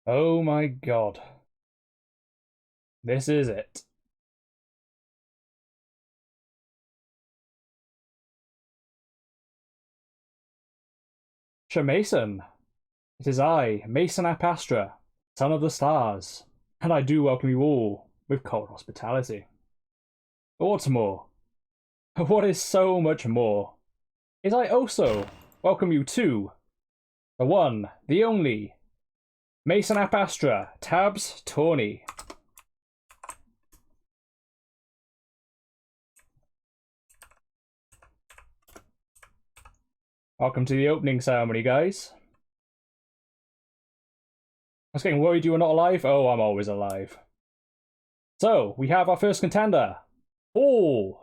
Oh my god. This is it. Sir Mason. It is I, Mason ap Astra, son of the stars, and I do welcome you all with cold hospitality. But what's more, what is so much more, is I also welcome you to the one, the only, Mason ap Astra, Tabs Tourney. Welcome to the opening ceremony, guys. I was getting worried you were not alive. Oh, I'm always alive. So, we have our first contender. Oh!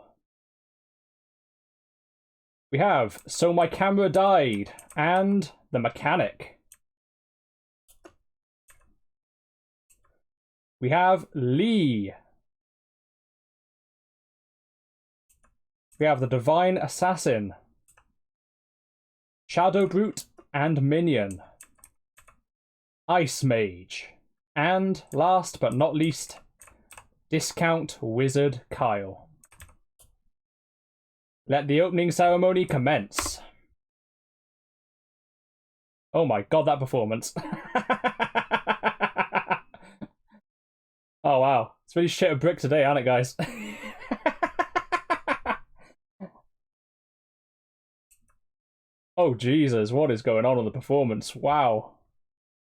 We have So My Camera Died and The Mechanic. We have Lee. We have the Divine Assassin, Shadowbrute and Minion, Ice Mage, and last but not least, Discount Wizard Kyle. Let the opening ceremony commence. Oh my god, that performance. Oh wow, it's really shit a brick today, aren't it, guys? Oh Jesus, what is going on the performance? Wow.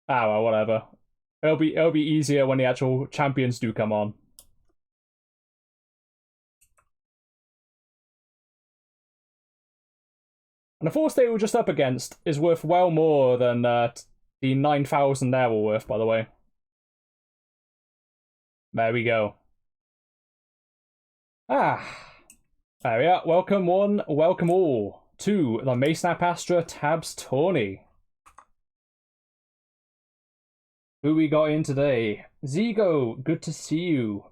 Ah well, whatever. It'll be easier when the actual champions do come on. And the force they were just up against is worth well more than the 9,000 there were worth, by the way. There we go. Ah. There we are. Welcome one, welcome all to the Mason ap Astra Tabs Tourney. Who we got in today? Zigo, good to see you.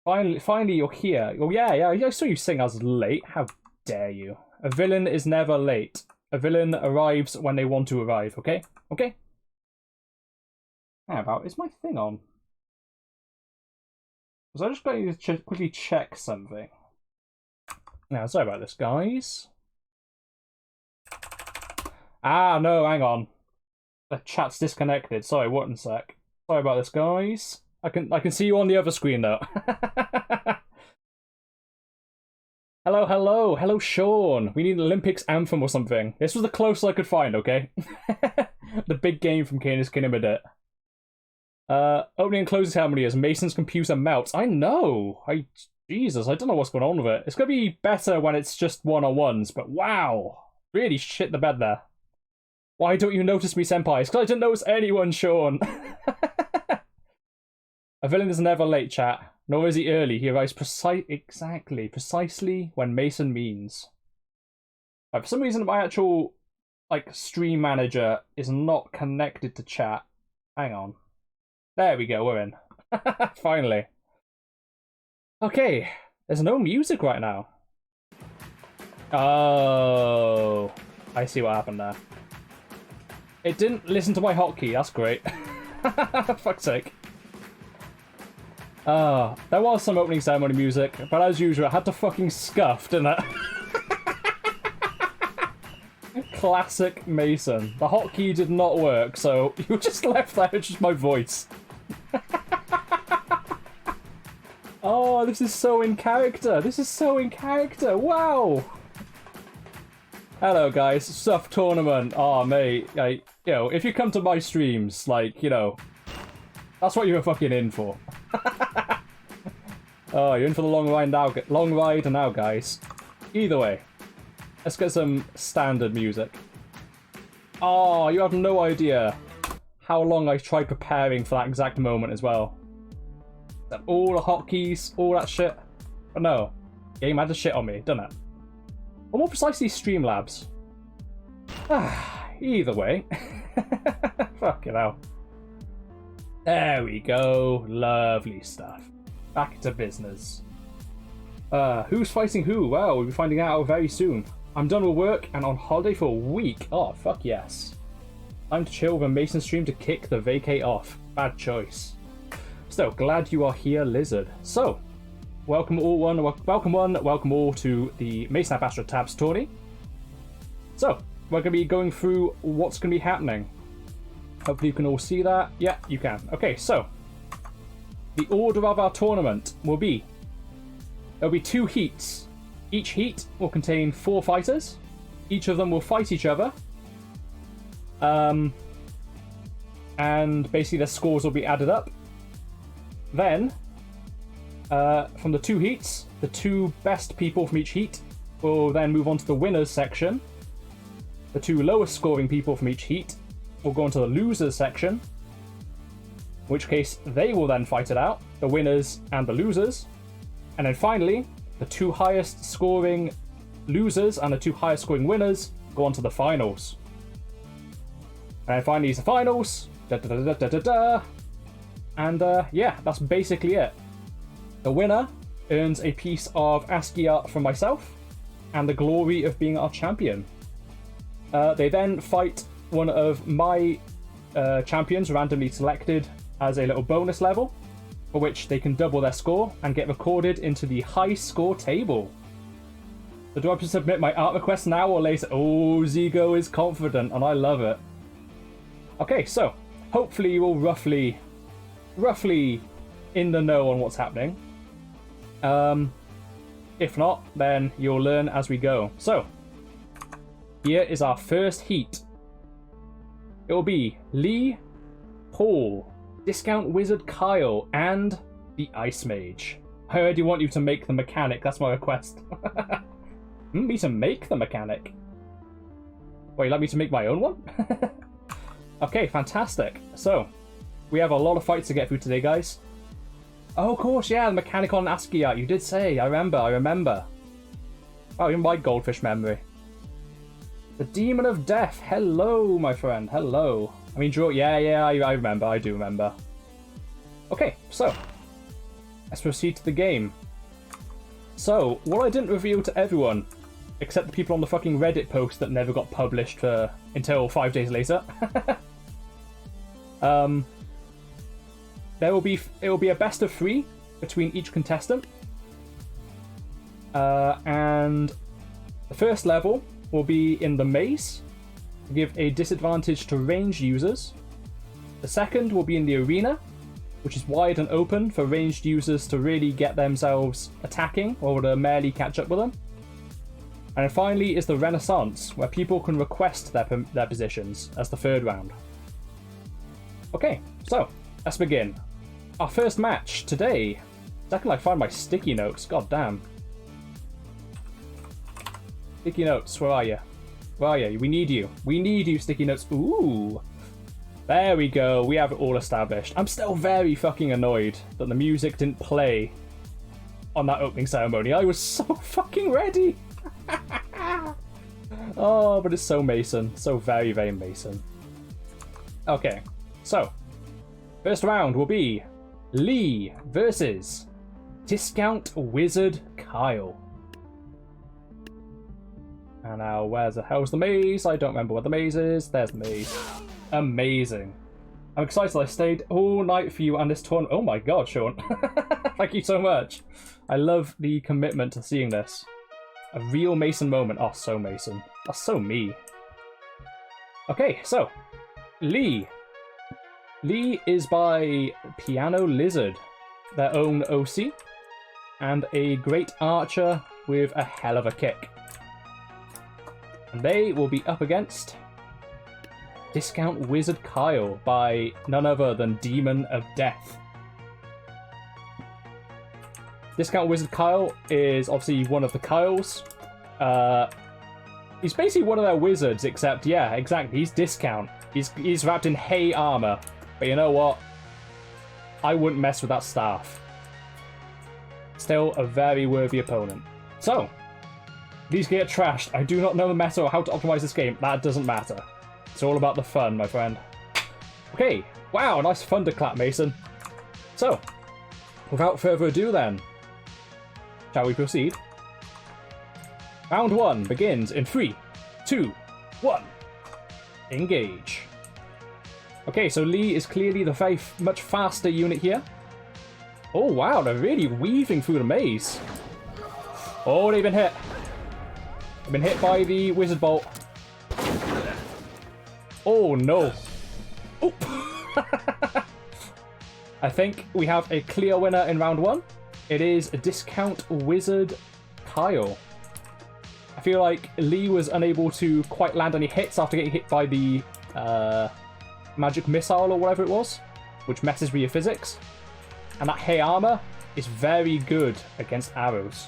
Finally you're here. Oh yeah, I saw you sing I was late. How dare you? A villain is never late. A villain arrives when they want to arrive, okay? Okay? How about, is my thing on? Was I just going to quickly check something? Now, sorry about this, guys. Ah, no, hang on. The chat's disconnected. Sorry, one sec. Sorry about this, guys. I can see you on the other screen, though. Hello, Sean. We need an Olympics anthem or something. This was the closest I could find, okay? The big game from Canis Kinimidit. Opening and closing ceremony as Mason's computer melts. I know! Jesus, I don't know what's going on with it. It's gonna be better when it's just one-on-ones, but wow! Really shit the bed there. Why don't you notice me, senpai? It's because I didn't notice anyone, Sean. A villain is never late, chat. Nor is he early. He arrives precisely when Mason means. For some reason, my actual stream manager is not connected to chat. Hang on. There we go. We're in. Finally. Okay. There's no music right now. Oh, I see what happened there. It didn't listen to my hotkey. That's great. Fuck's sake. There was some opening ceremony music, but as usual, I had to fucking scuff, didn't I? Classic Mason. The hotkey did not work, so you just left there with just my voice. Oh, this is so in character. This is so in character. Wow. Hello, guys. SCUFF tournament. Oh, mate. If you come to my streams, that's what you're fucking in for. Oh, you're in for the long ride now, guys. Either way, let's get some standard music. Oh, you have no idea how long I tried preparing for that exact moment as well. All the hotkeys, all that shit. But no, game had to shit on me, didn't it? Or more precisely, Streamlabs. Either way. Fucking hell. There we go. Lovely stuff. Back to business. Who's fighting who? Well, we'll be finding out very soon. I'm done with work and on holiday for a week. Oh, fuck yes. Time to chill with a Mason stream to kick the vacate off. Bad choice. Still, glad you are here, Lizard. So, welcome all to the Mason Astra Tabs tourney. So, we're going to be going through what's going to be happening. Hopefully you can all see that. Yeah, you can. Okay, so, the order of our tournament will be, there'll be 2 heats. Each heat will contain 4 fighters. Each of them will fight each other. And basically their scores will be added up. Then, from the 2 heats, the 2 best people from each heat will then move on to the winners section. The 2 lowest scoring people from each heat will go into the losers section. In which case, they will then fight it out, the winners and the losers. And then finally, the 2 highest scoring losers and the 2 highest scoring winners go on to the finals. And finally, the finals. And yeah, that's basically it. The winner earns a piece of ASCII art from myself and the glory of being our champion. They then fight one of my champions randomly selected as a little bonus level, for which they can double their score and get recorded into the high score table. So do I have to submit my art request now or later? Oh, Zigo is confident, and I love it. Okay, so hopefully you're all roughly in the know on what's happening. If not, then you'll learn as we go. So, here is our first heat. It will be Lee, Paul, Discount Wizard Kyle, and the Ice Mage. I already want you to make the mechanic, that's my request. Me to make the mechanic? Wait, you'd like me to make my own one? Okay, fantastic. So, we have a lot of fights to get through today, guys. Oh, of course, yeah, the mechanic on ASCII art, you did say. I remember. Oh, even my goldfish memory. The Demon of Death. Hello, my friend. Hello. I mean, yeah, I remember. I do remember. Okay, so, let's proceed to the game. So, what I didn't reveal to everyone, except the people on the fucking Reddit post that never got published until 5 days later. It will be a best of 3 between each contestant. And the first level will be in the maze, to give a disadvantage to ranged users. The second will be in the arena, which is wide and open for ranged users to really get themselves attacking or to merely catch up with them. And finally is the Renaissance, where people can request their positions as the third round. Okay, so let's begin. Our first match today. Second, I find my sticky notes. God damn. Sticky notes, where are you? Where are you? We need you. We need you, sticky notes. Ooh. There we go. We have it all established. I'm still very fucking annoyed that the music didn't play on that opening ceremony. I was so fucking ready. Oh, but it's so Mason. So very, very Mason. Okay, so first round will be Lee versus Discount Wizard Kyle. And now, where's the hell's the maze? I don't remember where the maze is. There's the maze. Amazing. I'm excited. I stayed all night for you and this tournament. Oh my god, Sean. Thank you so much. I love the commitment to seeing this. A real Mason moment. Oh, so Mason. That's so me. Okay, so Lee. Lee is by Piano Lizard, their own OC, and a great archer with a hell of a kick. And they will be up against Discount Wizard Kyle by none other than Demon of Death. Discount Wizard Kyle is obviously one of the Kyles. He's basically one of their wizards, except, yeah, exactly, he's Discount. He's wrapped in hay armor. But you know what? I wouldn't mess with that staff. Still a very worthy opponent. So, these get trashed. I do not know the meta or how to optimize this game. That doesn't matter. It's all about the fun, my friend. Okay, wow, nice thunderclap, Mason. So, without further ado then, shall we proceed? Round 1 begins in 3, 2, 1. Engage. Okay, so Lee is clearly the much faster unit here. Oh, wow, they're really weaving through the maze. Oh, they've been hit. They've been hit by the Wizard Bolt. Oh, no. Oh. I think we have a clear winner in round one. It is a Discount Wizard Kyle. I feel like Lee was unable to quite land any hits after getting hit by the magic missile or whatever it was, which messes with your physics. And that hay armor is very good against arrows.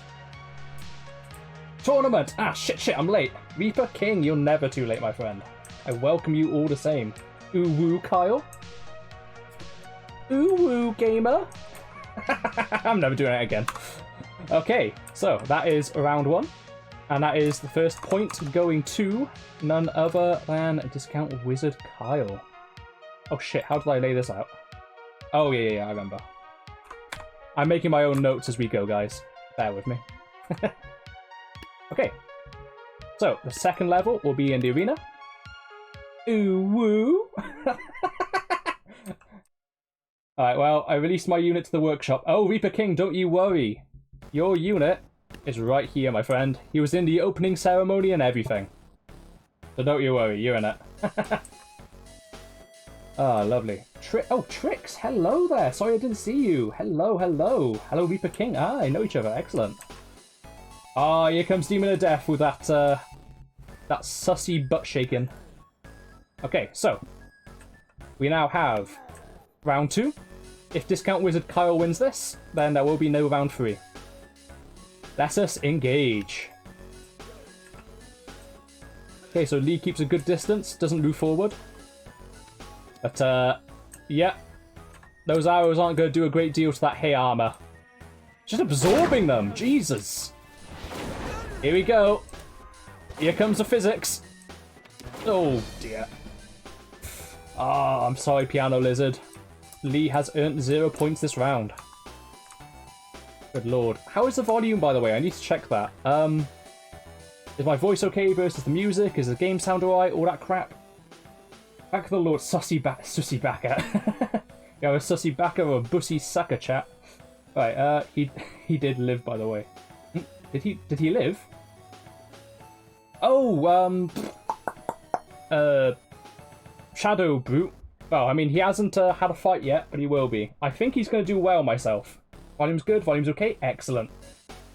Tournament! Ah, shit, I'm late. Reaper King, you're never too late, my friend. I welcome you all the same. Ooh woo, Kyle. Ooh woo, gamer. I'm never doing it again. Okay, so that is round one. And that is the first point going to none other than Discount Wizard Kyle. Oh shit, how did I lay this out? Oh yeah, I remember. I'm making my own notes as we go, guys. Bear with me. Okay. So, the second level will be in the arena. Ooh woo! Alright, well, I released my unit to the workshop. Oh, Reaper King, don't you worry. Your unit is right here, my friend. He was in the opening ceremony and everything. So don't you worry, you're in it. Ah, lovely. Trix, hello there. Sorry I didn't see you. Hello. Hello, Reaper King. Ah, I know each other. Excellent. Ah, here comes Demon of Death with that, that sussy butt shaking. Okay, so. We now have round two. If Discount Wizard Kyle wins this, then there will be no round three. Let us engage. Okay, so Lee keeps a good distance, doesn't move forward. But, yeah. Those arrows aren't going to do a great deal to that hay armor. Just absorbing them, Jesus. Here we go. Here comes the physics. Oh, dear. Ah, I'm sorry, Piano Lizard. Lee has earned 0 points this round. Good lord. How is the volume, by the way? I need to check that. Is my voice okay versus the music? Is the game sound alright? All that crap? Back the lord, sussy backer. Yeah, a sussy backer or a bussy sucker chat. Right, he did live, by the way. Did he live? Oh, Shadowbrute. Well, I mean, he hasn't had a fight yet, but he will be. I think he's going to do well myself. Volume's good, volume's okay, excellent.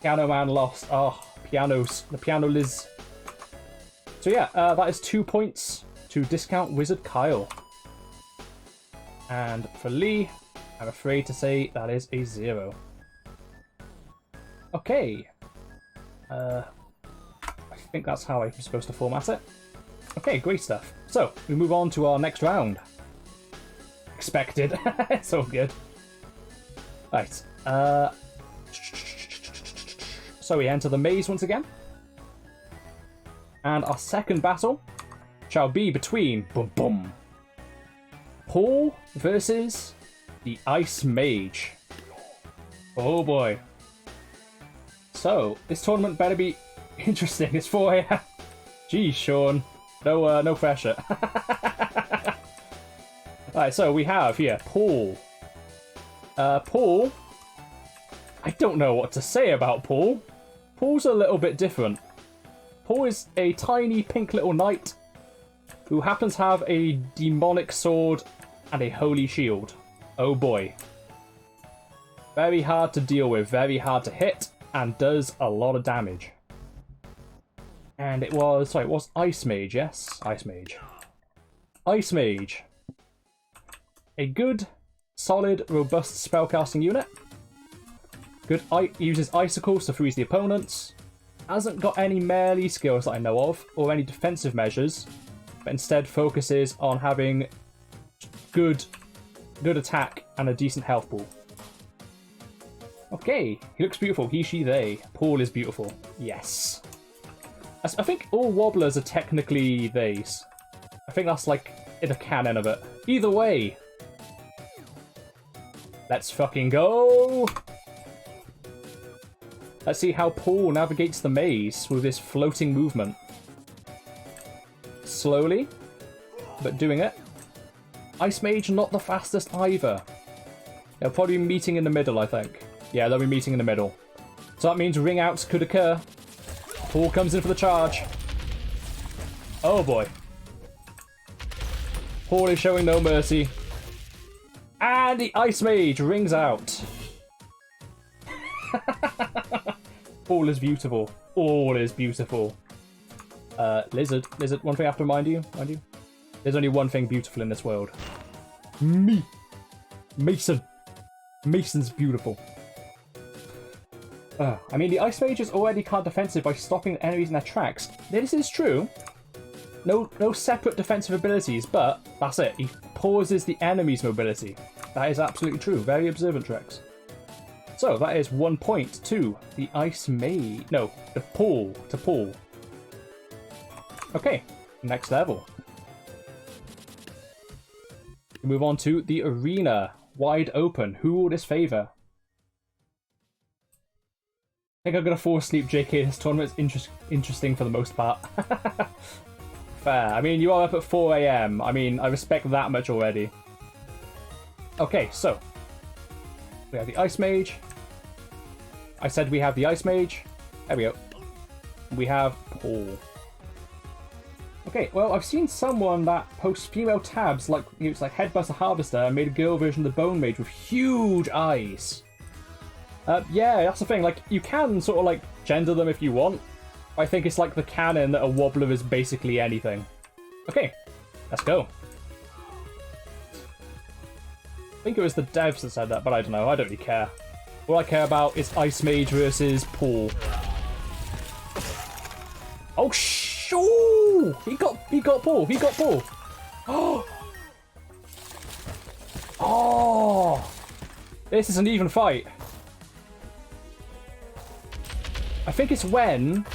Piano Man lost. Oh, pianos. The piano Liz. So yeah, that is 2 points to Discount Wizard Kyle. And for Lee, I'm afraid to say that is a 0. Okay. I think that's how I'm supposed to format it. Okay, great stuff. So, we move on to our next round. Expected. It's all good. Right. So we enter the maze once again. And our second battle shall be between Paul versus the Ice Mage. Oh boy. So, this tournament better be interesting. It's 4 AM. Geez, Sean. No pressure. Alright, so we have here Paul. Paul, I don't know what to say about Paul. Paul's a little bit different. Paul is a tiny pink little knight who happens to have a demonic sword and a holy shield. Oh boy. Very hard to deal with, very hard to hit, and does a lot of damage. And it was Ice Mage, yes? Ice Mage. Ice Mage. A good, solid, robust spellcasting unit. Good, uses icicles to freeze the opponents. Hasn't got any melee skills that I know of, or any defensive measures, but instead focuses on having good attack and a decent health pool. Okay, he looks beautiful. He, she, they. Paul is beautiful. Yes. I think all wobblers are technically theys. I think that's like in the canon of it. Either way. Let's fucking go! Let's see how Paul navigates the maze with this floating movement. Slowly, but doing it. Ice Mage, not the fastest either. They'll probably be meeting in the middle, I think. Yeah, they'll be meeting in the middle. So that means ring outs could occur. Paul comes in for the charge. Oh boy. Paul is showing no mercy. And the Ice Mage rings out. All is beautiful. All is beautiful. Lizard. Lizard, one thing I have to remind you. There's only one thing beautiful in this world. Me. Mason. Mason's beautiful. I mean, the Ice Mage is already kind of defensive by stopping enemies in their tracks. This is true. No separate defensive abilities, but that's it. He pauses the enemy's mobility. That is absolutely true. Very observant tricks. So that is 1 point to the Ice Mage. No, the Paul. To Paul. Okay, next level. We move on to the arena. Wide open. Who will this favour? I think I'm going to fall asleep, JK. This tournament is interesting for the most part. Fair. I mean, you are up at 4 AM. I mean, I respect that much already. Okay, so. We have the Ice Mage. I said we have the Ice Mage. There we go. We have Paul. Okay, well, I've seen someone that posts female tabs like it's like Headbuster Harvester and made a girl version of the Bone Mage with huge eyes. Yeah, that's the thing. Like, you can sort of like gender them if you want. I think it's like the canon that a wobbler is basically anything. Okay, let's go. I think it was the devs that said that, but I don't know. I don't really care. All I care about is Ice Mage versus Paul. Oh, shoo! He got Paul. He got Paul. Oh! Oh! This is an even fight. I think it's when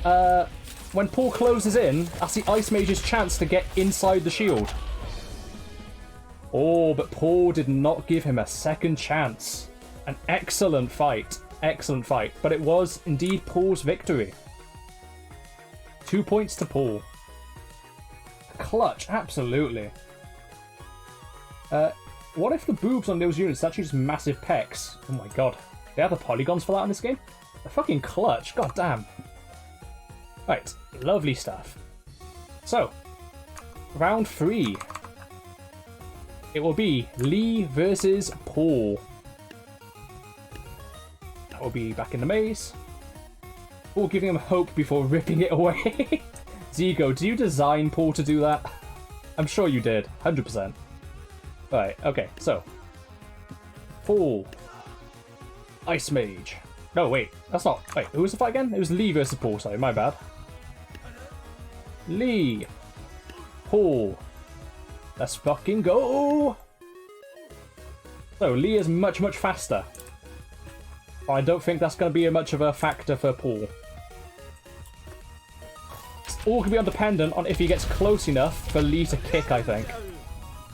Paul closes in, that's the Ice Mage's chance to get inside the shield. Oh, but Paul did not give him a second chance. An excellent fight. Excellent fight. But it was indeed Paul's victory. 2 points to Paul. Clutch, absolutely. What if the boobs on those units are actually just massive pecs? Oh my god. They have the polygons for that in this game? They're fucking clutch, god damn. Right, lovely stuff. So, round 3. It will be Lee versus Paul. That will be back in the maze. Paul giving him hope before ripping it away. Zigo, do you design Paul to do that? I'm sure you did, 100%. Right, okay, so. Paul. Ice Mage. No, wait, that's not. Wait, who was the fight again? It was Lee versus Paul, sorry, my bad. Lee. Paul. Let's fucking go! So, Lee is much, much faster. I don't think that's going to be much of a factor for Paul. It's all going to be dependent on if he gets close enough for Lee to kick, I think.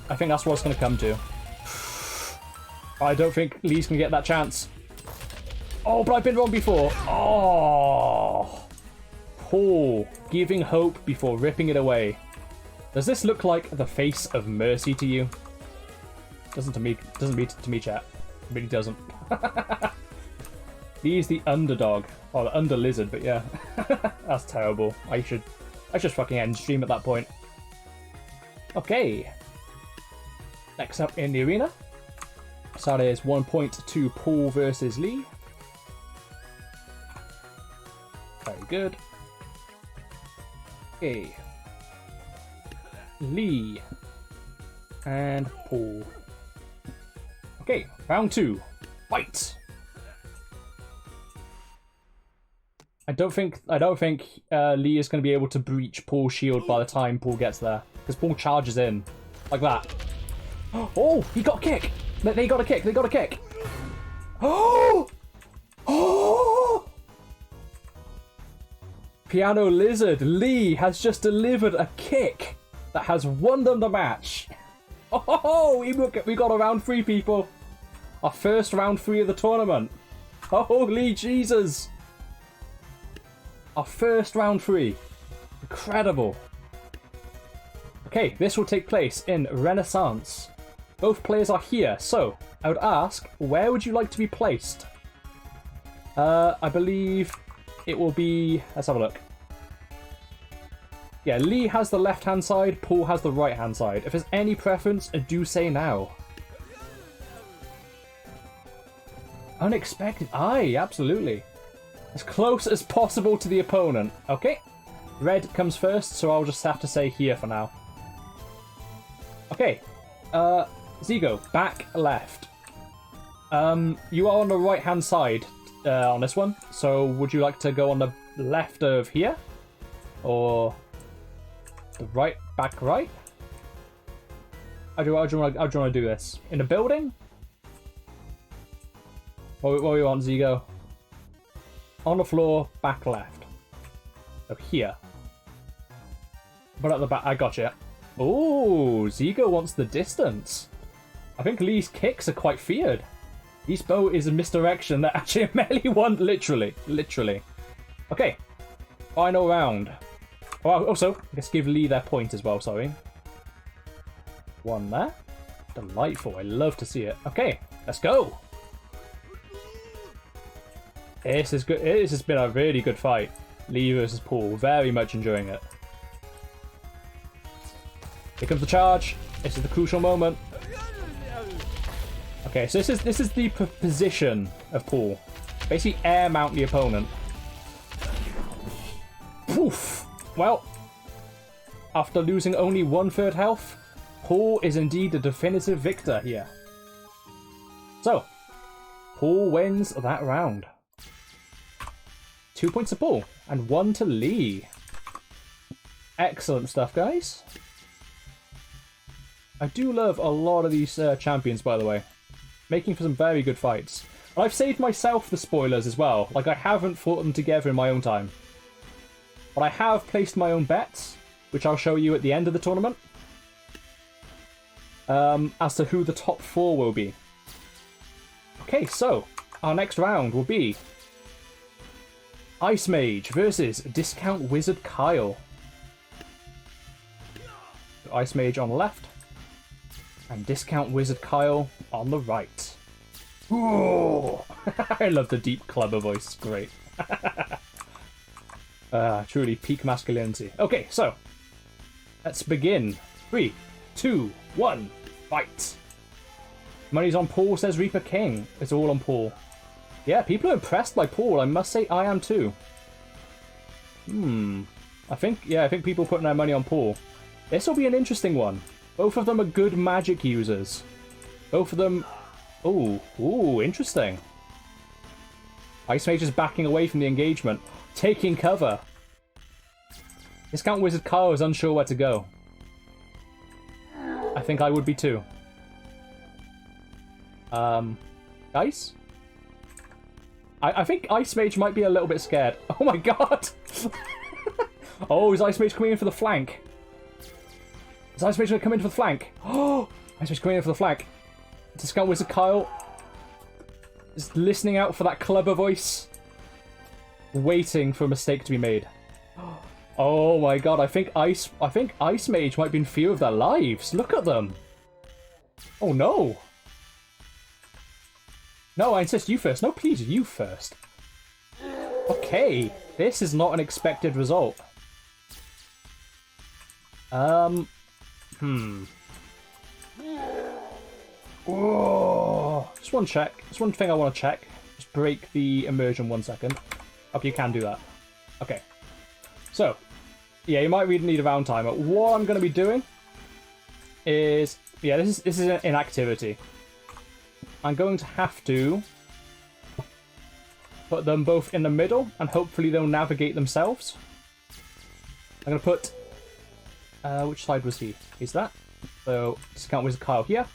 I think that's what it's going to come to. I don't think Lee's going to get that chance. Oh, but I've been wrong before. Oh! Paul giving hope before ripping it away. Does this look like the face of mercy to you? Doesn't to me, chat. It really doesn't. He's the underdog. Or the under lizard, but yeah. That's terrible. I should fucking end stream at that point. Okay. Next up in the arena. So that is 1 point to Paul versus Lee. Very good. Okay. Lee. And Paul. Okay, round 2. Fight! I don't think Lee is going to be able to breach Paul's shield by the time Paul gets there. Because Paul charges in. Like that. Oh! He got a kick! They got a kick! They got a kick! Oh! Oh! Piano Lizard Lee has just delivered a kick that has won them the match. Oh! We got a round 3, people. Our first round 3 of the tournament. Holy Jesus! Our first round 3. Incredible. Okay, this will take place in Renaissance. Both players are here, so I would ask, where would you like to be placed? I believe it will be... Let's have a look. Yeah, Lee has the left-hand side, Paul has the right-hand side. If there's any preference, do say now. Unexpected. Aye, absolutely. As close as possible to the opponent. Okay. Red comes first, so I'll just have to say here for now. Okay. Zigo, back left. You are on the right-hand side on this one, so would you like to go on the left of here? Or the right, back right? How do you want to do this? In a building? What do you want, Zigo? On the floor, back left. So here. But at the back, I gotcha. Oh, Zigo wants the distance. I think Lee's kicks are quite feared. Lee's bow is a misdirection that actually melee one, literally. Okay, final round. Oh, also, let's give Lee their point as well, sorry. One there. Delightful, I love to see it. Okay, let's go. This is good. This has been a really good fight. Lee versus Paul. Very much enjoying it. Here comes the charge. This is the crucial moment. Okay, so this is the position of Paul. Basically, air mount the opponent. Poof. Well, after losing only 1/3 health, Paul is indeed the definitive victor here. So, Paul wins that round. 2 points to Paul, and 1 to Lee. Excellent stuff, guys. I do love a lot of these champions, by the way. Making for some very good fights. And I've saved myself the spoilers as well. Like, I haven't fought them together in my own time. But I have placed my own bets, which I'll show you at the end of the tournament. As to who the top 4 will be. Okay, so, our next round will be Ice Mage versus Discount Wizard Kyle. Ice Mage on the left, and Discount Wizard Kyle on the right. Ooh! I love the deep clubber voice. Great. Truly peak masculinity. Okay, so let's begin. 3, 2, 1, fight. Money's on Paul, says Reaper King. It's all on Paul. Yeah, people are impressed by Paul. I must say, I am too. I think people are putting their money on Paul. This will be an interesting one. Both of them are good magic users. Both of them... Ooh, interesting. Ice Mage is backing away from the engagement. Taking cover. Discount Wizard Kyle is unsure where to go. I think I would be too. Ice? I think Ice Mage might be a little bit scared. Oh my god! Oh, is Ice Mage coming in for the flank? Is Ice Mage going to come in for the flank? Oh! Ice Mage coming in for the flank. Discount Wizard Kyle is listening out for that clubber voice. Waiting for a mistake to be made. Oh my god, I think Ice Mage might be in fear of their lives. Look at them. Oh no. No, I insist, you first. No, please, you first. Okay, this is not an expected result. Oh, just one check. Just one thing I want to check. Just break the immersion 1 second. Okay, you can do that. Okay. So, yeah, you might really need a round timer. What I'm going to be doing is... Yeah, this is an inactivity. I'm going to have to put them both in the middle, and hopefully they'll navigate themselves. I'm going to put... which side was he? He's that. So, Discount Wizard Kyle here.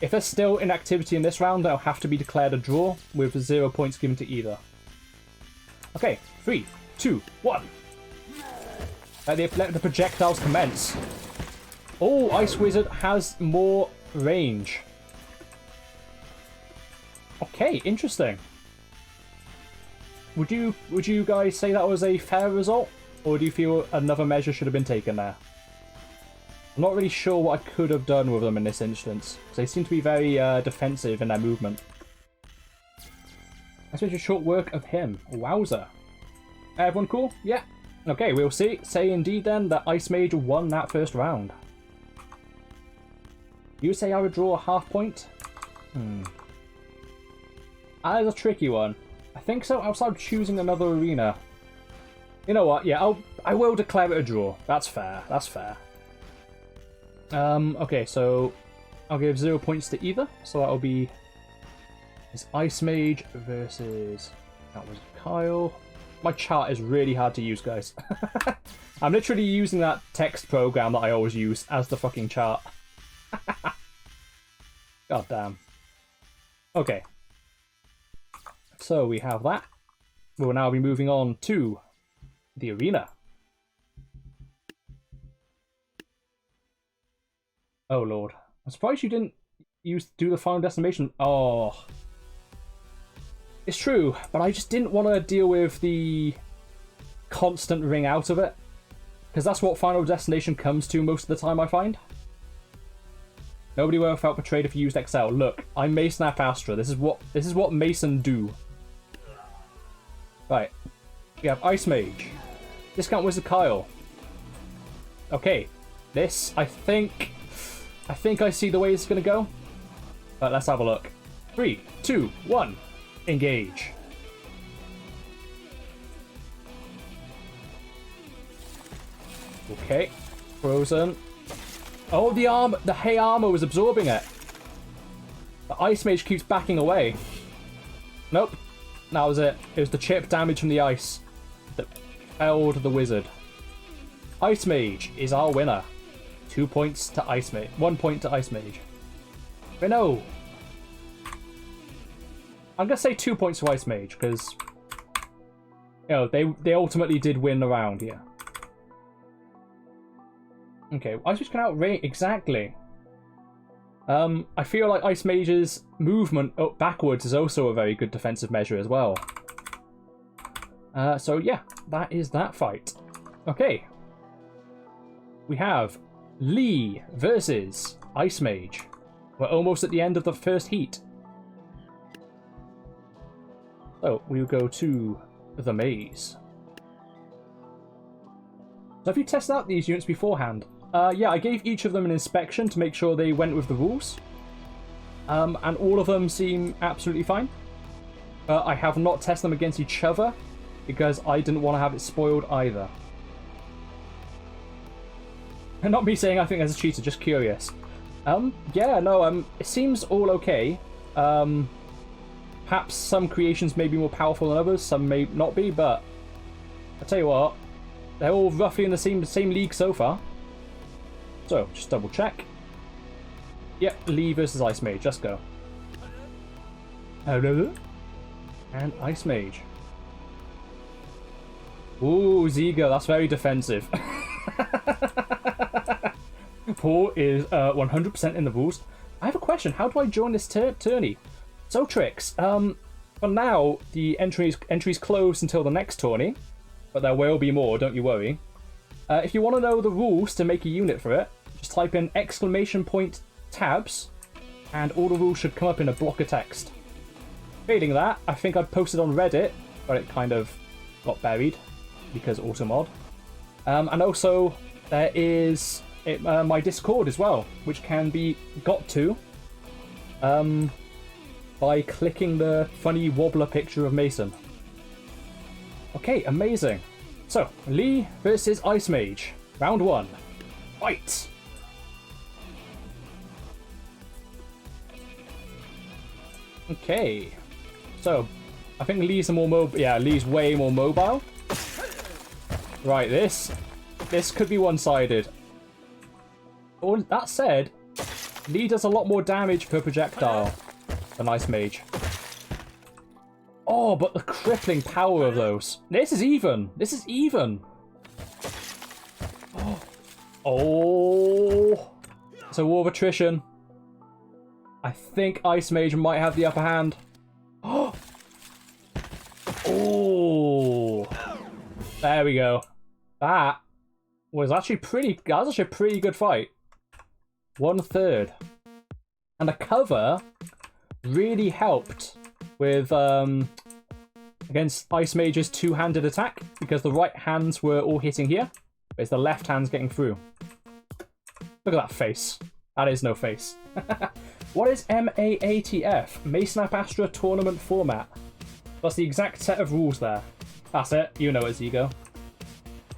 If there's still inactivity in this round, that'll have to be declared a draw, with 0 points given to either. Okay, 3, 2, 1. Let the projectiles commence. Oh, Ice Wizard has more range. Okay, interesting. Would you guys say that was a fair result? Or do you feel another measure should have been taken there? I'm not really sure what I could have done with them in this instance, because they seem to be very defensive in their movement. That's such a short work of him. Wowzer. Everyone cool? Yeah. Okay, we'll see. Say indeed then that Ice Mage won that first round. You say I would draw a half point? That is a tricky one. I think so, outside of choosing another arena. You know what? Yeah, I will declare it a draw. That's fair. That's fair. Okay, so I'll give 0 points to either. So that'll be this Ice Mage versus that was Kyle. My chart is really hard to use, guys. I'm literally using that text program that I always use as the fucking chart. God damn. Okay. So we have that. We'll now be moving on to the arena. Oh lord. I'm surprised you didn't do the final destination. Oh. It's true, but I just didn't want to deal with the constant ring out of it. Because that's what Final Destination comes to most of the time, I find. Nobody ever felt betrayed if you used XL. Look, I'm Mason App Astra. This is what Mason do. Right. We have Ice Mage. Discount Wizard Kyle. Okay. This, I think I see the way it's gonna go. But let's have a look. 3, 2, 1. Engage. Okay. Frozen. Oh, the hay armor was absorbing it. The Ice Mage keeps backing away. Nope. That was it. It was the chip damage from the ice that felled the wizard. Ice Mage is our winner. 2 points to Ice Mage. 1 point to Ice Mage. But no. I'm going to say 2 points to Ice Mage, because you know, they ultimately did win the round here. Okay, Ice Mage can outrange... Exactly. I feel like Ice Mage's movement up backwards is also a very good defensive measure as well. So yeah, that is that fight. Okay. We have Lee versus Ice Mage. We're almost at the end of the first heat. So, we'll go to the maze. So have you tested out these units beforehand? Yeah, I gave each of them an inspection to make sure they went with the rules. And all of them seem absolutely fine. I have not tested them against each other, because I didn't want to have it spoiled either. And not me saying I think there's a cheater, just curious. Yeah, no, it seems all okay. Perhaps some creations may be more powerful than others, some may not be, but I tell you what, they're all roughly in the same league so far. So, just double check. Yep, Lee versus Ice Mage, let's go. And Ice Mage. Ooh, Ziga, that's very defensive. Paul is 100% in the rules. I have a question, how do I join this tourney? So Trix, for now, the entry's closed until the next tourney, but there will be more, don't you worry. If you want to know the rules to make a unit for it, just type in !tabs, and all the rules should come up in a block of text. Failing that, I think I'd posted on Reddit, but it kind of got buried, because automod. And also, there is my Discord as well, which can be got to by clicking the funny wobbler picture of Mason. Okay, amazing. So, Lee versus Ice Mage. Round 1. Fight! Okay. So, I think Lee's more mobile. Yeah, Lee's way more mobile. Right, this could be one-sided. All that said, Lee does a lot more damage per projectile than Ice Mage. Oh, but the crippling power of those. This is even. This is even. Oh. It's a war of attrition. I think Ice Mage might have the upper hand. Oh. There we go. That was actually a pretty good fight. 1/3. And the cover really helped with against Ice Mage's two-handed attack, because the right hands were all hitting here, but it's the left hands getting through. Look at that face. That is no face. What is MAATF? Mason Astra Tournament Format. That's the exact set of rules there. That's it. You know it's Ego.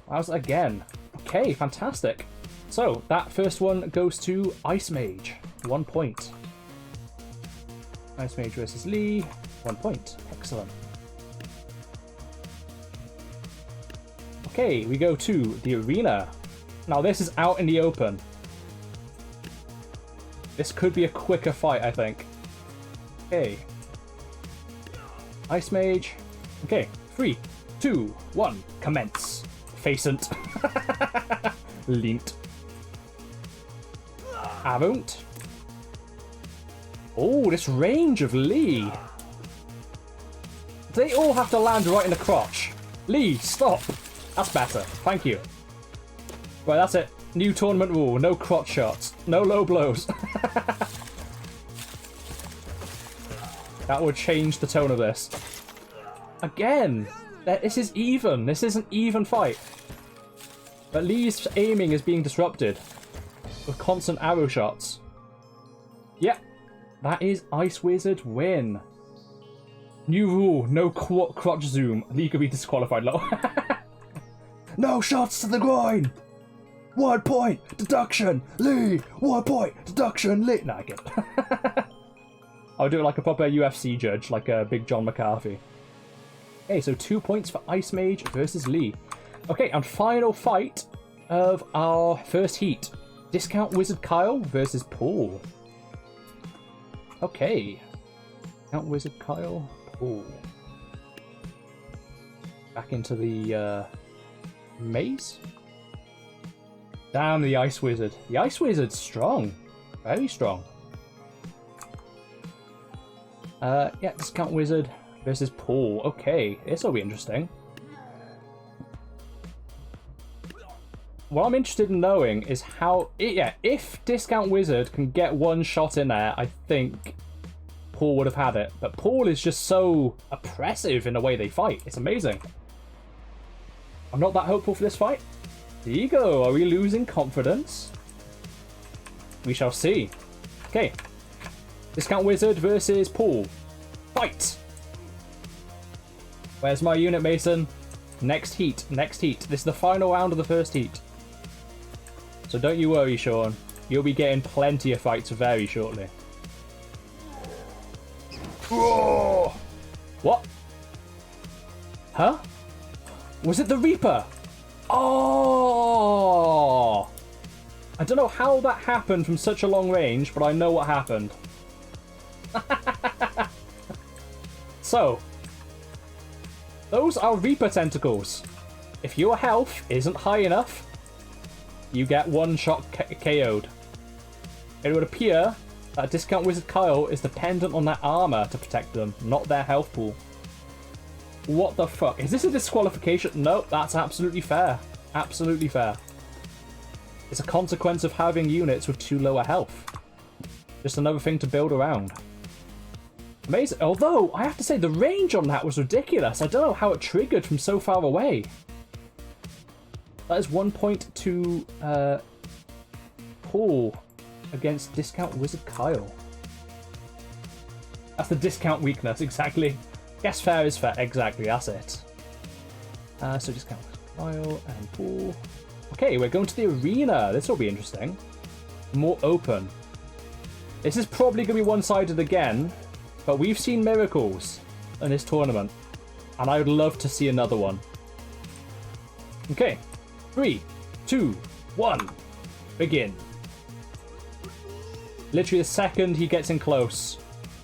How's it again? Okay, fantastic. So, that first one goes to Ice Mage. 1 point. Ice Mage versus Lee. 1 point. Excellent. Okay, we go to the arena. Now, this is out in the open. This could be a quicker fight, I think. Okay. Ice Mage. Okay, 3, 2, 1, commence. Facent. Lint. Avunt. Oh, this range of Lee. They all have to land right in the crotch. Lee, stop. That's better. Thank you. Right, that's it. New tournament rule. No crotch shots. No low blows. That would change the tone of this. Again. This is even. This is an even fight. But Lee's aiming is being disrupted with constant arrow shots. Yep. That is Ice Wizard win. New rule. No crotch zoom. Lee could be disqualified. No shots to the groin. 1 point deduction, Lee. 1 point deduction, Lee. Nah, I get it. I'll do it like a proper UFC judge, like a big John McCarthy. Okay, so 2 points for Ice Mage versus Lee. Okay, and final fight of our first heat. Discount Wizard Kyle versus Paul. Okay. Discount Wizard Kyle, Paul. Back into the maze. Damn, the Ice Wizard. The Ice Wizard's strong. Very strong. Yeah, Discount Wizard versus Paul. Okay, this will be interesting. What I'm interested in knowing is how... if Discount Wizard can get one shot in there, I think Paul would have had it. But Paul is just so oppressive in the way they fight. It's amazing. I'm not that hopeful for this fight. Ego, are we losing confidence? We shall see. Okay. Discount Wizard versus Paul. Fight! Where's my unit, Mason? Next heat. Next heat. This is the final round of the first heat. So don't you worry, Sean. You'll be getting plenty of fights very shortly. Whoa! What? Huh? Was it the Reaper? Oh! I don't know how that happened from such a long range, but I know what happened. So, those are Reaper tentacles. If your health isn't high enough, you get one shot KO'd. It would appear that Discount Wizard Kyle is dependent on their armor to protect them, not their health pool. What the fuck? Is this a disqualification? No, that's absolutely fair. Absolutely fair. It's a consequence of having units with too low a health. Just another thing to build around. Amazing. Although, I have to say, the range on that was ridiculous. I don't know how it triggered from so far away. That is 1 point to Paul against Discount Wizard Kyle. That's the discount weakness, exactly. Guess fair is fair. Exactly, that's it. So Discount Wizard Kyle and Paul. Okay, we're going to the arena. This will be interesting. More open. This is probably going to be one-sided again, but we've seen miracles in this tournament, and I would love to see another one. Okay, 3, 2, 1, begin. Literally the second he gets in close,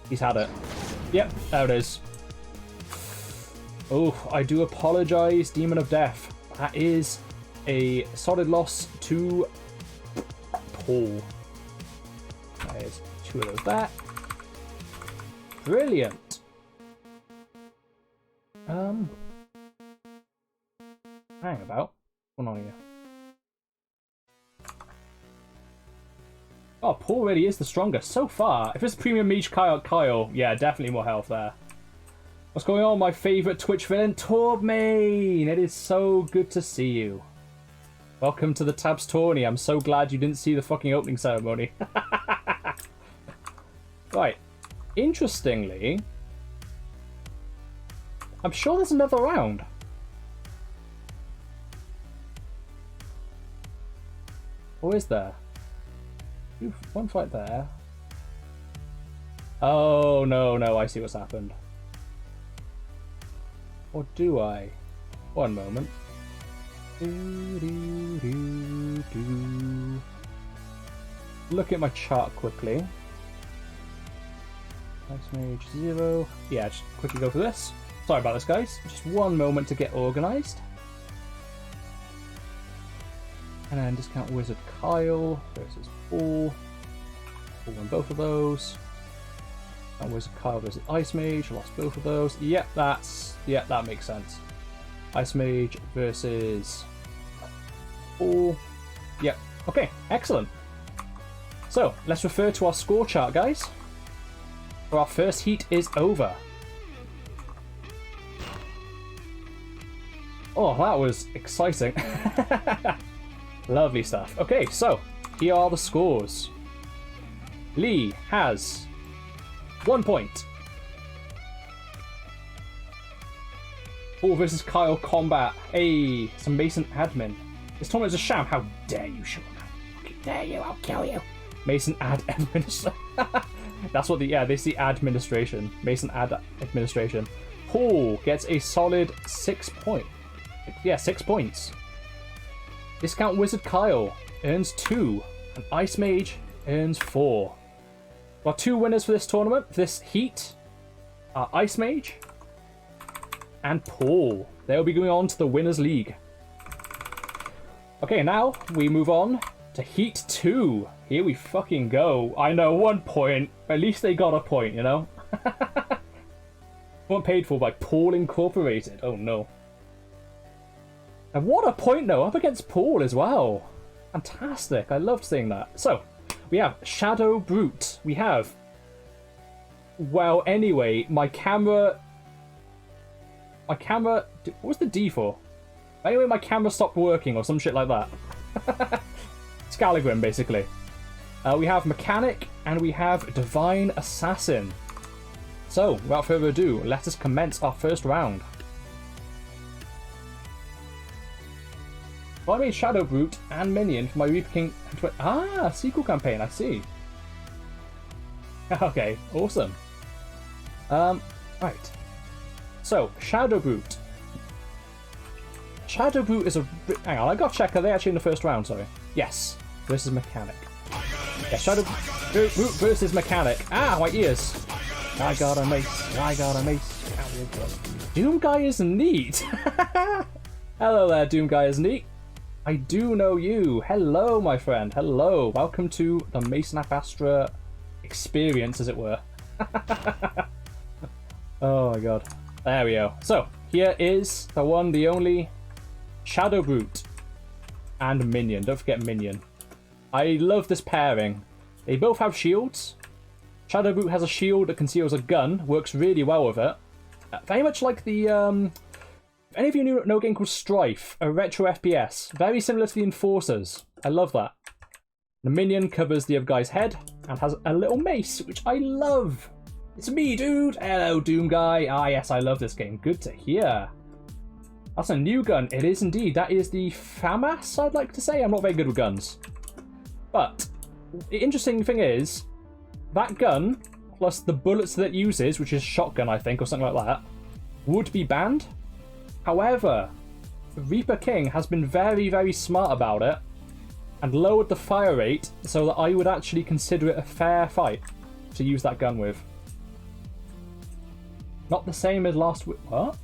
he's had it. Yep, there it is. Oh, I do apologize, Demon of Death. That is a solid loss to Paul. There's 2 of those back. Brilliant. Hang about. What's going on here? Oh, Paul really is the strongest so far. If it's Premium Mage Kyle, yeah, definitely more health there. What's going on, my favourite Twitch villain, TOURNEY? It is so good to see you. Welcome to the Tabs tourney. I'm so glad you didn't see the fucking opening ceremony. Right. Interestingly, I'm sure there's another round. Or is there? One fight there. Oh, no, I see what's happened. Or do I? One moment. Look at my chart quickly. Ice Mage 0. Yeah, just quickly go for this. Sorry about this, guys. Just one moment to get organised. And then discount Wizard Kyle versus Paul. Paul won both of those. And Wizard Kyle versus Ice Mage. Lost both of those. Yep, that makes sense. Ice Mage versus Paul. Yep. Okay, excellent. So, let's refer to our score chart, guys. For our first heat is over. Oh, that was exciting. Lovely stuff. Okay, so here are the scores. Lee has 1 point. Paul versus Kyle combat. Hey, some Mason admin. This tournament's a sham. How dare you, Sean? How dare you? I'll kill you. Mason ad administration. That's what this is the administration. Mason ad administration. Paul gets a solid 6 points. Yeah, 6 points. Discount Wizard Kyle earns 2, and Ice Mage earns 4. Our 2 winners for this tournament, this heat, are Ice Mage and Paul. They'll be going on to the Winners League. Okay, now we move on to Heat 2. Here we fucking go. I know, 1 point. At least they got a point, you know? Weren't paid for by Paul Incorporated. Oh no. And what a point, though, up against Paul as well. Fantastic. I loved seeing that. So, we have Shadowbrute. We have... Well, anyway, my camera... What was the D for? Anyway, my camera stopped working or some shit like that. Scalagram, basically. We have Mechanic and we have Divine Assassin. So, without further ado, let us commence our first round. I made Shadowbrute and Minion for my Reaper King. Sequel campaign, I see. Okay, awesome. Right. So, Shadowbrute. Shadowbrute is a... Hang on, I gotta check. Are they actually in the first round? Sorry. Yes. Versus Mechanic. Yeah, Shadowbrute versus Mechanic. Ah, my ears. I got a mace. Doom Guy is neat. Hello there, Doom Guy is neat. I do know you. Hello, my friend. Hello. Welcome to the Mason Astra experience, as it were. Oh my god. There we go. So, here is the one, the only Shadowbrute and Minion. Don't forget Minion. I love this pairing. They both have shields. Shadowbrute has a shield that conceals a gun. Works really well with it. Very much like the... If any of you know a game called Strife, a retro FPS, very similar to the Enforcers. I love that. The Minion covers the other guy's head and has a little mace, which I love. It's me, dude. Hello, Doom Guy. Ah, yes, I love this game. Good to hear. That's a new gun. It is indeed. That is the FAMAS, I'd like to say. I'm not very good with guns. But the interesting thing is, that gun, plus the bullets that it uses, which is shotgun, I think, or something like that, would be banned. However, Reaper King has been very, very smart about it and lowered the fire rate so that I would actually consider it a fair fight to use that gun with. Not the same as last week. What?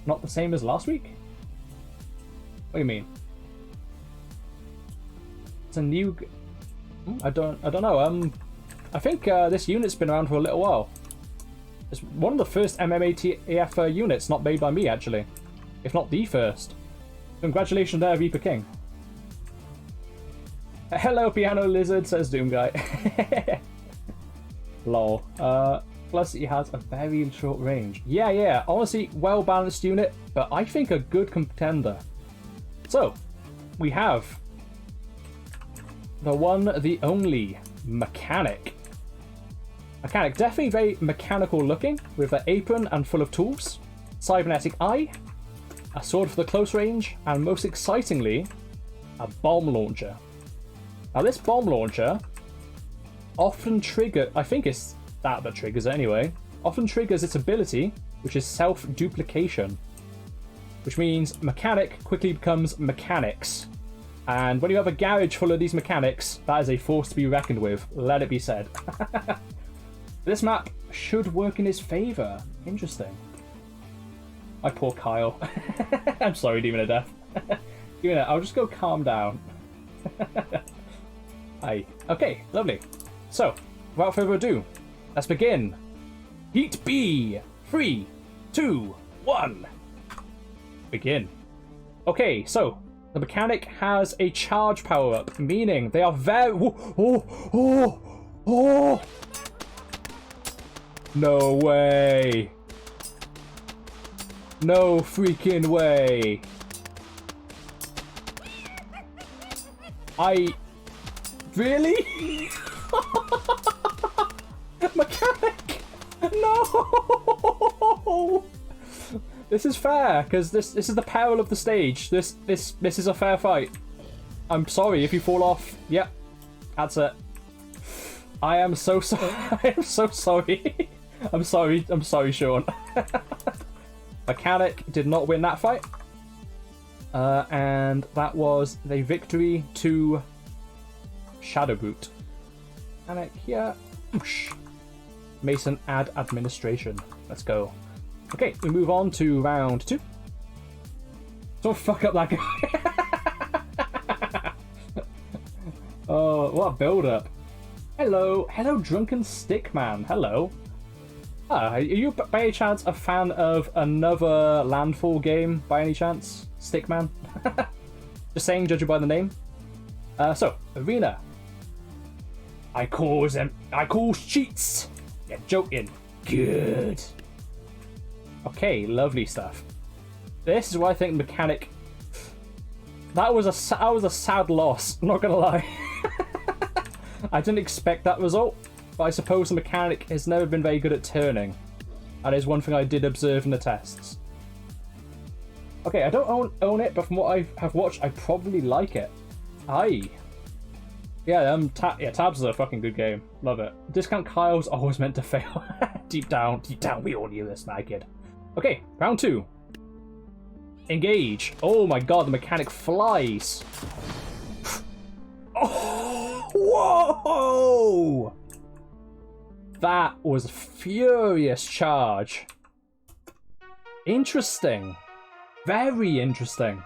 Not the same as last week? What do you mean? It's a new... I don't know. I think this unit's been around for a little while. It's one of the first MMATF units not made by me, actually. If not the first. Congratulations there, Reaper King. Hello, Piano Lizard, says Doom Guy. Lol. Plus, he has a very short range. Yeah. Honestly, well-balanced unit, but I think a good contender. So, we have the one, the only Mechanic. Mechanic, definitely very mechanical looking, with an apron and full of tools, cybernetic eye, a sword for the close range, and most excitingly, a bomb launcher. Now this bomb launcher often I think it's that triggers it anyway, often triggers its ability, which is self-duplication, which means Mechanic quickly becomes Mechanics. And when you have a garage full of these mechanics, that is a force to be reckoned with, let it be said. This map should work in his favour. Interesting. My poor Kyle. I'm sorry, Demon of Death. Demon of Death, I'll just go calm down. Aye. Okay, lovely. So, without further ado, let's begin. Heat B! 3, 2, 1. Begin. Okay, so, the Mechanic has a charge power-up, meaning they are very... Oh! No way! No freaking way! Really? Mechanic! No! This is fair, because this is the peril of the stage. This is a fair fight. I'm sorry if you fall off. Yep, that's it. I am so sorry. I am so sorry. I'm sorry, Sean. Mechanic did not win that fight. And that was the victory to Shadowbrute. Mechanic here. Whoosh. Mason add administration. Let's go. Okay, we move on to round 2. Don't fuck up that guy. Oh, what a build-up. Hello, Drunken Stickman. Hello. Are you by any chance a fan of another Landfall game, by any chance? Stickman? Just saying, judging by the name. So, Arena. I call cheats. You're joking. Good. Okay, lovely stuff. This is why I think Mechanic... That was a sad loss, I'm not gonna lie. I didn't expect that result, but I suppose the Mechanic has never been very good at turning. That is one thing I did observe in the tests. Okay, I don't own it, but from what I have watched, I probably like it. Aye. Yeah, Tabs is a fucking good game. Love it. Discount Kyle's always meant to fail. Deep down, we all knew this, my kid. Okay, round 2. Engage. Oh my god, the Mechanic flies. Oh, whoa! That was a furious charge. Interesting. Very interesting.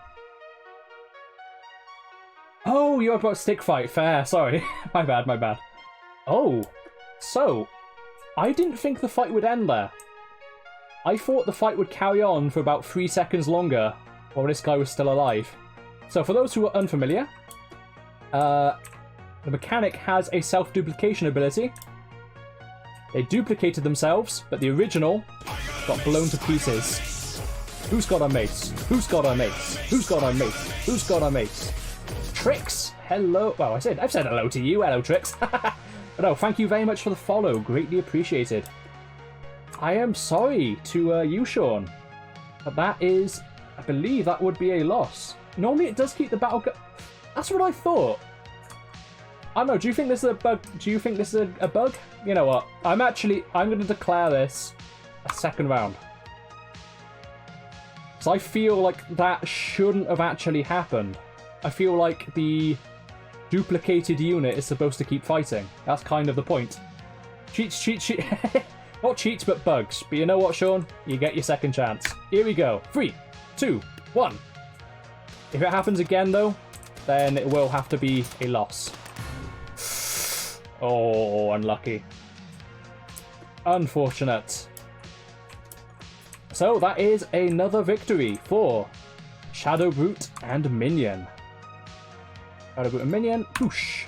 Oh, you're about stick fight. Fair. Sorry. my bad. Oh, so I didn't think the fight would end there. I thought the fight would carry on for about 3 seconds longer while this guy was still alive. So for those who are unfamiliar, the Mechanic has a self-duplication ability. They duplicated themselves, but the original got blown to pieces. Who's got a mace? Who's got a mace? Who's got a mace? Who's got a mace? Trix, hello. Well, I've said hello to you. Hello, Trix. But no, thank you very much for the follow. Greatly appreciated. I am sorry to you, Sean, but that is, I believe that would be a loss. Normally it does keep the battle. That's what I thought. I don't know. Do you think this is a bug? Do you think this is a bug? You know what? I'm going to declare this a second round. So I feel like that shouldn't have actually happened. I feel like the duplicated unit is supposed to keep fighting. That's kind of the point. Cheats. Not cheats, but bugs. But you know what, Sean? You get your second chance. Here we go. 3, 2, 1. If it happens again, though, then it will have to be a loss. Oh, unlucky. Unfortunate. So that is another victory for Shadowbrute and Minion. Shadowbrute a minion. Whoosh.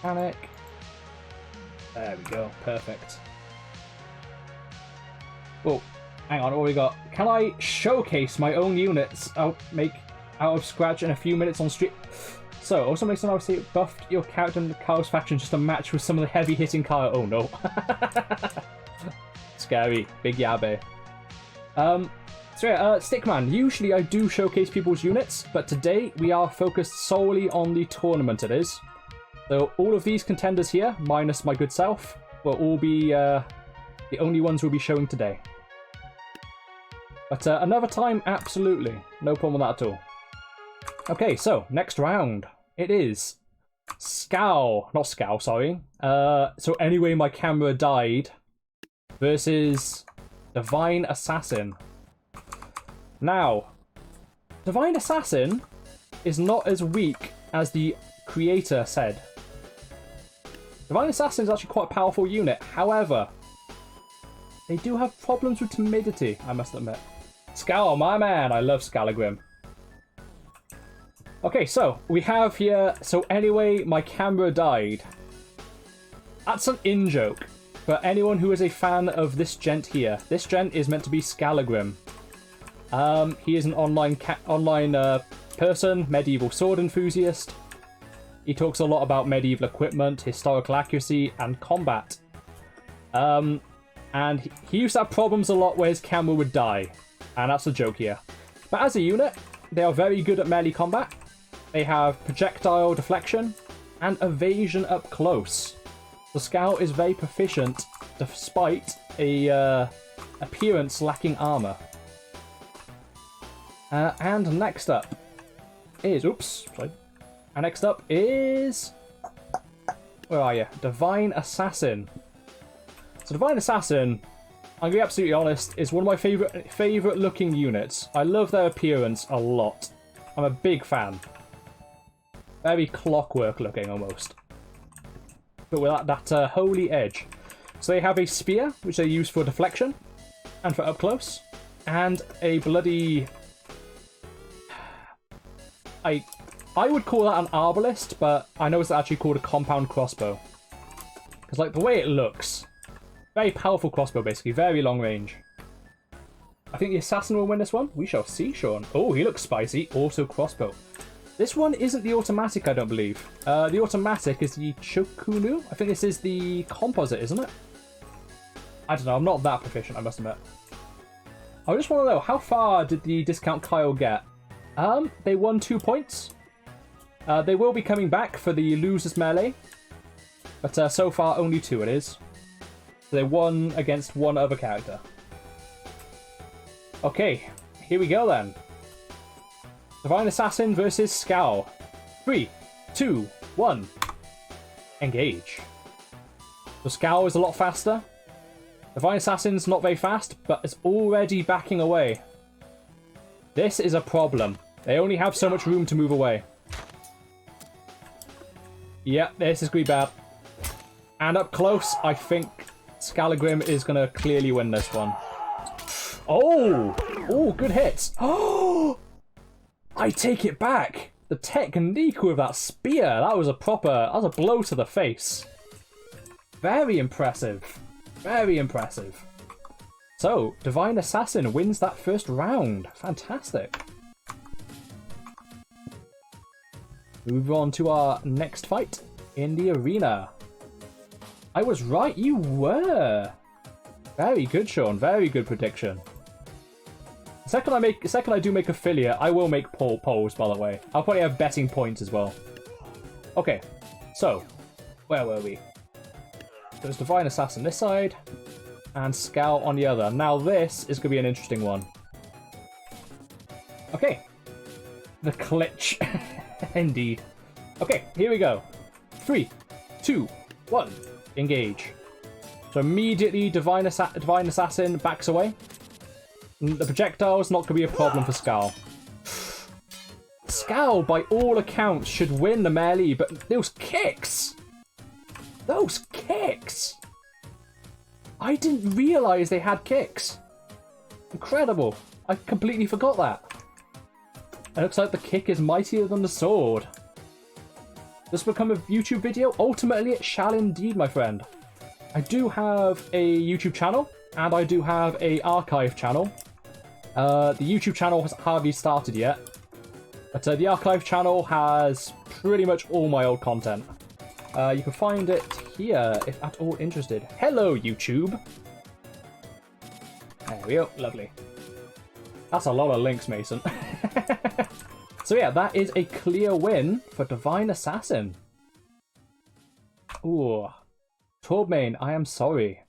Panic. There we go. Perfect. Oh, hang on. What we got? Can I showcase my own units? I'll make out of scratch in a few minutes on stream. So, also makes sense. Obviously, buffed your character in the Kyle's faction just to match with some of the heavy hitting Kyle. Oh no. Scary. Big yabbe. So yeah, Stickman, usually I do showcase people's units, but today we are focused solely on the tournament it is. So all of these contenders here, minus my good self, will all be the only ones we'll be showing today. But another time, absolutely. No problem with that at all. Okay, so, next round. It is Scowl. Not Scowl, sorry. So anyway, my camera died. Versus Divine Assassin. Now, Divine Assassin is not as weak as the creator said. Divine Assassin is actually quite a powerful unit. However, they do have problems with timidity, I must admit. Scowl, my man. I love Scalagrim. Okay, so we have here... So anyway, my camera died. That's an in-joke. For anyone who is a fan of this gent here. This gent is meant to be Scalagrim. He is an online person, medieval sword enthusiast. He talks a lot about medieval equipment, historical accuracy, and combat. And he used to have problems a lot where his camera would die. And that's a joke here. But as a unit, they are very good at melee combat. They have projectile deflection and evasion up close. The Scowl is very proficient despite a appearance lacking armor. And next up is... Oops, sorry. And next up is... Where are you? Divine Assassin. So Divine Assassin, I'm going to be absolutely honest, is one of my favourite looking units. I love their appearance a lot. I'm a big fan. Very clockwork looking almost. But with that holy edge. So they have a spear, which they use for deflection and for up close. And a bloody... I would call that an arbalist, but I know it's actually called a compound crossbow. Because like the way it looks... Very powerful crossbow, basically. Very long range. I think the assassin will win this one. We shall see, Sean. Oh, he looks spicy. Also crossbow. This one isn't the automatic, I don't believe. The automatic is the Chokunu. I think this is the composite, isn't it? I don't know. I'm not that proficient, I must admit. I just want to know, how far did the discount Kyle get? They won 2 points. They will be coming back for the losers melee. But so far, only 2 it is. They won against one other character. Okay, here we go then. Divine Assassin versus Scowl. 3, 2, 1. Engage. The Scowl is a lot faster. Divine Assassin's not very fast, but it's already backing away. This is a problem. They only have so much room to move away. Yep, this is going to be bad. And up close, I think Scalagrim is going to clearly win this one. Oh! Oh, good hits. Oh! I take it back. The technique with that spear, that was a blow to the face. Very impressive. Very impressive. So, Divine Assassin wins that first round. Fantastic. Move on to our next fight in the arena. I was right, you were. Very good, Sean. Very good prediction. The second I do make affiliate, I will make polls, by the way. I'll probably have betting points as well. Okay, so, where were we? There's Divine Assassin this side, and Scowl on the other. Now this is going to be an interesting one. Okay. The glitch. Indeed. Okay, here we go. 3, 2, 1. Engage. So immediately Divine Assassin backs away. The projectile's not going to be a problem for Scowl. Scowl, by all accounts, should win the melee, but those kicks! Those kicks! I didn't realise they had kicks. Incredible. I completely forgot that. It looks like the kick is mightier than the sword. This will become a YouTube video? Ultimately, it shall indeed, my friend. I do have a YouTube channel, and I do have a archive channel. The YouTube channel has hardly started yet, but the archive channel has pretty much all my old content. You can find it here if at all interested. Hello, YouTube! There we go, lovely. That's a lot of links, Mason. So yeah, that is a clear win for Divine Assassin. Ooh. Tourmain, I am sorry.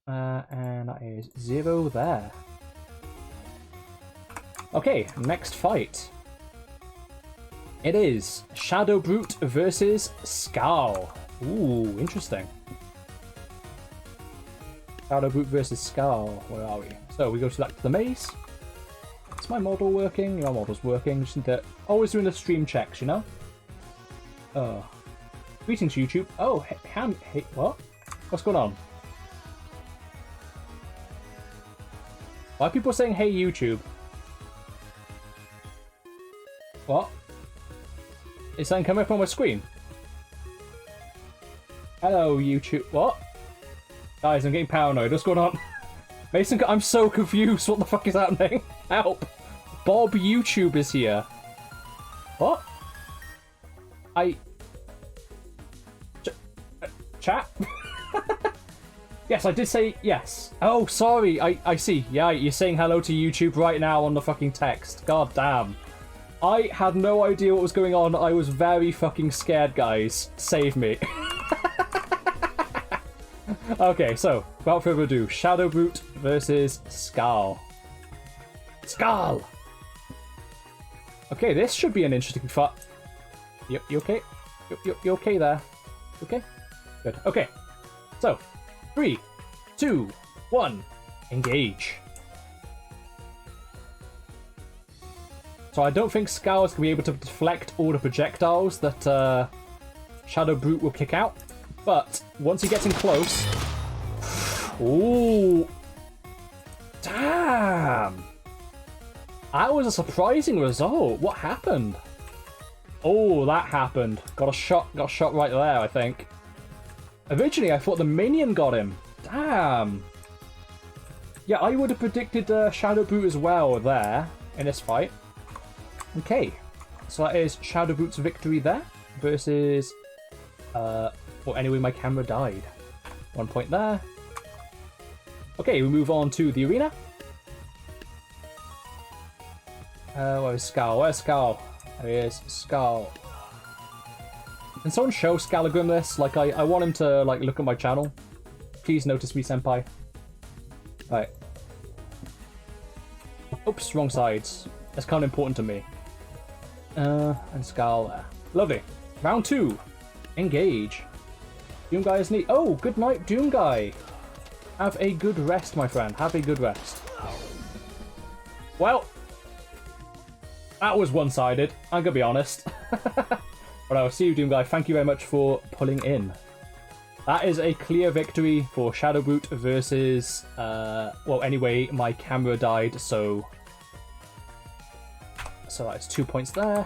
And that is 0 there. Okay, next fight. It is Shadowbrute versus Scowl. Ooh, interesting. Shadowbrute versus Scowl. Where are we? So we go to the maze. Is my model working? Your model's working. Just need to always doing the stream checks, you know? Oh. Greetings, YouTube. Oh, hey, what? What's going on? Why are people saying, hey, YouTube? What? Is something coming up on my screen? Hello, YouTube. What? Guys, I'm getting paranoid. What's going on? Mason, I'm so confused. What the fuck is happening? Help! Bob YouTube is here. What? Chat? Yes, I did say yes. Oh, sorry. I see. Yeah, you're saying hello to YouTube right now on the fucking text. God damn. I had no idea what was going on. I was very fucking scared, guys. Save me. Okay, so, without further ado, Shadowbrute versus Scowl. Scowl! Okay, this should be an interesting fight. Yep, you okay? You okay there? Okay? Good. Okay, so, 3, 2, 1, engage. So I don't think Scowl is going to be able to deflect all the projectiles that Shadowbrute will kick out. But once he gets in close... Ooh! Damn! That was a surprising result. What happened? Oh, that happened. Got shot right there, I think. Originally, I thought the minion got him. Damn! Yeah, I would have predicted Shadowbrute as well there in this fight. Okay, so that is Shadowbrute's victory there versus... well, anyway, my camera died. 1 point there. Okay, we move on to the arena. Where's Scowl? Where's Scowl? There he is. Scowl. Can someone show Scalagrim this? Like, I want him to, like, look at my channel. Please notice me, senpai. Right. Oops, wrong sides. That's kind of important to me. And Scowl there. Lovely. Round 2. Engage. Doom Guy is neat. Oh, good night, Doom Guy. Have a good rest, my friend. Have a good rest. Well, that was one-sided. I'm gonna be honest. But I'll see you, Doom Guy. Thank you very much for pulling in. That is a clear victory for Shadowbrute versus... well, anyway, my camera died, so... So that's 2 points there.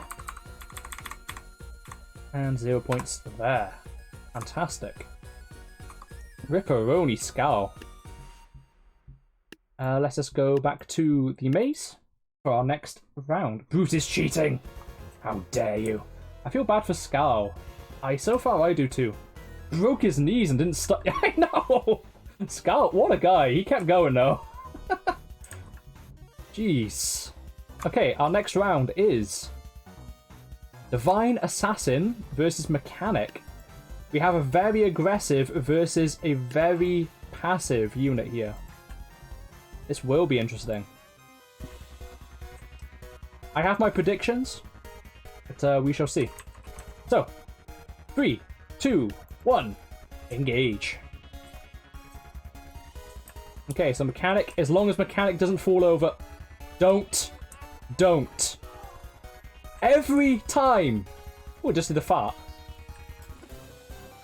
And 0 points there. Fantastic. Ripperoni Scowl. Let us go back to the maze for our next round. Brute is cheating! How dare you? I feel bad for Scowl. So far I do too. Broke his knees and didn't stop. I know! Scowl, what a guy. He kept going though. Jeez. Okay, our next round is Divine Assassin versus Mechanic. We have a very aggressive versus a very passive unit here. This will be interesting. I have my predictions, but we shall see. So, 3, 2, 1, engage. Okay, so Mechanic, as long as Mechanic doesn't fall over, don't. Every time. Oh, just did a fart.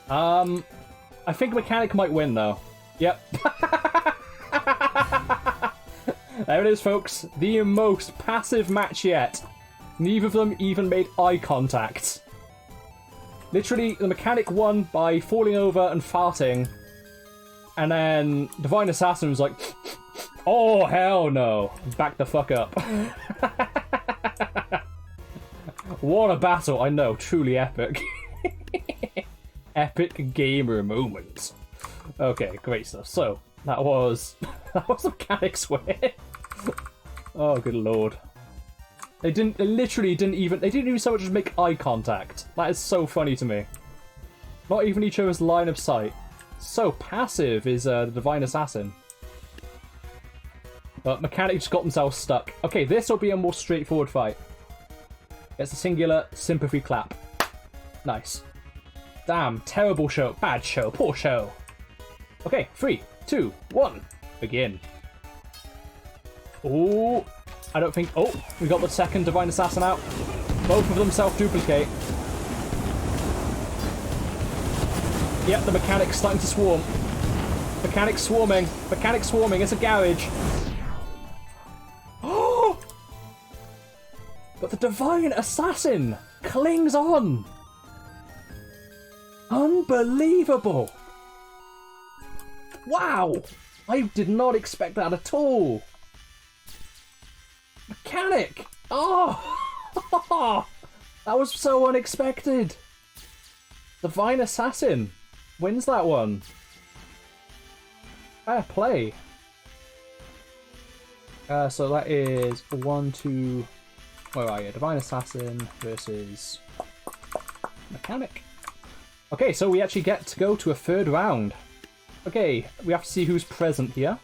I think Mechanic might win though. Yep. There it is, folks. The most passive match yet. Neither of them even made eye contact. Literally, the mechanic won by falling over and farting. And then Divine Assassin was like, oh, hell no. Back the fuck up. What a battle. I know, truly epic. Epic gamer moment. Okay, great stuff. So, that was the mechanics win. Oh, good lord. They literally didn't even so much as make eye contact. That is so funny to me. Not even each other's line of sight. So passive is the Divine Assassin. But Mechanic just got themselves stuck. Okay, this will be a more straightforward fight. It's a singular sympathy clap. Nice. Damn, terrible show. Bad show. Poor show. Okay, 3, 2, 1. Begin. Ooh. I don't think... Oh, we got the second Divine Assassin out. Both of them self-duplicate. Yep, the Mechanic's starting to swarm. Mechanic's swarming. Mechanic's swarming. It's a garage. Oh! But the Divine Assassin clings on. Unbelievable. Wow. I did not expect that at all. Mechanic! Oh! That was so unexpected. Divine Assassin wins that one. Fair play. So that is 1, 2... Where are you? Divine Assassin versus Mechanic. Okay, so we actually get to go to a third round. Okay, we have to see who's present here.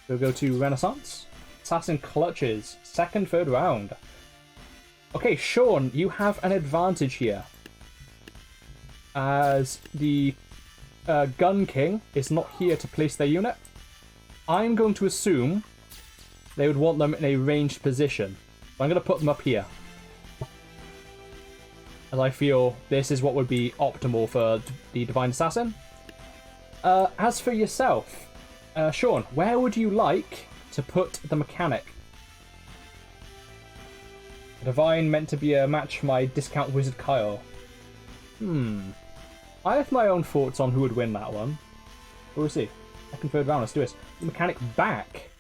We'll go to Renaissance. Assassin clutches. Second, third round. Okay, Sean, you have an advantage here. As the Gun King is not here to place their unit. I'm going to assume they would want them in a ranged position. So I'm going to put them up here. As I feel this is what would be optimal for the Divine Assassin. As for yourself, Sean, where would you like to put the Mechanic? Divine meant to be a match for my discount wizard Kyle. I have my own thoughts on who would win that one. But we'll see. Second, third round, let's do this. The Mechanic back.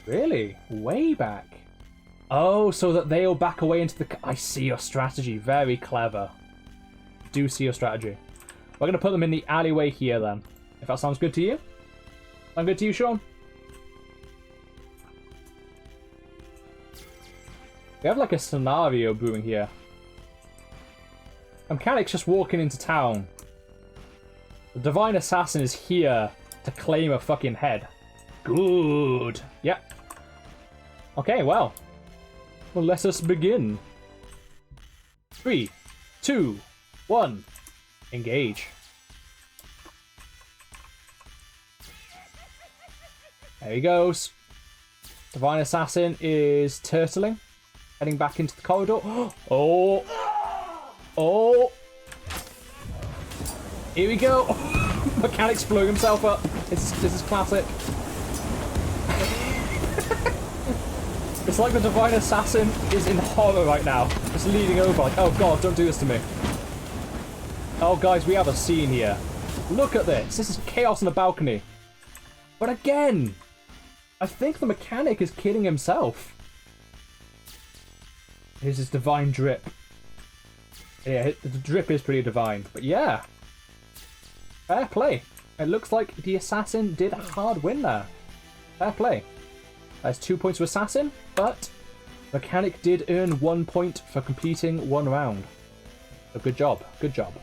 Really? Way back. Oh, so that they'll back away into the... I see your strategy. Very clever. Do see your strategy. We're going to put them in the alleyway here then. If that sounds good to you? Sound good to you, Sean? We have like a scenario brewing here. Mechanic's just walking into town. The Divine Assassin is here to claim a fucking head. Good. Yep. Okay, well, let us begin. 3, 2, 1. Engage. There he goes. Divine Assassin is turtling. Heading back into the corridor. Oh! Oh! Here we go! Mechanic's blowing himself up. This is classic. It's like the Divine Assassin is in horror right now. Just leaning over like, oh god, don't do this to me. Oh guys, we have a scene here. Look at this. This is chaos on the balcony. But again, I think the Mechanic is killing himself. Here's his divine drip. Yeah, the drip is pretty divine. But yeah. Fair play. It looks like the Assassin did a hard win there. Fair play. That's 2 points to Assassin, but Mechanic did earn 1 point for completing 1 round. So good job. Good job.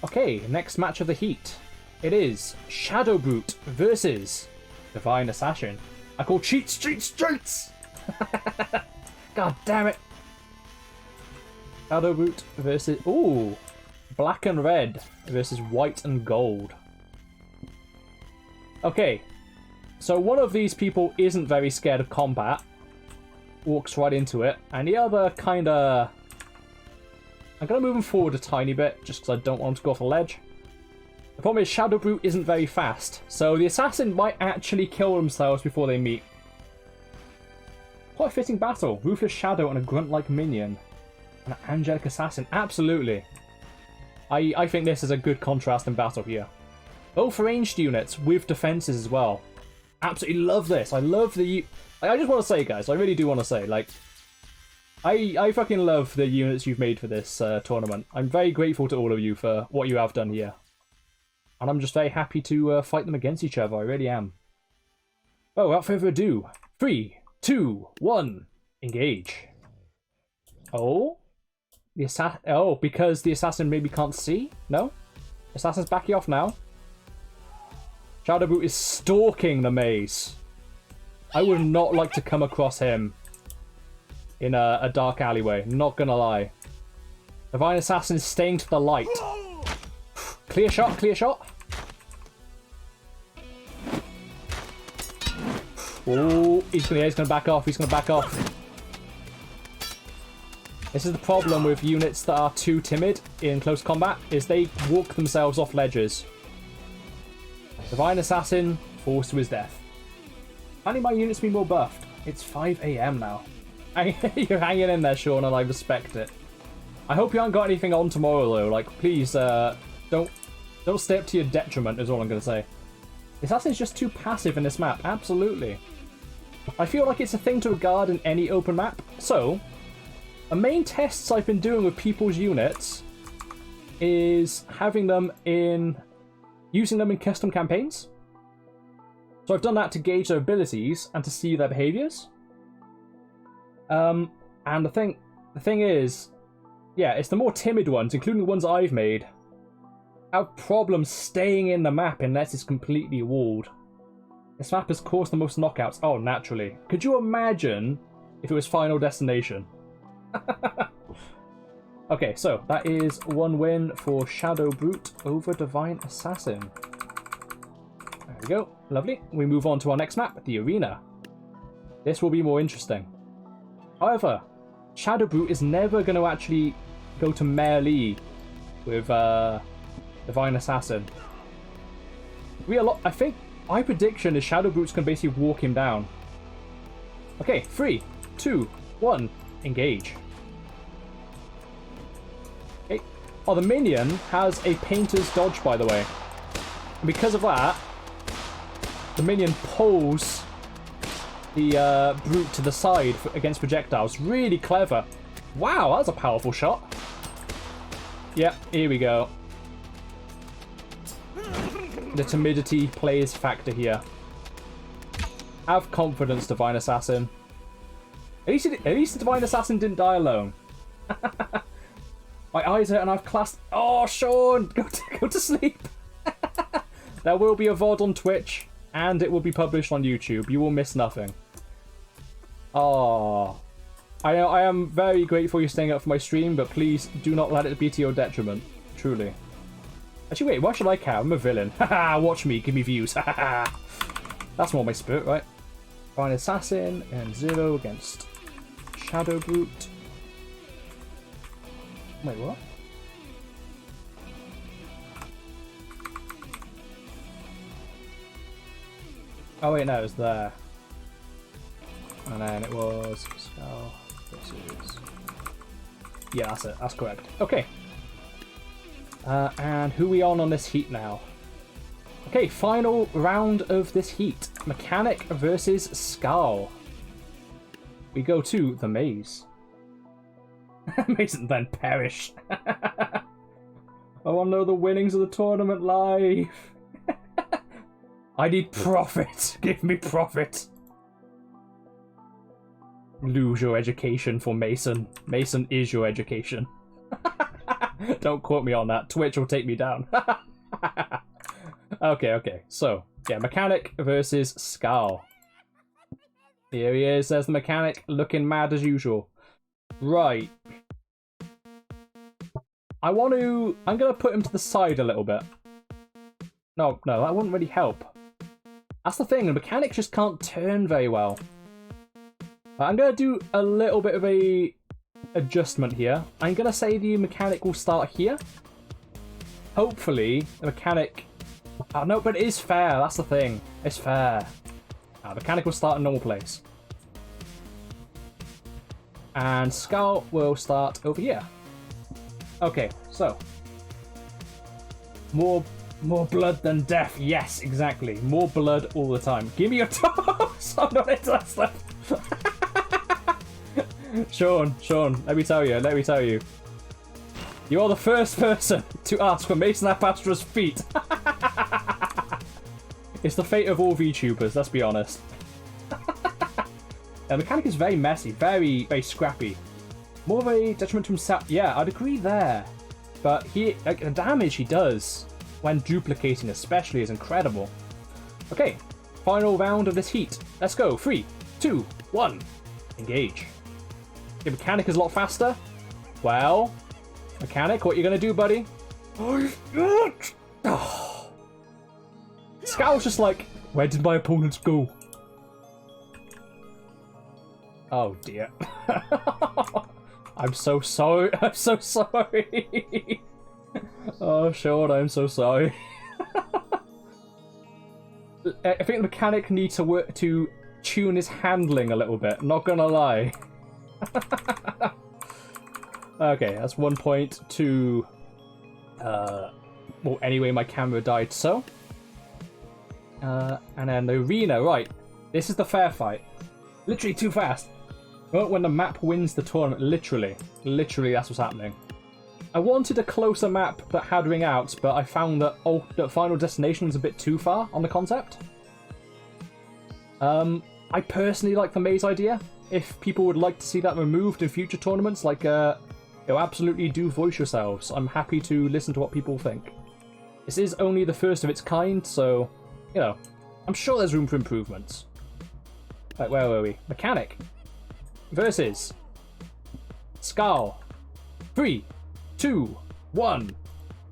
Okay, next match of the heat. It is Shadowbrute versus Divine Assassin. I call cheats. God damn it. Shadowbrute versus... Ooh. Black and red versus white and gold. Okay. So one of these people isn't very scared of combat. Walks right into it. And the other kinda... I'm gonna move him forward a tiny bit, just because I don't want him to go off the ledge. The problem is Shadowbrute isn't very fast. So the Assassin might actually kill themselves before they meet. What a fitting battle. Ruthless Shadow and a grunt-like minion. An angelic assassin. Absolutely. I think this is a good contrast in battle here. Both ranged units with defenses as well. Absolutely love this. I love the... I just want to say, guys, I really do want to say, like... I fucking love the units you've made for this tournament. I'm very grateful to all of you for what you have done here. And I'm just very happy to fight them against each other. I really am. Oh, without further ado. 3, 2, 1. Engage. Oh? The assassin... Oh, because the assassin maybe can't see? No? Assassin's backing off now. Shadowbrute is stalking the maze. I would not like to come across him in a dark alleyway. Not gonna lie. Divine Assassin is staying to the light. Clear shot, clear shot. Oh, he's gonna back off. He's gonna back off. This is the problem with units that are too timid in close combat, is they walk themselves off ledges. Divine Assassin falls to his death. Apparently my unit's been more buffed. It's 5 AM now. You're hanging in there, Sean, and I respect it. I hope you haven't got anything on tomorrow, though. Like, please, don't stay up to your detriment, is all I'm going to say. The Assassin's just too passive in this map. Absolutely. I feel like it's a thing to regard in any open map. So, the main tests I've been doing with people's units is having them in... using them in custom campaigns. So I've done that to gauge their abilities and to see their behaviors. And the thing is, yeah, it's the more timid ones, including the ones I've made, have problems staying in the map unless it's completely walled. This map has caused the most knockouts. Oh, naturally. Could you imagine if it was Final Destination? Okay, so that is 1 win for Shadowbrute over Divine Assassin. There we go. Lovely. We move on to our next map, the Arena. This will be more interesting. However, Shadowbrute is never going to actually go to melee with Divine Assassin. I think my prediction is Shadowbrute's going to basically walk him down. Okay, 3, 2, 1, engage. Okay. Oh, the minion has a painter's dodge, by the way. And because of that, the minion pulls the brute to the side against projectiles. Really clever. Wow, that's a powerful shot. Yep, here we go. The timidity plays factor here. Have confidence, Divine Assassin. At least the Divine Assassin didn't die alone. My eyes hurt and I've clasped... Oh, Sean! Go to sleep! There will be a VOD on Twitch, and it will be published on YouTube. You will miss nothing. Oh, I am very grateful you're staying up for my stream, but please do not let it be to your detriment. Truly. Actually, wait, why should I care? I'm a villain. Haha, watch me, give me views. That's more my spirit, right? Divine Assassin and 0 against Shadowbrute. Wait, what? Oh wait, no, it was there. And then it was Scowl versus... Yeah, that's it. That's correct. Okay. And who are we on this heat now? Okay, final round of this heat. Mechanic versus Scowl. We go to the maze. Maze and then perish. I want to know the winnings of the tournament live. I need profit. Give me profit. Lose your education for Mason. Mason is your education. Don't quote me on that. Twitch will take me down. Okay. So, yeah, Mechanic versus Scowl. Here he is. There's the Mechanic, looking mad as usual. Right. I'm gonna put him to the side a little bit. No, that wouldn't really help. That's the thing, the Mechanic just can't turn very well. I'm gonna do a little bit of a adjustment here. I'm gonna say the Mechanic will start here. Hopefully, the Mechanic... Oh, no, but it is fair, that's the thing. It's fair. Mechanic will start in normal place. And Scowl will start over here. Okay, so. More blood than death. Yes, exactly. More blood all the time. Give me your toes! I'm not into that stuff. Sean, let me tell you. You are the first person to ask for Mason Astra's feet. It's the fate of all VTubers, let's be honest. The mechanic is very messy, very, very scrappy. More of a detriment to himself. Yeah, I'd agree there. But the damage he does when duplicating especially is incredible. Okay, final round of this heat. Let's go. 3, 2, 1. Engage. The mechanic is a lot faster. Well, mechanic, what you gonna do, buddy? Scowl's just like, where did my opponents go? Oh dear. I'm so sorry. I'm so sorry. Oh, Sean, I'm so sorry. I think the mechanic needs to work to tune his handling a little bit. Not gonna lie. Okay, that's 1 point to. Well, anyway, my camera died. So. And then the arena. Right. This is the fair fight. Literally too fast. But when the map wins the tournament, literally, that's what's happening. I wanted a closer map that had ring outs, but I found that Final Destination was a bit too far on the concept. I personally like the maze idea. If people would like to see that removed in future tournaments, like, absolutely do voice yourselves. I'm happy to listen to what people think. This is only the first of its kind, so, I'm sure there's room for improvements. Right, where were we? Mechanic. Versus Scowl. 3, 2, 1.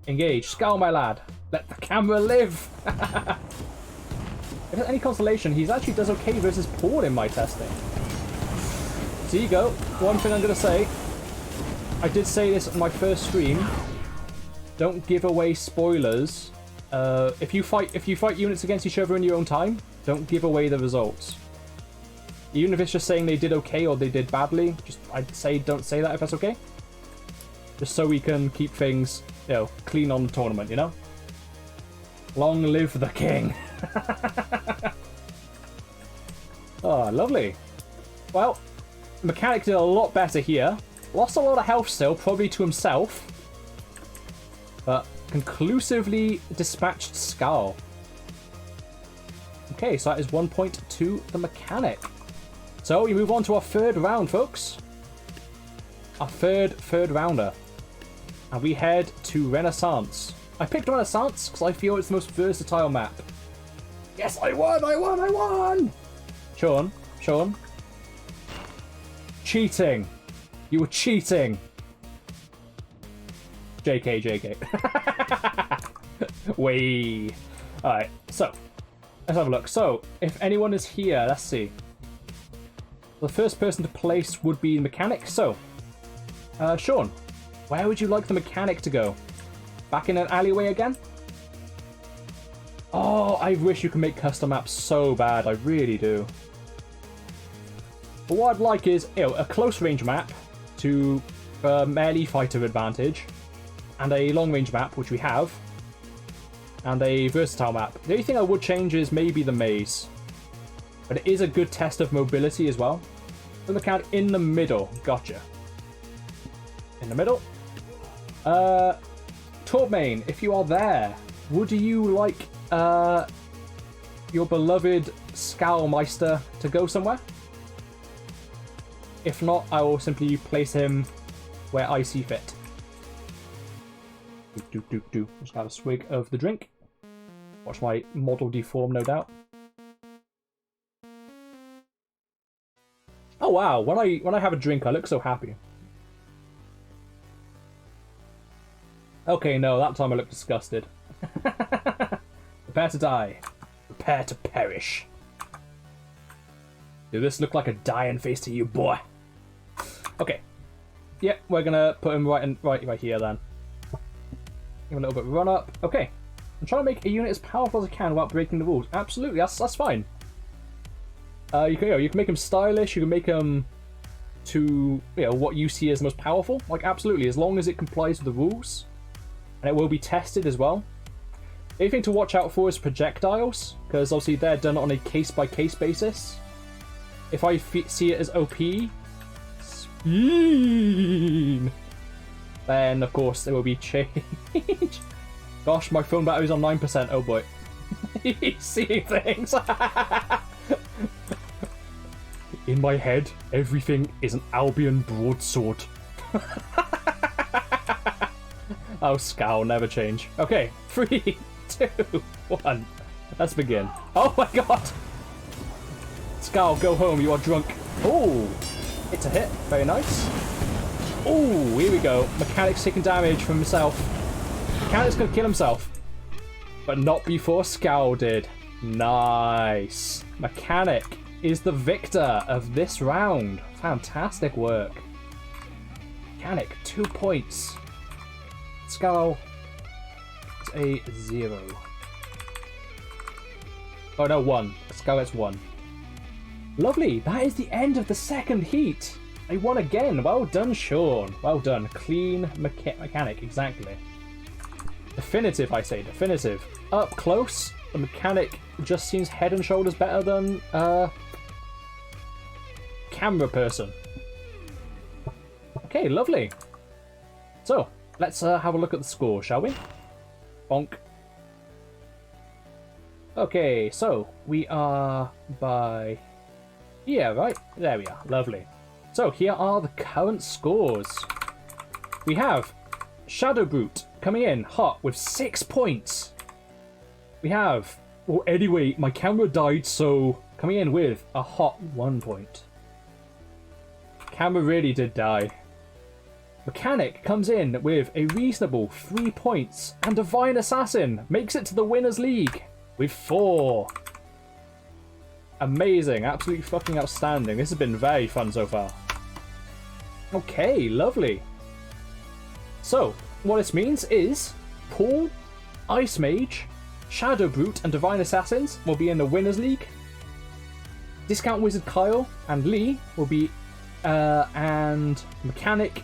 Engage. Scowl, my lad. Let the camera live. If there's any consolation, he actually does okay versus Paul in my testing. So you go. One thing I'm going to say. I did say this in my first stream. Don't give away spoilers. If you fight units against each other in your own time, don't give away the results. Even if it's just saying they did okay or they did badly, I'd say don't say that if that's okay. Just so we can keep things, clean on the tournament, Long live the king. Oh, lovely. Well, the mechanic did a lot better here. Lost a lot of health still, probably to himself. But conclusively dispatched Scowl. Okay, so that is 1 point to the mechanic. So we move on to our third round, folks. Our third rounder. And we head to Renaissance. I picked Renaissance because I feel it's the most versatile map. Yes, I won! Sean. Cheating. You were cheating. JK. Wait. Alright, so. Let's have a look. So, if anyone is here, let's see. The first person to place would be the mechanic. So, Sean, where would you like the mechanic to go? Back in an alleyway again? Oh, I wish you could make custom maps so bad. I really do. But what I'd like is, a close range map to melee fighter advantage, and a long range map, which we have, and a versatile map. The only thing I would change is maybe the maze. But it is a good test of mobility as well. The mechanic in the middle. Gotcha. In the middle. Tourmain, if you are there, would you like your beloved Scowlmeister to go somewhere? If not, I will simply place him where I see fit. Just have a swig of the drink. Watch my model deform, no doubt. Oh wow! When I have a drink, I look so happy. Okay, no, that time I look disgusted. Prepare to die. Prepare to perish. Does this look like a dying face to you, boy? Okay. Yep, we're gonna put him right here then. Give him a little bit of run up. Okay. I'm trying to make a unit as powerful as I can without breaking the rules. Absolutely, that's fine. You can make him stylish. You can make him to, you know, what you see as most powerful. Like, absolutely, as long as it complies with the rules. And it will be tested as well. The only thing to watch out for is projectiles, because obviously they're done on a case-by-case basis. If I see it as OP, Speen, then of course there will be change. Gosh, my phone battery's on 9%, oh boy. He's seeing things. In my head, everything is an Albion broadsword. Oh, Scowl, never change. Okay, 3, 2, 1. Let's begin. Oh my god! Scowl, go home, you are drunk. Oh, it's a hit. Very nice. Oh, here we go. Mechanic's taking damage from himself. Mechanic's gonna kill himself. But not before Scowl did. Nice. Mechanic is the victor of this round. Fantastic work. Mechanic, 2 points. Scowl, it's a 0. Oh no, 1. Scowl gets 1. Lovely. That is the end of the second heat. I won again. Well done, Sean. Well done. Clean mechanic, exactly. Definitive, I say. Definitive. Up close, the mechanic just seems head and shoulders better than camera person. Okay, lovely. So, let's have a look at the score, shall we? Bonk. Okay, so we are by... Yeah, right? There we are. Lovely. So, here are the current scores. We have Shadowbrute coming in hot with 6 points. We have... Well, anyway, my camera died, so coming in with a hot 1 point. Camera really did die. Mechanic comes in with a reasonable 3 points, and Divine Assassin makes it to the Winners' League with 4. Amazing, absolutely fucking outstanding. This has been very fun so far. Okay, lovely. So, what this means is Paul, Ice Mage, Shadowbrute, and Divine Assassins will be in the Winners' League. Discount Wizard Kyle and Lee will be, and Mechanic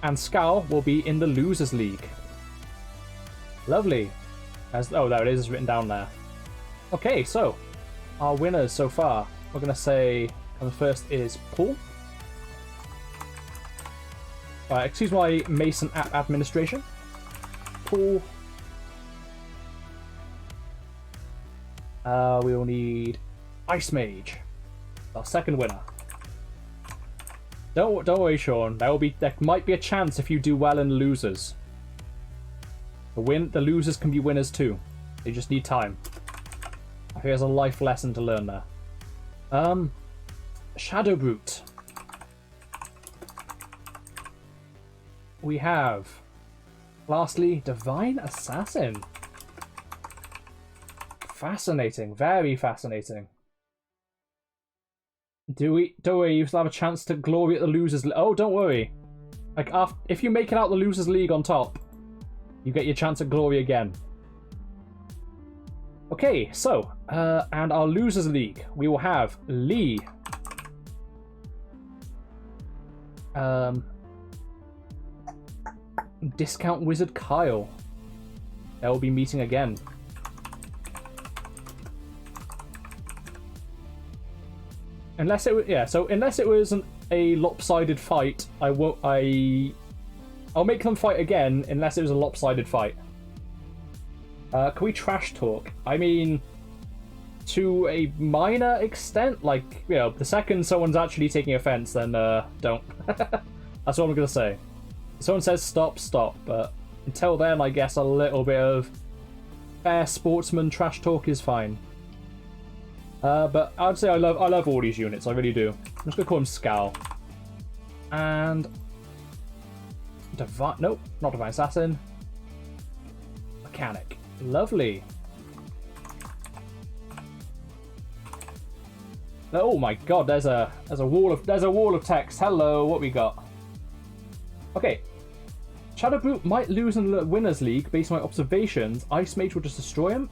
and Scowl will be in the Losers' League. Lovely. Oh, there it is, it's written down there. Okay, so our winners so far, we're going to say the first is Paul. Excuse my Mason app administration. Paul. We will need Ice Mage, our second winner. Don't worry, Sean. There might be a chance if you do well in the losers. The losers can be winners too. They just need time. I think there's a life lesson to learn there. Shadowbrute. We have, lastly, Divine Assassin. Fascinating, very fascinating. Don't worry, you still have a chance to glory at the losers. Oh, don't worry. Like, if you make it out the losers league on top, you get your chance at glory again. Okay, so and our losers league, we will have Lee, Discount Wizard Kyle. They will be meeting again. Unless it was, yeah. So unless it was a lopsided fight, I'll make them fight again. Unless it was a lopsided fight. Can we trash talk? I mean, to a minor extent. Like, you know, the second someone's actually taking offense, then don't. That's what I'm gonna say. If someone says stop, stop. But until then, I guess a little bit of fair sportsman trash talk is fine. But I'd say I love all these units, I really do. I'm just gonna call him Scowl. And nope, not Divine Assassin. Mechanic. Lovely. Oh my god, there's a wall of text. Hello, what we got? Okay. Shadowbrute might lose in the Winners' League based on my observations. Ice Mage will just destroy him.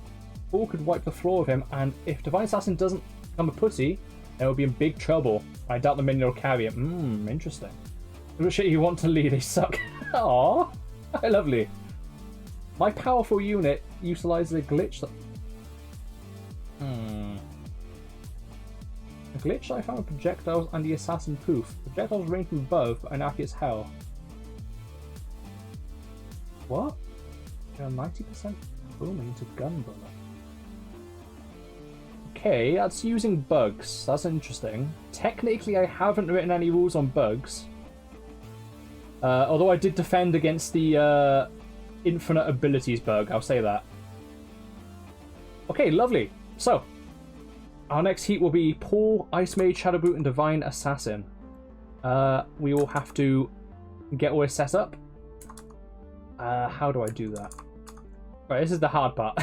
Or could wipe the floor of him, and if Divine Assassin doesn't become a pussy, They will be in big trouble. I doubt the minion will carry it. Interesting. What shit you want to lead? They suck. Aww. Lovely. My powerful unit utilizes a glitch that... A glitch I found with projectiles and the assassin poof. Projectiles range from above, but inaccurate as hell. What? 90% booming into gun bullet. Okay, that's using bugs. That's interesting. Technically, I haven't written any rules on bugs. Although I did defend against the infinite abilities bug, I'll say that. Okay, lovely. So, our next heat will be Paul, Ice Mage, Shadowbrute, and Divine Assassin. We will have to get all this set up. How do I do that? Right, this is the hard part.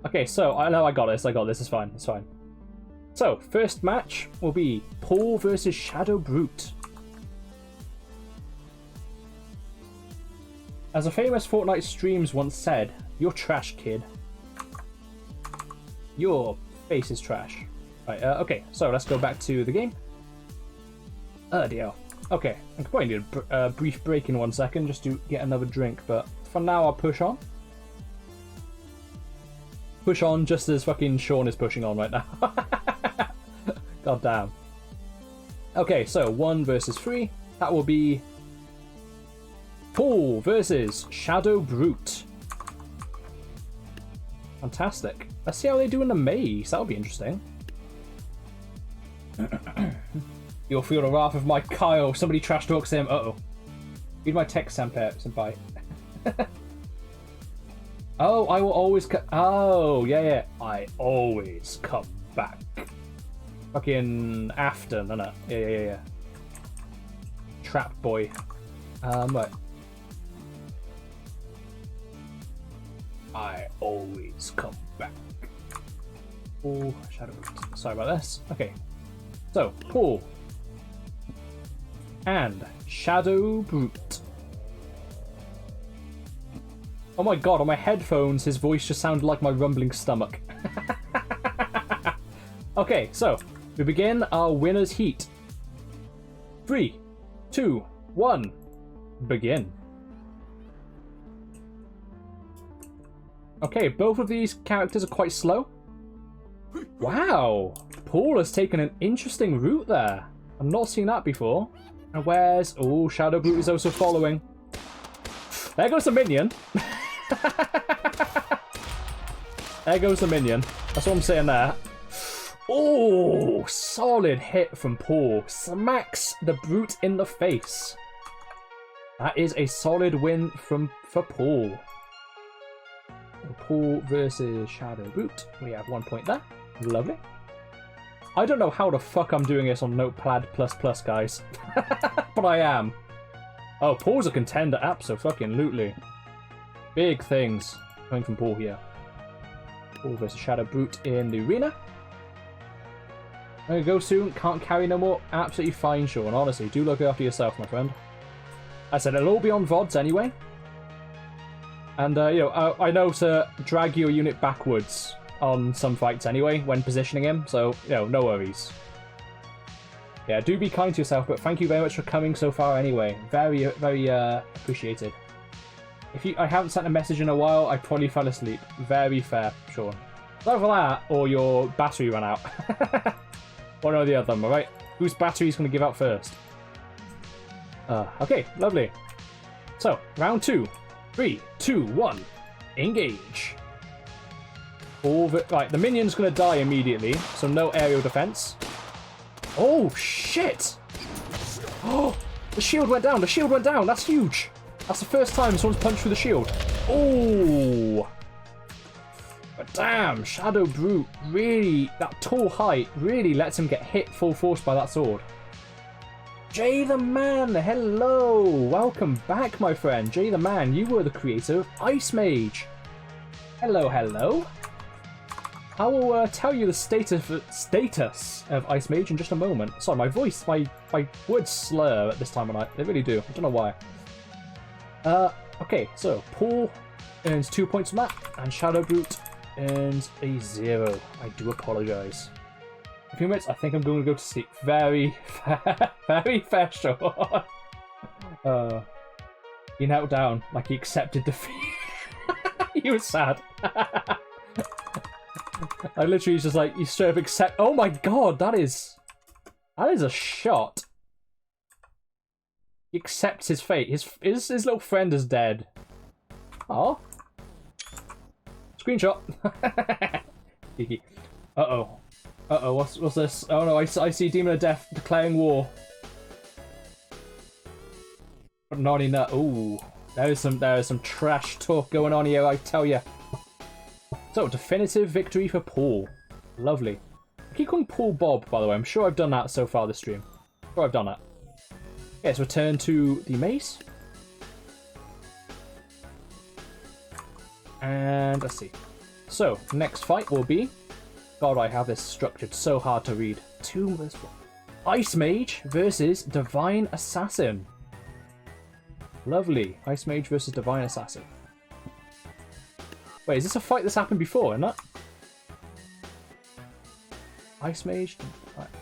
Okay, so I know I got this. It's fine. It's fine. So, first match will be Paul versus Shadowbrute. As a famous Fortnite streams once said, "You're trash, kid. Your face is trash." Right, okay, so let's go back to the game. Oh dear. Okay, I could probably need a brief break in 1 second just to get another drink, but for now I'll push on. Push on just as fucking Sean is pushing on right now. God damn. Okay, so 1 versus 3. That will be Paul versus Shadowbrute. Fantastic. Let's see how they do in the maze. That'll be interesting. You'll feel the wrath of my Kyle. Somebody trash talks him. Uh-oh. Read my text, senpai. Oh, I will always oh, yeah. I always come back. Fucking Afton, innit? Yeah. Trap boy. Right. I always come back. Oh, Shadowbrute. Sorry about this. Okay. So, Paul. And Shadowbrute. Oh my god, on my headphones, his voice just sounded like my rumbling stomach. Okay, so, we begin our winner's heat. 3, 2, 1, begin. Okay, both of these characters are quite slow. Wow, Paul has taken an interesting route there. I've not seen that before. And where's... Oh, Shadowbrute is also following. There goes the minion. There goes the minion. That's what I'm saying there. Oh, solid hit from Paul. Smacks the brute in the face. That is a solid win for Paul. Paul versus Shadowbrute. We have 1 point there. Lovely. I don't know how the fuck I'm doing this on Notepad++, guys. But I am. Oh, Paul's a contender, abso-fucking-lutely. Big things coming from Paul here. Paul versus Shadowbrute in the arena. I'm gonna go soon. Can't carry no more. Absolutely fine, Sean. Honestly, do look after yourself, my friend. I said it'll all be on VODs anyway. And, you know, I know to drag your unit backwards on some fights anyway when positioning him, so, you know, no worries. Yeah, do be kind to yourself, but thank you very much for coming so far anyway. Very, very appreciated. I haven't sent a message in a while, I probably fell asleep. Very fair, Sean. Either that, or your battery ran out. One or the other, alright? Whose battery is going to give out first? Okay, lovely. So, round 2. 3, 2, 1. Engage. Right, the minion's going to die immediately, so no aerial defense. Oh, shit! Oh, the shield went down. That's huge. That's the first time someone's punched through the shield. Oh! But damn, Shadowbrute really, that tall height really lets him get hit full force by that sword. Jay the Man, hello! Welcome back, my friend. Jay the Man, you were the creator of Ice Mage. Hello. I will tell you the status of Ice Mage in just a moment. Sorry, my voice, my words slur at this time of night. They really do. I don't know why. Okay, so Paul earns 2 points from that, and Shadowbrute earns a 0. I do apologise. In a few minutes, I think I'm going to go to sleep. Very fair shot. He knelt down like he accepted defeat. He was sad. I literally just like, you straight up accept. Oh my god, that is a shot. He accepts his fate. His little friend is dead. Oh. Screenshot. Kiki. Uh-oh. Uh-oh, what's this? Oh no, I see Demon of Death declaring war. But not enough. Ooh. There is some trash talk going on here, I tell ya. So, definitive victory for Paul. Lovely. I keep calling Paul Bob, by the way. I'm sure I've done that so far this stream. I'm sure I've done that. Okay, let's return to the mace. And let's see. So, next fight will be... God, I have this structured so hard to read. Ice Mage versus Divine Assassin. Lovely. Ice Mage versus Divine Assassin. Wait, is this a fight that's happened before, isn't it? Ice Mage?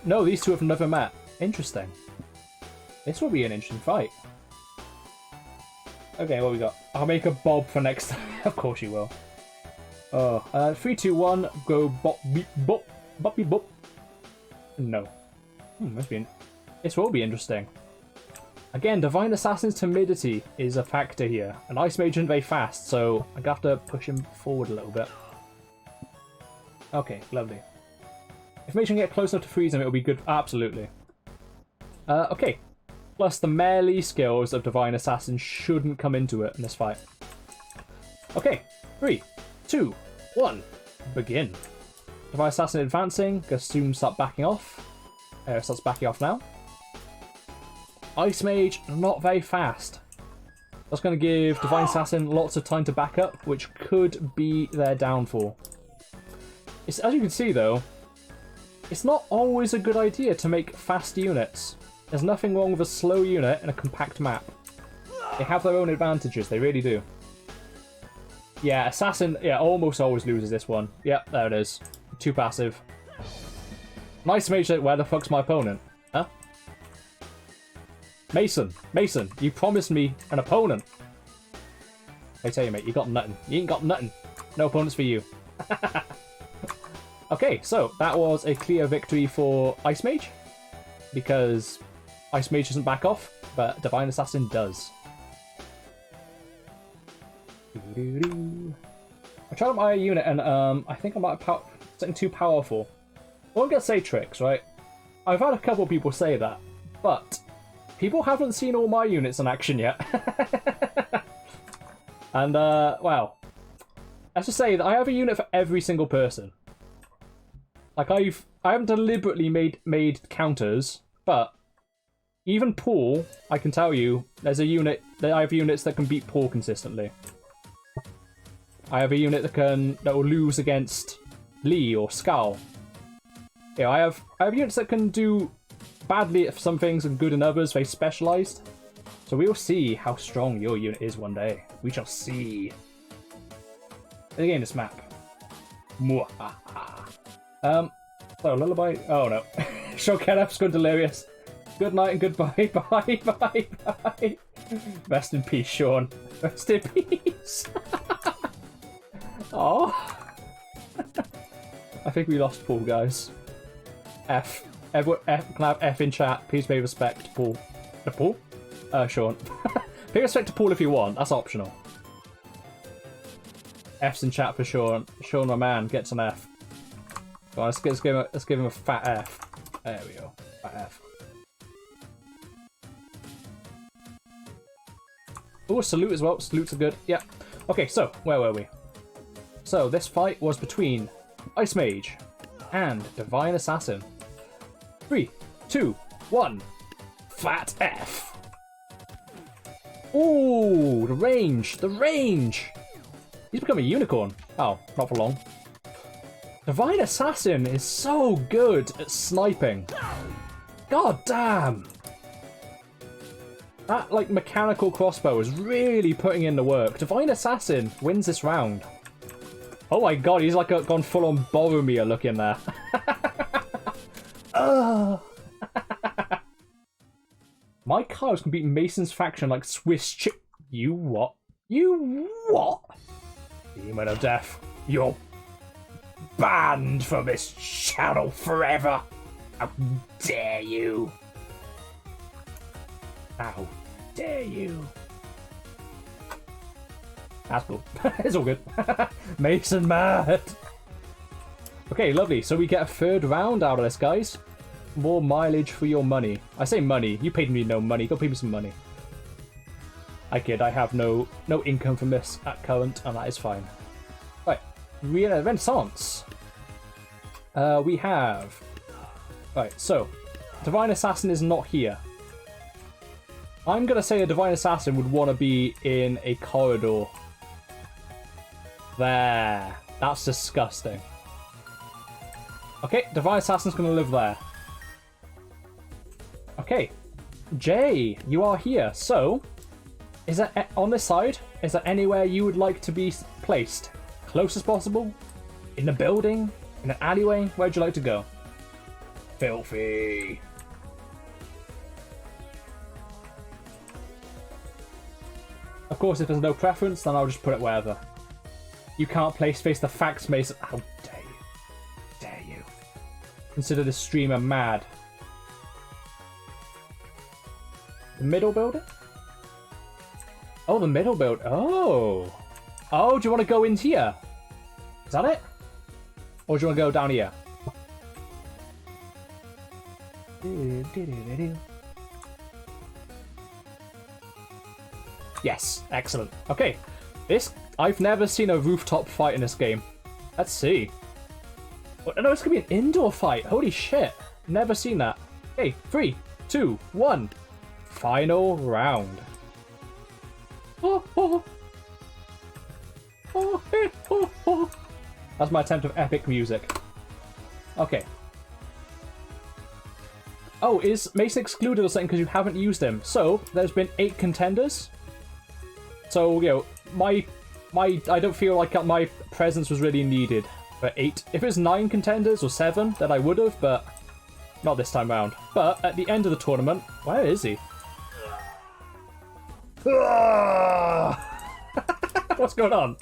No, these two have never met. Interesting. This will be an interesting fight. Okay, what we got? I'll make a Bob for next time. Of course you will. Oh, 3, 2, 1, go bop, beep, bop, bop, beep, bop. No. This will be interesting. Again, Divine Assassin's timidity is a factor here. And Ice Mage isn't very fast, so I'm going to have to push him forward a little bit. Okay, lovely. If Mage can get close enough to freeze him, it'll be good. Absolutely. Okay. Plus, the melee skills of Divine Assassin shouldn't come into it in this fight. Okay, 3, 2, 1, begin. Divine Assassin advancing, gonna soon start backing off. Starts backing off now. Ice Mage, not very fast. That's going to give Divine Assassin lots of time to back up, which could be their downfall. As you can see though, it's not always a good idea to make fast units. There's nothing wrong with a slow unit in a compact map. They have their own advantages, they really do. Yeah, Assassin, yeah, almost always loses this one. Yep, there it is. Too passive. Nice Mage, where the fuck's my opponent? Huh? Mason, you promised me an opponent. I tell you, mate, you got nothing. You ain't got nothing. No opponents for you. Okay, so that was a clear victory for Ice Mage, because Ice Mage doesn't back off, but Divine Assassin does. I tried out my unit, and I think I might have something too powerful. I won't gonna say tricks, right? I've had a couple of people say that, but people haven't seen all my units in action yet. And, well, let's just say that I have a unit for every single person. Like, I haven't deliberately made counters, but even Paul, I can tell you, I have units that can beat Paul consistently. I have a unit that will lose against Lee or Scowl. Yeah, I have units that can do badly at some things and good in others, very specialised. So we will see how strong your unit is one day. We shall see. Again, this map. So Lullaby. Oh no. Showcatup's gone delirious. Good night and goodbye. Bye, bye, bye. Rest in peace, Sean. Rest in peace. Oh. I think we lost Paul, guys. F. Everyone, can I have F in chat? Please pay respect to Paul. Paul? Sean. Pay respect to Paul if you want. That's optional. F's in chat for Sean. Sean, my man, gets an F. Go on, let's give him a fat F. There we go. Fat F. Oh, salute as well. Salutes are good. Yeah. Okay, so, where were we? So, this fight was between Ice Mage and Divine Assassin. 3, 2, 1. Fat F. Ooh, the range. The range. He's become a unicorn. Oh, not for long. Divine Assassin is so good at sniping. God damn. That, like, mechanical crossbow is really putting in the work. Divine Assassin wins this round. Oh my god, he's like gone full on Boromir looking there. My cows can beat Mason's faction like Swiss chip. You what? You what? Demon of Death, you're banned from this channel forever. How dare you? How dare you? That's cool. It's all good. Mason mad. Okay, lovely. So we get a third round out of this, guys. More mileage for your money. I say money. You paid me no money. Go pay me some money. I kid. I have no income from this at current, and that is fine. Right. Renaissance. We have... Right, so. Divine Assassin is not here. I'm going to say a Divine Assassin would want to be in a corridor. There. That's disgusting. Okay, Divine Assassin's going to live there. Okay. Jay, you are here. So, is that on this side? Is there anywhere you would like to be placed? Close as possible? In a building? In an alleyway? Where'd you like to go? Filthy. Of course, if there's no preference, then I'll just put it wherever. You can't face the facts, Mason. How dare you? Dare you? Consider this streamer mad. The middle building? Oh, the middle build. Oh. Oh, do you want to go in here? Is that it? Or do you want to go down here? Yes, excellent. Okay, I've never seen a rooftop fight in this game. Let's see. Oh, no, it's gonna be an indoor fight. Holy shit. Never seen that. Okay, 3, 2, 1. Final round. Oh, oh. Oh, oh, oh. That's my attempt of epic music. Okay. Oh, is Mason excluded or something because you haven't used him? So, there's been 8 contenders. So, you know, I don't feel like my presence was really needed for 8. If it was 9 contenders or 7, then I would have, but not this time round. But at the end of the tournament, where is he? What's going on?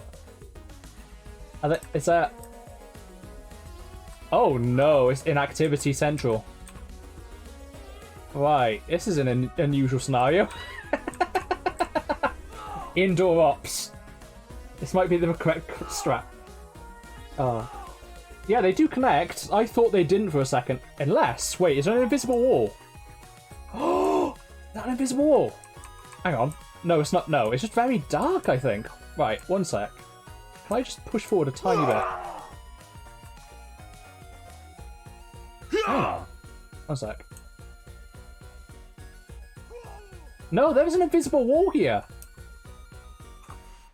Is that... Oh no, it's Inactivity Central. Right, this is an unusual scenario. Indoor ops. This might be the correct strat. Yeah, they do connect. I thought they didn't for a second. Unless, wait, is there an invisible wall? Oh, that an invisible wall? Hang on. No, it's not. No, it's just very dark, I think. Right, one sec. Can I just push forward a tiny bit? Hang on. One sec. No, there's an invisible wall here.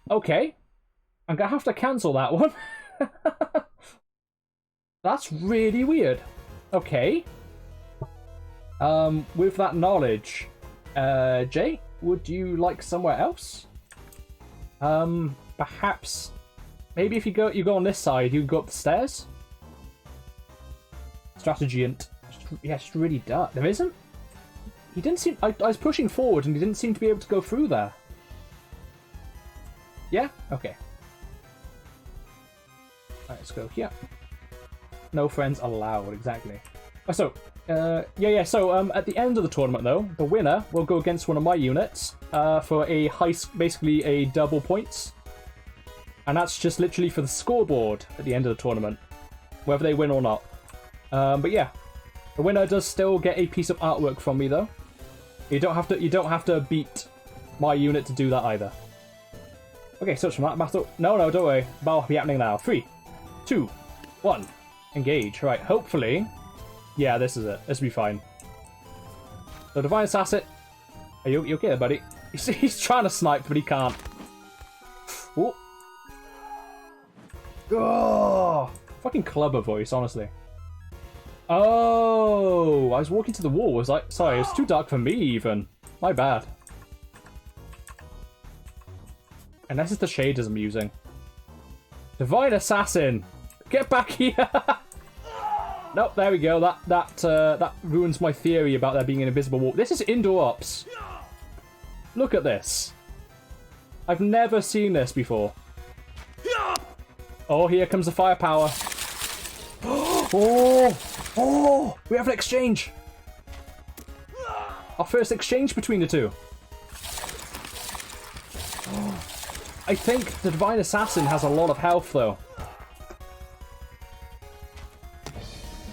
Okay. I'm gonna have to cancel that one. That's really weird. Okay. With that knowledge, Jay, would you like somewhere else? Perhaps, maybe if you go on this side, you can go up the stairs. Strategy and yeah, it's really dark. There isn't. He didn't seem. I was pushing forward, and he didn't seem to be able to go through there. Yeah. Okay. Alright, let's go here. No friends allowed. Exactly. So, yeah. So, at the end of the tournament, though, the winner will go against one of my units for a basically a double points, and that's just literally for the scoreboard at the end of the tournament, whether they win or not. But yeah, the winner does still get a piece of artwork from me, though. You don't have to beat my unit to do that either. Okay, search from that battle. No, don't worry. Battle will be happening now. 3, 2, 1. Engage. Right, hopefully. Yeah, this is it. This will be fine. So, Divine Assassin. Are you okay, buddy? He's trying to snipe, but he can't. Oh. Oh. Fucking clubber voice, honestly. Oh, I was walking to the wall. Was like, sorry, it's too dark for me, even. My bad. Unless it's the shaders I'm using. Divine Assassin! Get back here! Nope, there we go. That ruins my theory about there being an invisible wall. This is indoor ops. Look at this. I've never seen this before. Oh, here comes the firepower. Oh, we have an exchange. Our first exchange between the two. I think the Divine Assassin has a lot of health, though.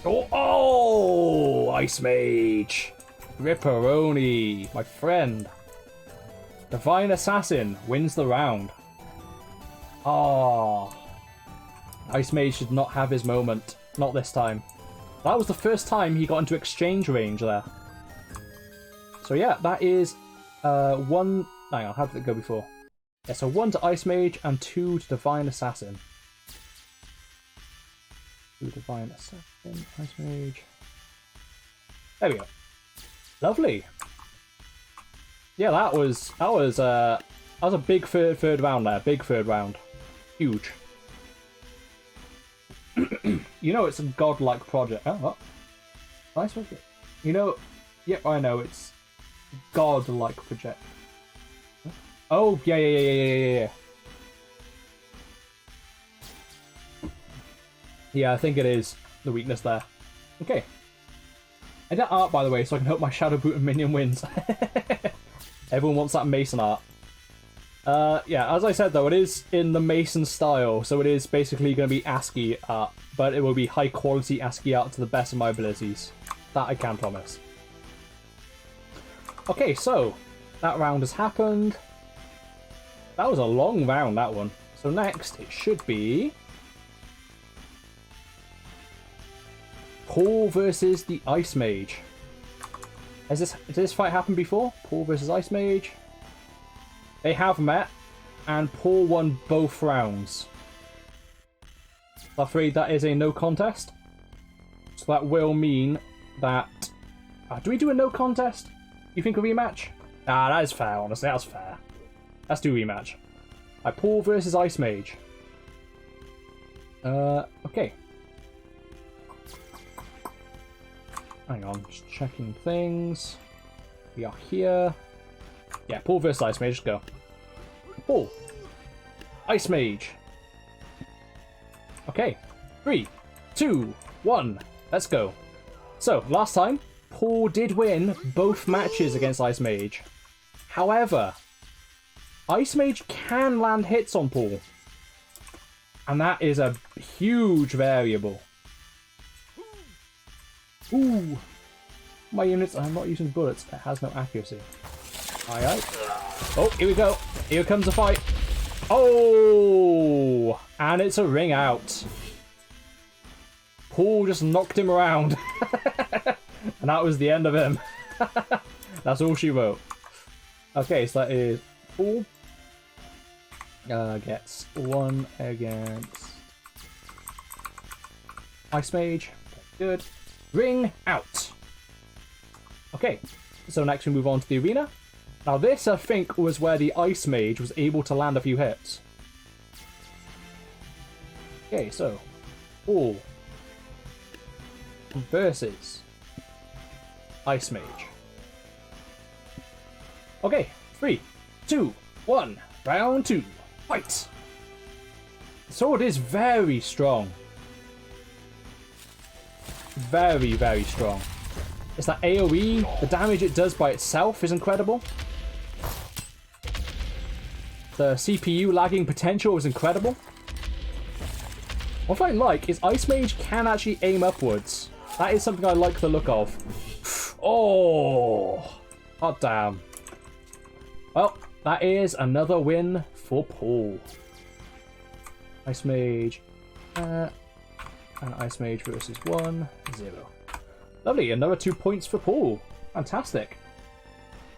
Oh, Ice Mage. Ripperoni, my friend. Divine Assassin wins the round. Ah. Ice Mage did not have his moment. Not this time. That was the first time he got into exchange range there. So yeah, that is one... Hang on, how did it go before? Yeah, so 1 to Ice Mage and 2 to Divine Assassin. 2 Divine Assassin, Ice Mage. There we go. Lovely. Yeah, that was a big third round there. Big third round. Huge. You know it's a godlike project. Oh, what? Nice one. You know, yep, I know it's godlike project. Oh, yeah. Yeah, I think it is the weakness there. Okay. I did art, by the way, so I can hope my Shadowbrute and minion wins. Everyone wants that Mason art. Yeah, as I said, though, it is in the Mason style, so it is basically going to be ASCII art, but it will be high-quality ASCII art to the best of my abilities. That I can promise. Okay, so that round has happened. That was a long round, that one. So next, it should be Paul versus the Ice Mage. Did this fight happen before? Paul versus Ice Mage. They have met, and Paul won both rounds. I'm afraid that is a no contest. So that will mean that... do we do a no contest? You think a rematch? Ah, that is fair, honestly. That's fair. Let's do a rematch. Paul versus Ice Mage. Okay. Hang on, just checking things. We are here. Yeah, Paul versus Ice Mage, let's go. Paul. Ice Mage. Okay. 3, 2, 1. Let's go. So, last time, Paul did win both matches against Ice Mage. However, Ice Mage can land hits on Paul. And that is a huge variable. Ooh. My units are not using bullets. It has no accuracy. Aye. Oh, here we go. Here comes the fight. Oh! And it's a ring out. Paul just knocked him around. And that was the end of him. That's all she wrote. Okay, so that is Paul. Gets 1 against Ice Mage. Good. Ring out. Okay, so next we move on to the arena. Now this, I think, was where the Ice Mage was able to land a few hits. Okay, so Paul versus Ice Mage. Okay, 3, 2, 1, round 2, fight! The sword is very strong. Very, very strong. It's that AoE, the damage it does by itself is incredible. The CPU lagging potential is incredible. What I like is Ice Mage can actually aim upwards. That is something I like the look of. Oh, hot damn. Well, that is another win for Paul. Ice Mage. And Ice Mage versus 1, 0. Lovely, another 2 points for Paul. Fantastic.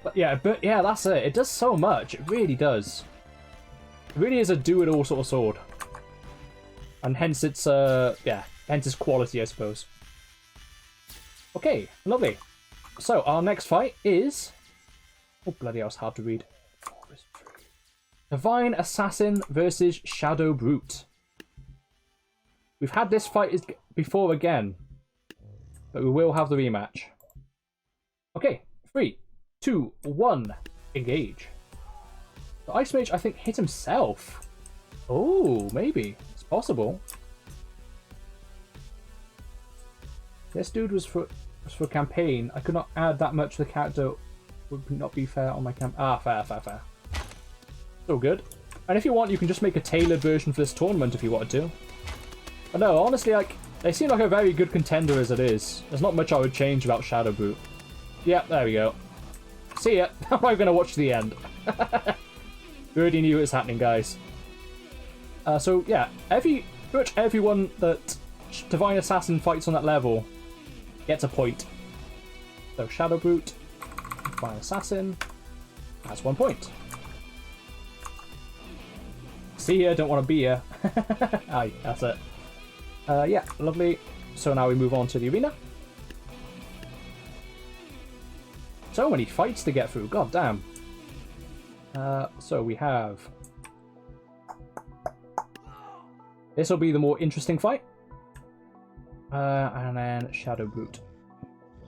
But yeah, that's it. It does so much. It really does. It really is a do-it-all sort of sword. And hence its, hence its quality, I suppose. Okay, lovely. So, our next fight is... Oh, bloody hell, it's hard to read. Divine Assassin versus Shadowbrute. We've had this fight before again, but we will have the rematch. Okay, 3, 2, 1, engage. The Ice Mage, I think, hit himself. Oh, maybe. It's possible. This dude was for campaign. I could not add that much to the character. Would not be fair on my camp. Ah, fair. So good. And if you want, you can just make a tailored version for this tournament if you wanted to. But no, honestly, like, they seem like a very good contender as it is. There's not much I would change about Shadowbrute. Yep, there we go. See ya. I'm not going to watch the end. We already knew it was happening, guys. So, yeah, pretty much everyone that Divine Assassin fights on that level gets a point. So, Shadowbrute, Divine Assassin, has 1 point. See ya, don't want to be ya. Aye, that's it. Yeah, lovely. So now we move on to the arena. So many fights to get through, god damn. So we have... This will be the more interesting fight. And then Shadowbrute.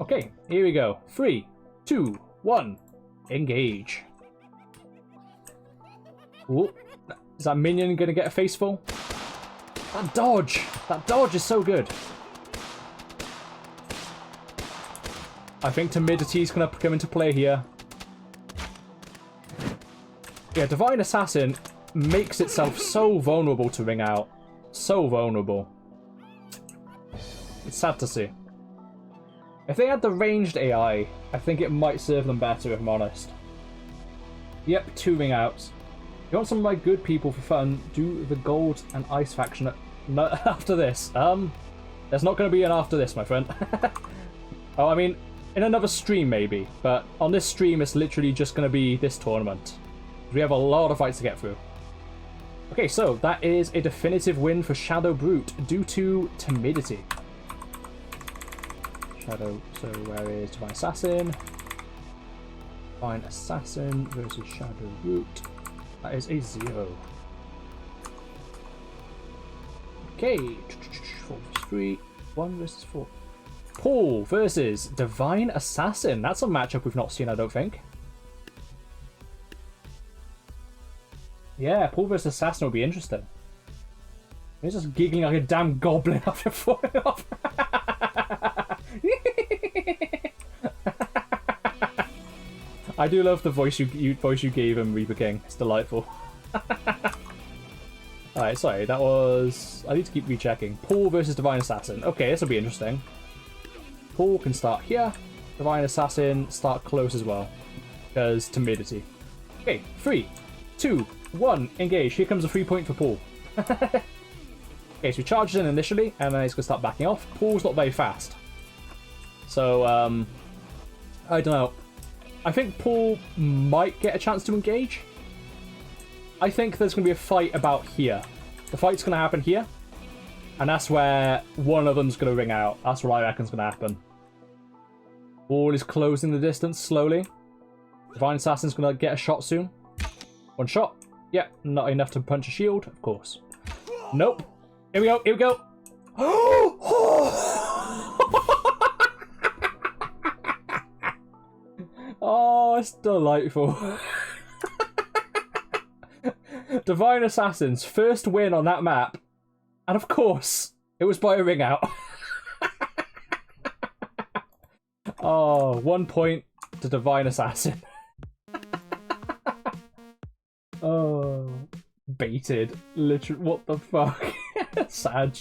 Okay, here we go. 3, 2, 1, engage. Ooh, is that minion gonna get a face full? That dodge is so good. I think timidity is gonna come into play here. Yeah, Divine Assassin makes itself so vulnerable to ring out. So vulnerable. It's sad to see. If they had the ranged AI, I think it might serve them better, if I'm honest. Yep, 2 ring outs. You want some of my good people for fun, do the gold and ice faction after this. There's not going to be an after this, my friend. Oh, I mean, in another stream maybe, but on this stream it's literally just going to be this tournament. We have a lot of fights to get through. Okay, so that is a definitive win for Shadowbrute due to timidity. So where is Divine Assassin? Divine Assassin versus Shadowbrute. That is a 0. Okay, 4 versus 3, 1 versus 4. Paul versus Divine Assassin. That's a matchup we've not seen, I don't think. Yeah, Paul versus Assassin will be interesting. He's just giggling like a damn goblin after falling off. I do love the voice you gave him, Reaper King. It's delightful. Alright, sorry, that was... I need to keep rechecking. Paul versus Divine Assassin. Okay, this will be interesting. Paul can start here. Divine Assassin start close as well. Because timidity. Okay, 3, 2, 1, engage. Here comes a 3 point for Paul. Okay, so he charges in initially, and then he's going to start backing off. Paul's not very fast. So, I don't know. I think Paul might get a chance to engage. I think there's going to be a fight about here. The fight's going to happen here. And that's where one of them's going to ring out. That's what I reckon's going to happen. Paul is closing the distance slowly. Divine Assassin's going to get a shot soon. 1 shot. Yeah, not enough to punch a shield, of course. Nope. Here we go, here we go. Oh, it's delightful. Divine Assassin's first win on that map. And of course, it was by a ring out. Oh, 1 point to Divine Assassin. Oh, baited. Literally, what the fuck? Sag.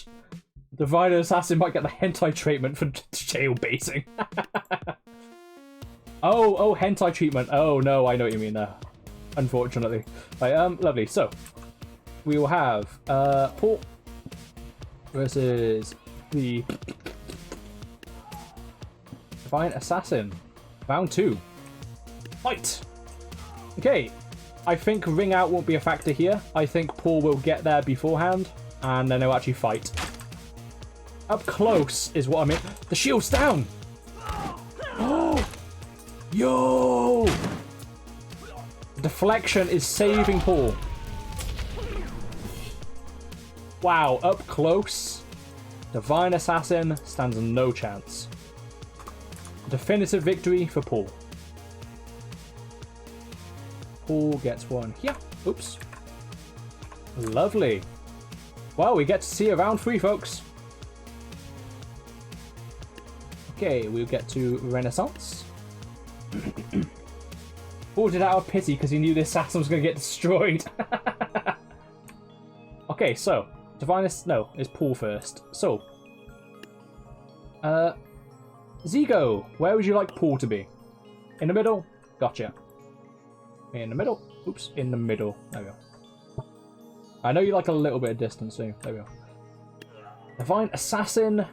Divine Assassin might get the hentai treatment for jail baiting. Oh, hentai treatment. Oh no, I know what you mean there. Unfortunately. Right, lovely. So, we will have Paul versus the Divine Assassin. Round 2. Fight! Okay, I think ring out won't be a factor here. I think Paul will get there beforehand, and then they'll actually fight. Up close is what I mean. The shield's down! Oh! Yo! Deflection is saving Paul. Wow, up close. Divine Assassin stands no chance. Definitive victory for Paul. Paul gets one here. Oops. Lovely. Well, we get to see a round 3, folks. Okay, we'll get to Renaissance. Paul did it out of pity because he knew the assassin was going to get destroyed. Okay, so Divinus, no, it's Paul first. So, Zigo, where would you like Paul to be? In the middle? Gotcha. In the middle? Oops, in the middle. There we go. I know you like a little bit of distance, so there we go. Divine Assassin.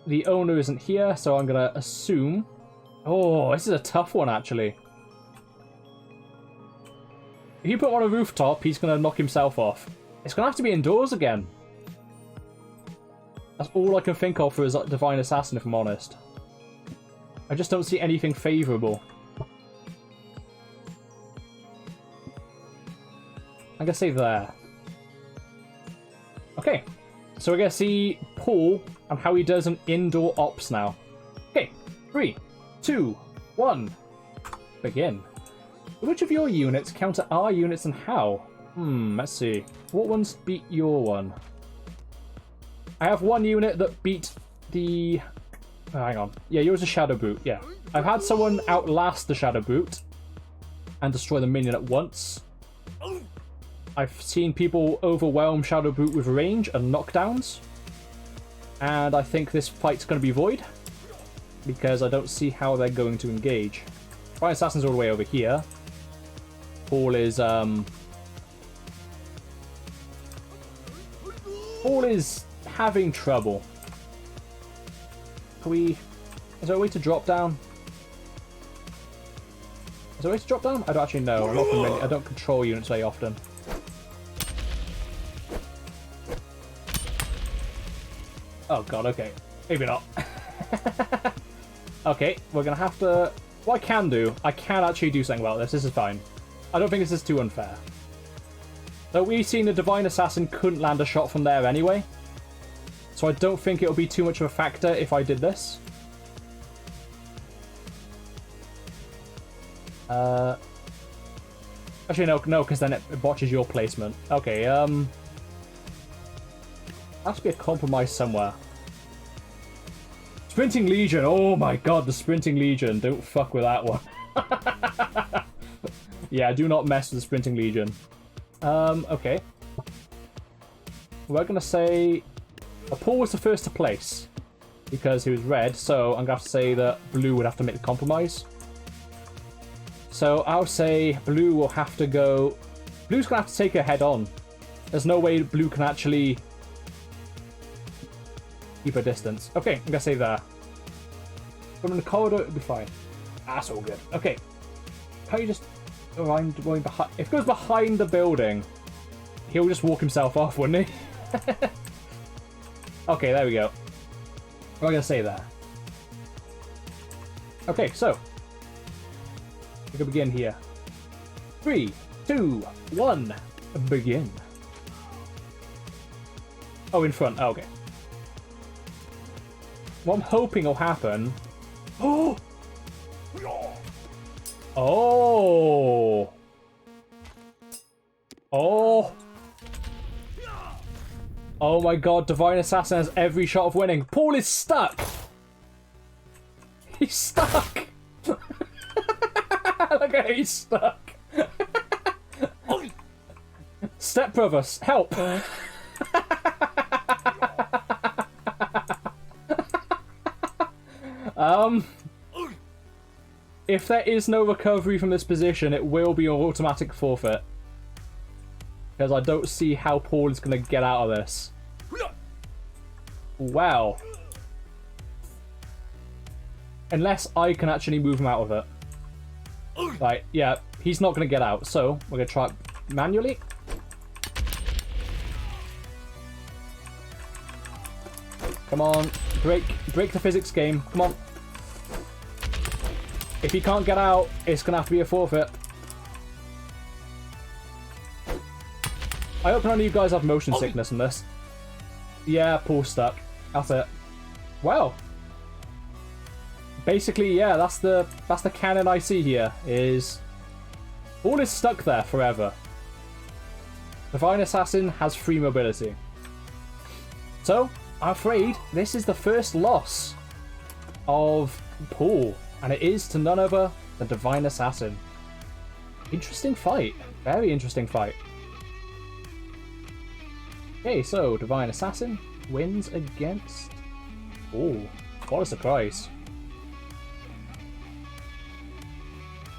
The owner isn't here, so I'm gonna assume... Oh, this is a tough one, actually. If you put him on a rooftop, he's gonna knock himself off. It's gonna have to be indoors again. That's all I can think of for a Divine Assassin, if I'm honest. I just don't see anything favourable. I'm gonna say there. Okay, so we're gonna see Paul and how he does an indoor ops now. Okay, 3, 2, 1, begin. Which of your units counter our units and how? Let's see. What ones beat your one? I have one unit that beat the... Oh, hang on. Yeah, yours is Shadowbrute, yeah. I've had someone outlast the Shadowbrute and destroy the minion at once. I've seen people overwhelm Shadowbrute with range and knockdowns. And I think this fight's going to be void. Because I don't see how they're going to engage. Fire Assassin's all the way over here. Paul is, Paul is having trouble. Can we... Is there a way to drop down? Is there a way to drop down? I don't actually know. I'm not familiar. I don't control units very often. Oh god, okay. Maybe not. Okay, we're gonna have to... What I can do, I can actually do something about this. This is fine. I don't think this is too unfair. So we've seen the Divine Assassin couldn't land a shot from there anyway. So I don't think it'll be too much of a factor if I did this. Actually, no, because then it botches your placement. Okay, has to be a compromise somewhere. Sprinting Legion. Oh my god, the Sprinting Legion. Don't fuck with that one. Yeah, do not mess with the Sprinting Legion. Okay. We're gonna say... Paul was the first to place. Because he was red, so I'm gonna have to say that blue would have to make the compromise. So I'll say blue will have to go... Blue's gonna have to take her head on. There's no way blue can actually... keep a distance. Okay, I'm gonna say there. But in the corridor, it'll be fine. That's all good. Okay. How you just going behind? If it goes behind the building, he'll just walk himself off, wouldn't he? Okay, there we go. What am I gonna say there? Okay, so we can begin here. 3, 2, 1, begin. Oh, in front. Oh, okay. What I'm hoping will happen... Oh! Oh! Oh! Oh my god, Divine Assassin has every shot of winning. Paul is stuck! He's stuck! Look at him, he's stuck. Step brothers, help! If there is no recovery from this position, it will be an automatic forfeit. Because I don't see how Paul is going to get out of this. Wow. Unless I can actually move him out of it. Right, yeah, he's not going to get out. So, we're going to try it manually. Come on, break the physics game. Come on. If he can't get out, it's going to have to be a forfeit. I hope none of you guys have motion sickness in this. Yeah, Paul's stuck. That's it. Well. Basically, yeah, that's the canon I see here, is all is stuck there forever. Divine Assassin has free mobility. So, I'm afraid this is the first loss of Paul, and it is to none other than Divine Assassin. Interesting fight. Very interesting fight. Okay, so Divine Assassin wins against... Oh, what a surprise.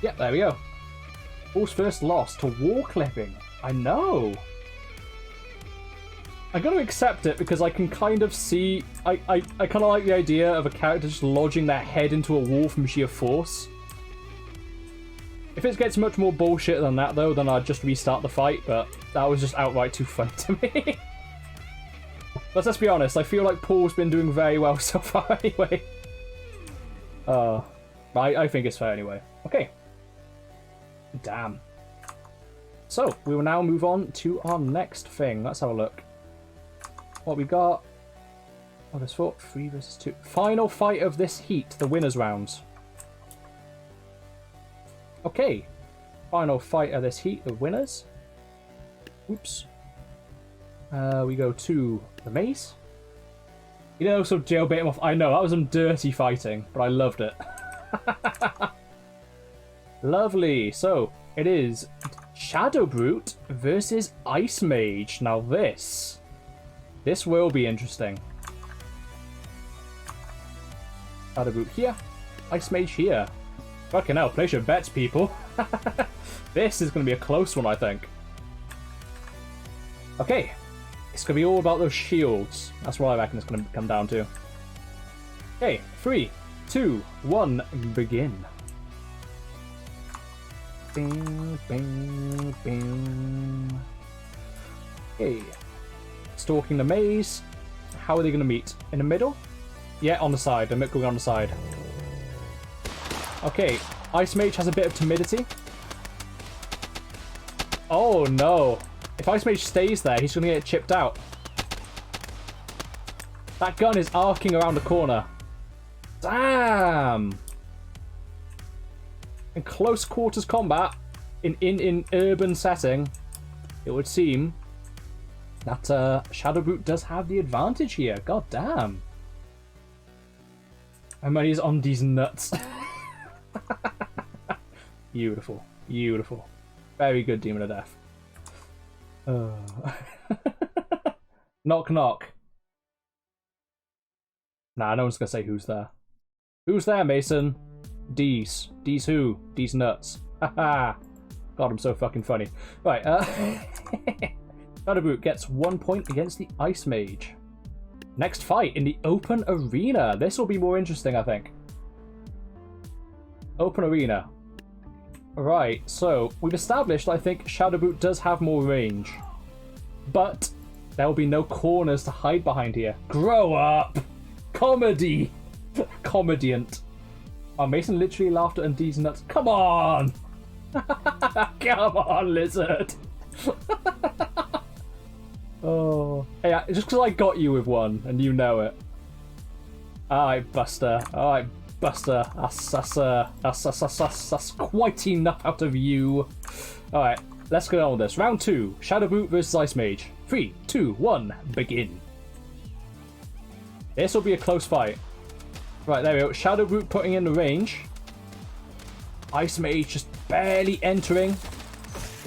Yep, there we go. Paul's first loss to War Clipping. I know. I gotta accept it because I can kind of see... I kind of like the idea of a character just lodging their head into a wall from sheer force. If it gets much more bullshit than that, though, then I'd just restart the fight, but that was just outright too funny to me. But let's be honest, I feel like Paul's been doing very well so far anyway. I think it's fair anyway. Okay. Damn. So, we will now move on to our next thing. Let's have a look. What we got? Oh, there's 4. 3 versus 2. Final fight of this heat, the winners rounds. Okay. Final fight of this heat, the winners. Oops. We go to the maze. You know, so jailbait him off. I know, that was some dirty fighting, but I loved it. Lovely. So, it is Shadowbrute versus Ice Mage. Now this will be interesting. Shadowbrute here. Ice Mage here. Fucking hell, place your bets, people. This is going to be a close one, I think. Okay. It's going to be all about those shields. That's what I reckon it's going to come down to. Okay, 3, 2, 1, begin. Bing, bing, bing. Okay. Stalking the maze. How are they going to meet? In the middle? Yeah, on the side. They're going on the side. Okay. Ice Mage has a bit of timidity. Oh, no. If Ice Mage stays there, he's going to get chipped out. That gun is arcing around the corner. Damn! In close quarters combat, in urban setting, it would seem that Shadowbrute does have the advantage here. God damn. And when he's on these nuts. Beautiful. Beautiful. Very good Demon of Death. Knock knock. Nah, no one's gonna say who's there. Who's there, Mason? D's. D's who? D's nuts. Haha. God, I'm so fucking funny. Right, Shadowbrute gets 1 point against the Ice Mage. Next fight in the open arena. This will be more interesting, I think. Open arena. Right, so we've established, I think, Shadowbrute does have more range. But there will be no corners to hide behind here. Grow up! Comedy! Comediant. Oh, Mason literally laughed at Undee's nuts. Come on! Come on, lizard! Oh. Hey, just because I got you with one, and you know it. Alright, Buster. Alright, Buster. That's quite enough out of you. Alright, let's get on with this. Round 2. Shadowbrute versus Ice Mage. 3, 2, 1, begin. This will be a close fight. Right, there we go. Shadowbrute putting in the range. Ice Mage just barely entering.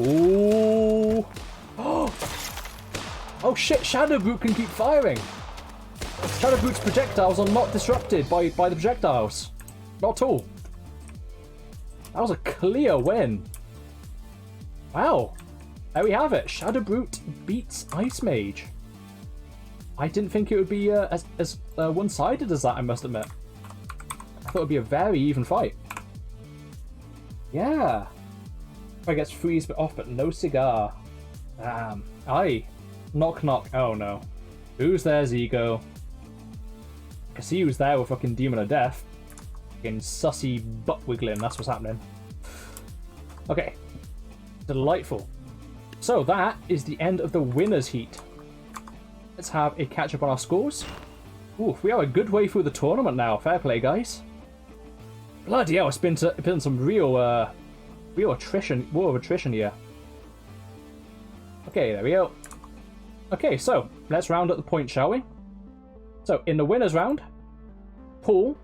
Ooh. Oh shit, Shadowbrute can keep firing. Shadowbrute's projectiles are not disrupted by the projectiles. Not at all. That was a clear win. Wow. There we have it. Shadowbrute beats Ice Mage. I didn't think it would be as one-sided as that, I must admit. I thought it would be a very even fight. Yeah. I guess freeze but off, but no cigar. Damn. Aye. Knock knock. Oh no. Who's there's Ego? I can see who's there with fucking Demon of Death. Fucking sussy butt wiggling, that's what's happening. Okay. Delightful. So that is the end of the winner's heat. Let's have a catch up on our scores. Oof, we are a good way through the tournament now. Fair play, guys. Bloody hell, it's been some real, real attrition, war of attrition here. Okay, there we go. Okay, so let's round up the points, shall we? So in the winners round, Paul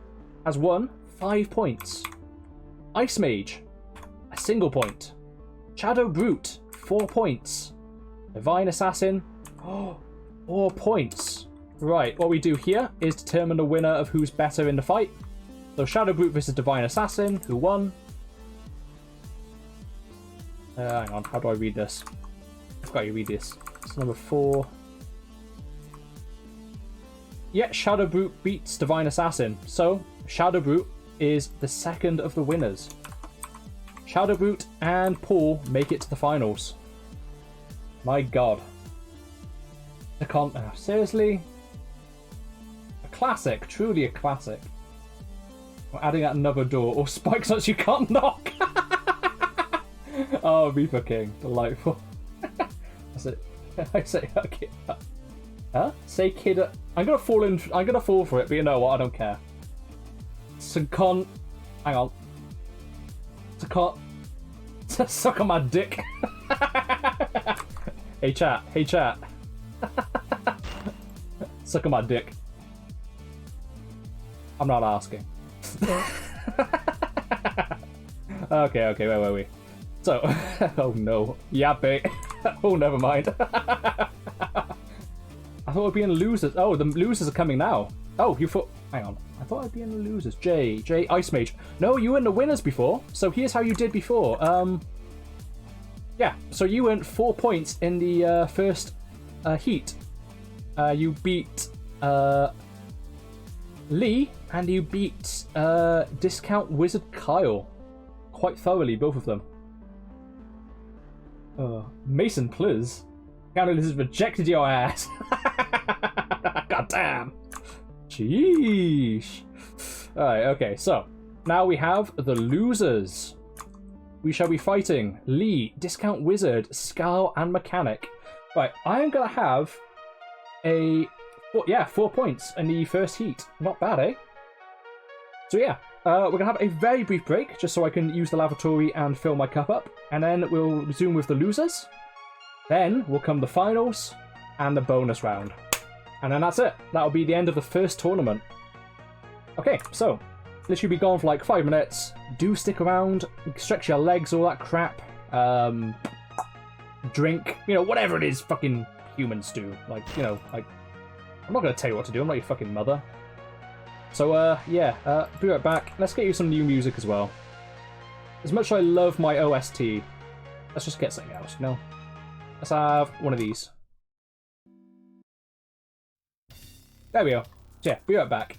has won 5 points. Ice Mage, a single point. Shadowbrute, 4 points. Divine Assassin, 4 points. Right, what we do here is determine the winner of who's better in the fight. So Shadowbrute versus Divine Assassin, who won? Hang on, how do I read this? I've got to read this. It's number 4. Yeah, Shadowbrute beats Divine Assassin. So, Shadowbrute is the second of the winners. Shadowbrute and Paul make it to the finals. My god. I can't... seriously? A classic. Truly a classic. We're adding out another door. Or spikes that you can't knock. Oh, Reaper King. Delightful. That's it. I say, okay. Huh? Say kid. I'm gonna fall for it, but you know what? I don't care. Hang on. Suck on my dick. Hey chat. Suck on my dick. I'm not asking. Okay, where were we? So, oh no. Yappy. Oh, never mind. I thought I'd be in the losers. Oh, the losers are coming now. Oh, you thought... Hang on. I thought I'd be in the losers. J, Ice Mage. No, you were in the winners before. So here's how you did before. Yeah, so you earned 4 points in the first heat. You beat Lee, and you beat Discount Wizard Kyle. Quite thoroughly, both of them. Mason, please. Counter has rejected your ass. God damn. Sheesh. Alright, okay, so now we have the losers. We shall be fighting Lee, Discount Wizard, Scowl, and Mechanic. Right, I'm gonna have 4 points in the first heat. Not bad, eh? So yeah, we're gonna have a very brief break just so I can use the lavatory and fill my cup up, and then we'll resume with the losers. Then will come the finals and the bonus round. And then that's it. That'll be the end of the first tournament. Okay, so literally be gone for like 5 minutes. Do stick around, stretch your legs, all that crap. Drink, you know, whatever it is fucking humans do. Like, you know, like, I'm not gonna tell you what to do, I'm not your fucking mother. So, yeah, be right back. Let's get you some new music as well. As much as I love my OST, let's just get something else, you know? Let's have one of these. There we go. Yeah, be right back.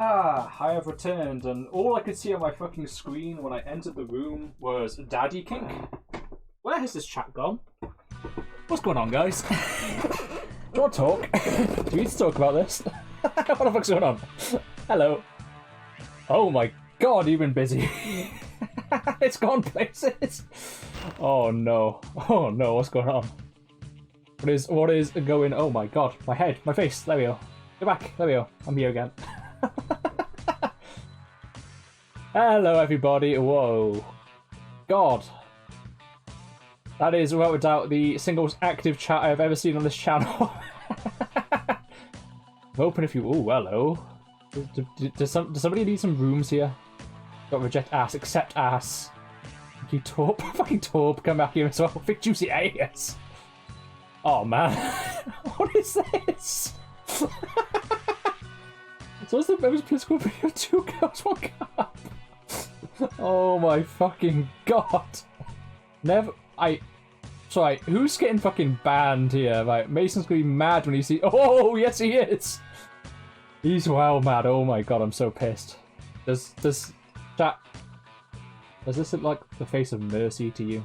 I have returned, and all I could see on my fucking screen when I entered the room was Daddy Kink. Where has this chat gone? What's going on, guys? Do you want to talk? Do we need to talk about this? What the fuck's going on? Hello. Oh my god, you've been busy. It's gone places. Oh no. Oh no, what's going on? What is going... Oh my god, my head, my face, there we go. Go back, there we go. I'm here again. Hello everybody, whoa. God. That is, without a doubt, the single most active chat I've ever seen on this channel. Open if you... Oh, hello. Does somebody need some rooms here? Got reject ass, accept ass. Fucking Torp, fucking Torp, come back here as well. Big juicy ass. Oh man. What is this? So what's the most political video? 2 girls, 1 cup. Oh my fucking god. Sorry, who's getting fucking banned here? Right, Mason's gonna be mad when he sees... Oh, yes he is! He's well mad. Oh my god, I'm so pissed. Does chat... Does this look like the face of mercy to you?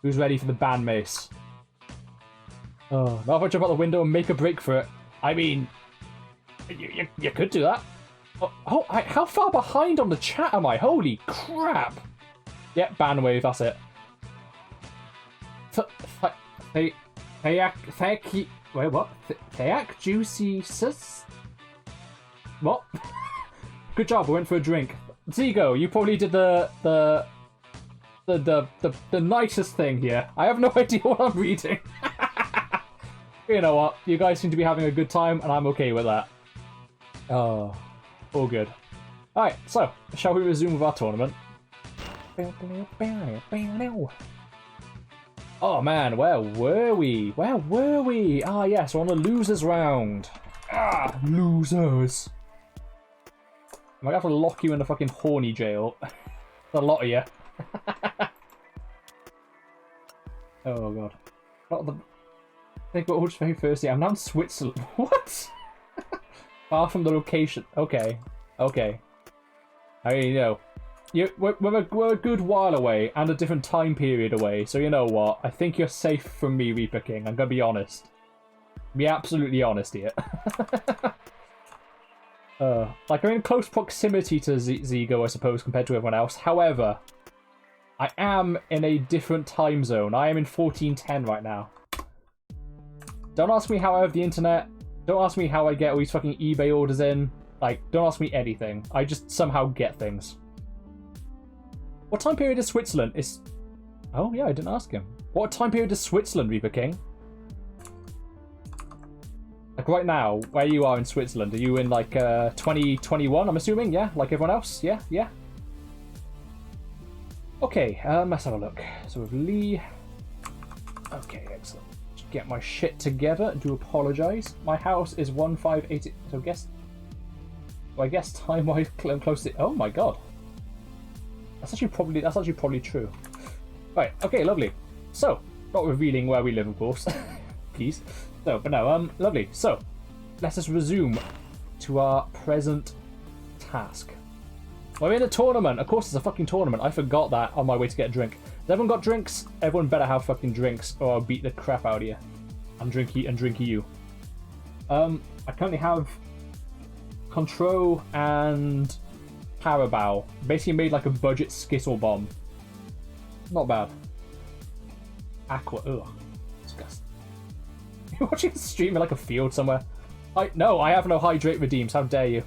Who's ready for the ban, Mace? Oh, not if I jump out the window and make a break for it. I mean... You could do that. How far behind on the chat am I? Holy crap! Yep, ban wave, that's it. Wait, what? Theak juicy sus? What? Good job, I went for a drink. Zigo, you probably did the nicest thing here. I have no idea what I'm reading. You know what? You guys seem to be having a good time, and I'm okay with that. Oh, all good. Alright, so, shall we resume with our tournament? Oh man, where were we? Where were we? Ah yes, we're on the losers round. Ah, losers. I might have to lock you in the fucking horny jail. A lot of you. Oh god. Not the... I think we're very thirsty. I'm now in Switzerland. What? Far from the location. Okay. Okay. I mean, you know. We're a good while away, and a different time period away, so you know what? I think you're safe from me, Reaper King. I'm gonna be honest. Be absolutely honest here. Like, I'm in close proximity to Zigo, I suppose, compared to everyone else. However, I am in a different time zone. I am in 1410 right now. Don't ask me how I have the internet. Don't ask me how I get all these fucking eBay orders in. Like, don't ask me anything. I just somehow get things. What time period is Switzerland? Oh yeah, I didn't ask him. What time period is Switzerland, Reaper King? Like right now, where you are in Switzerland, are you in like 2021, I'm assuming? Yeah, like everyone else? Yeah, yeah. Okay, let's have a look. So with Lee... Okay, excellent. Just get my shit together. Do apologise. My house is 1580... So I guess time-wise I'm close to... Oh my god. That's actually probably true. Right, okay, lovely. So, not revealing where we live, of course. Please. So, but no, lovely. So, let us resume to our present task. We're in a tournament. Of course, it's a fucking tournament. I forgot that on my way to get a drink. Has everyone got drinks? Everyone better have fucking drinks, or I'll beat the crap out of you. And drinky you. I currently have Contro and Carabao. Basically made like a budget Skittle bomb. Not bad. Aqua. Ugh. Disgusting. You're watching a stream in like a field somewhere. No, I have no hydrate redeems. How dare you?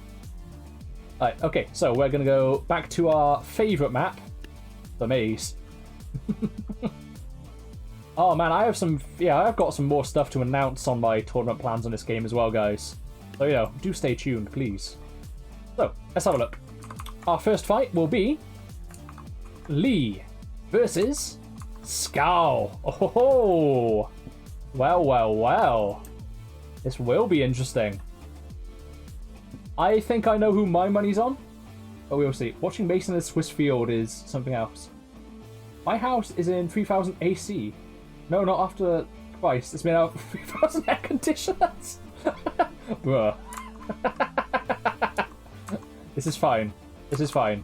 Alright, okay, so we're gonna go back to our favourite map, the maze. Oh man, I've got some more stuff to announce on my tournament plans on this game as well, guys. So, you know, do stay tuned, please. So, let's have a look. Our first fight will be Lee versus Scowl. Oh, well, well, well. This will be interesting. I think I know who my money's on, but we'll see. Watching Mason in the Swiss field is something else. My house is in 3000 AC. No, not after Christ. It's been out 3000 air conditioners. Bruh. This is fine. This is fine.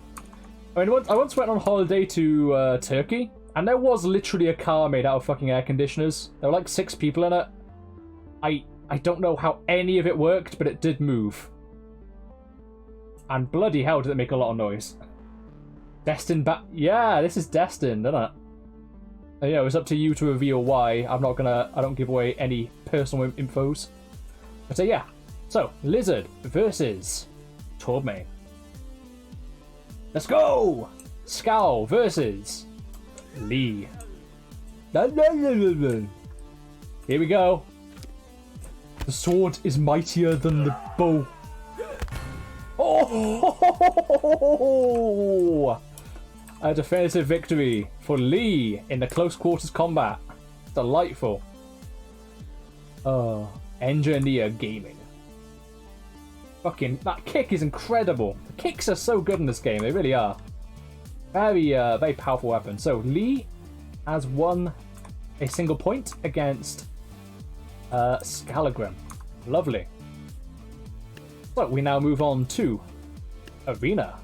I mean, I once went on holiday to Turkey, and there was literally a car made out of fucking air conditioners. There were like 6 people in it. I don't know how any of it worked, but it did move. And bloody hell did it make a lot of noise. Destined back... Yeah, this is destined, isn't it? Yeah, it was up to you to reveal why. I don't give away any personal infos. But yeah. So, Lizard versus TOURNEY. Let's go! Scowl versus Lee. Here we go. The sword is mightier than the bow. Oh! A definitive victory for Lee in the close quarters combat. Delightful. Engineer Gaming. Fucking, that kick is incredible. The kicks are so good in this game, they really are. Very powerful weapon. So, Lee has won a single point against Scalagram. Lovely. So, we now move on to Arena.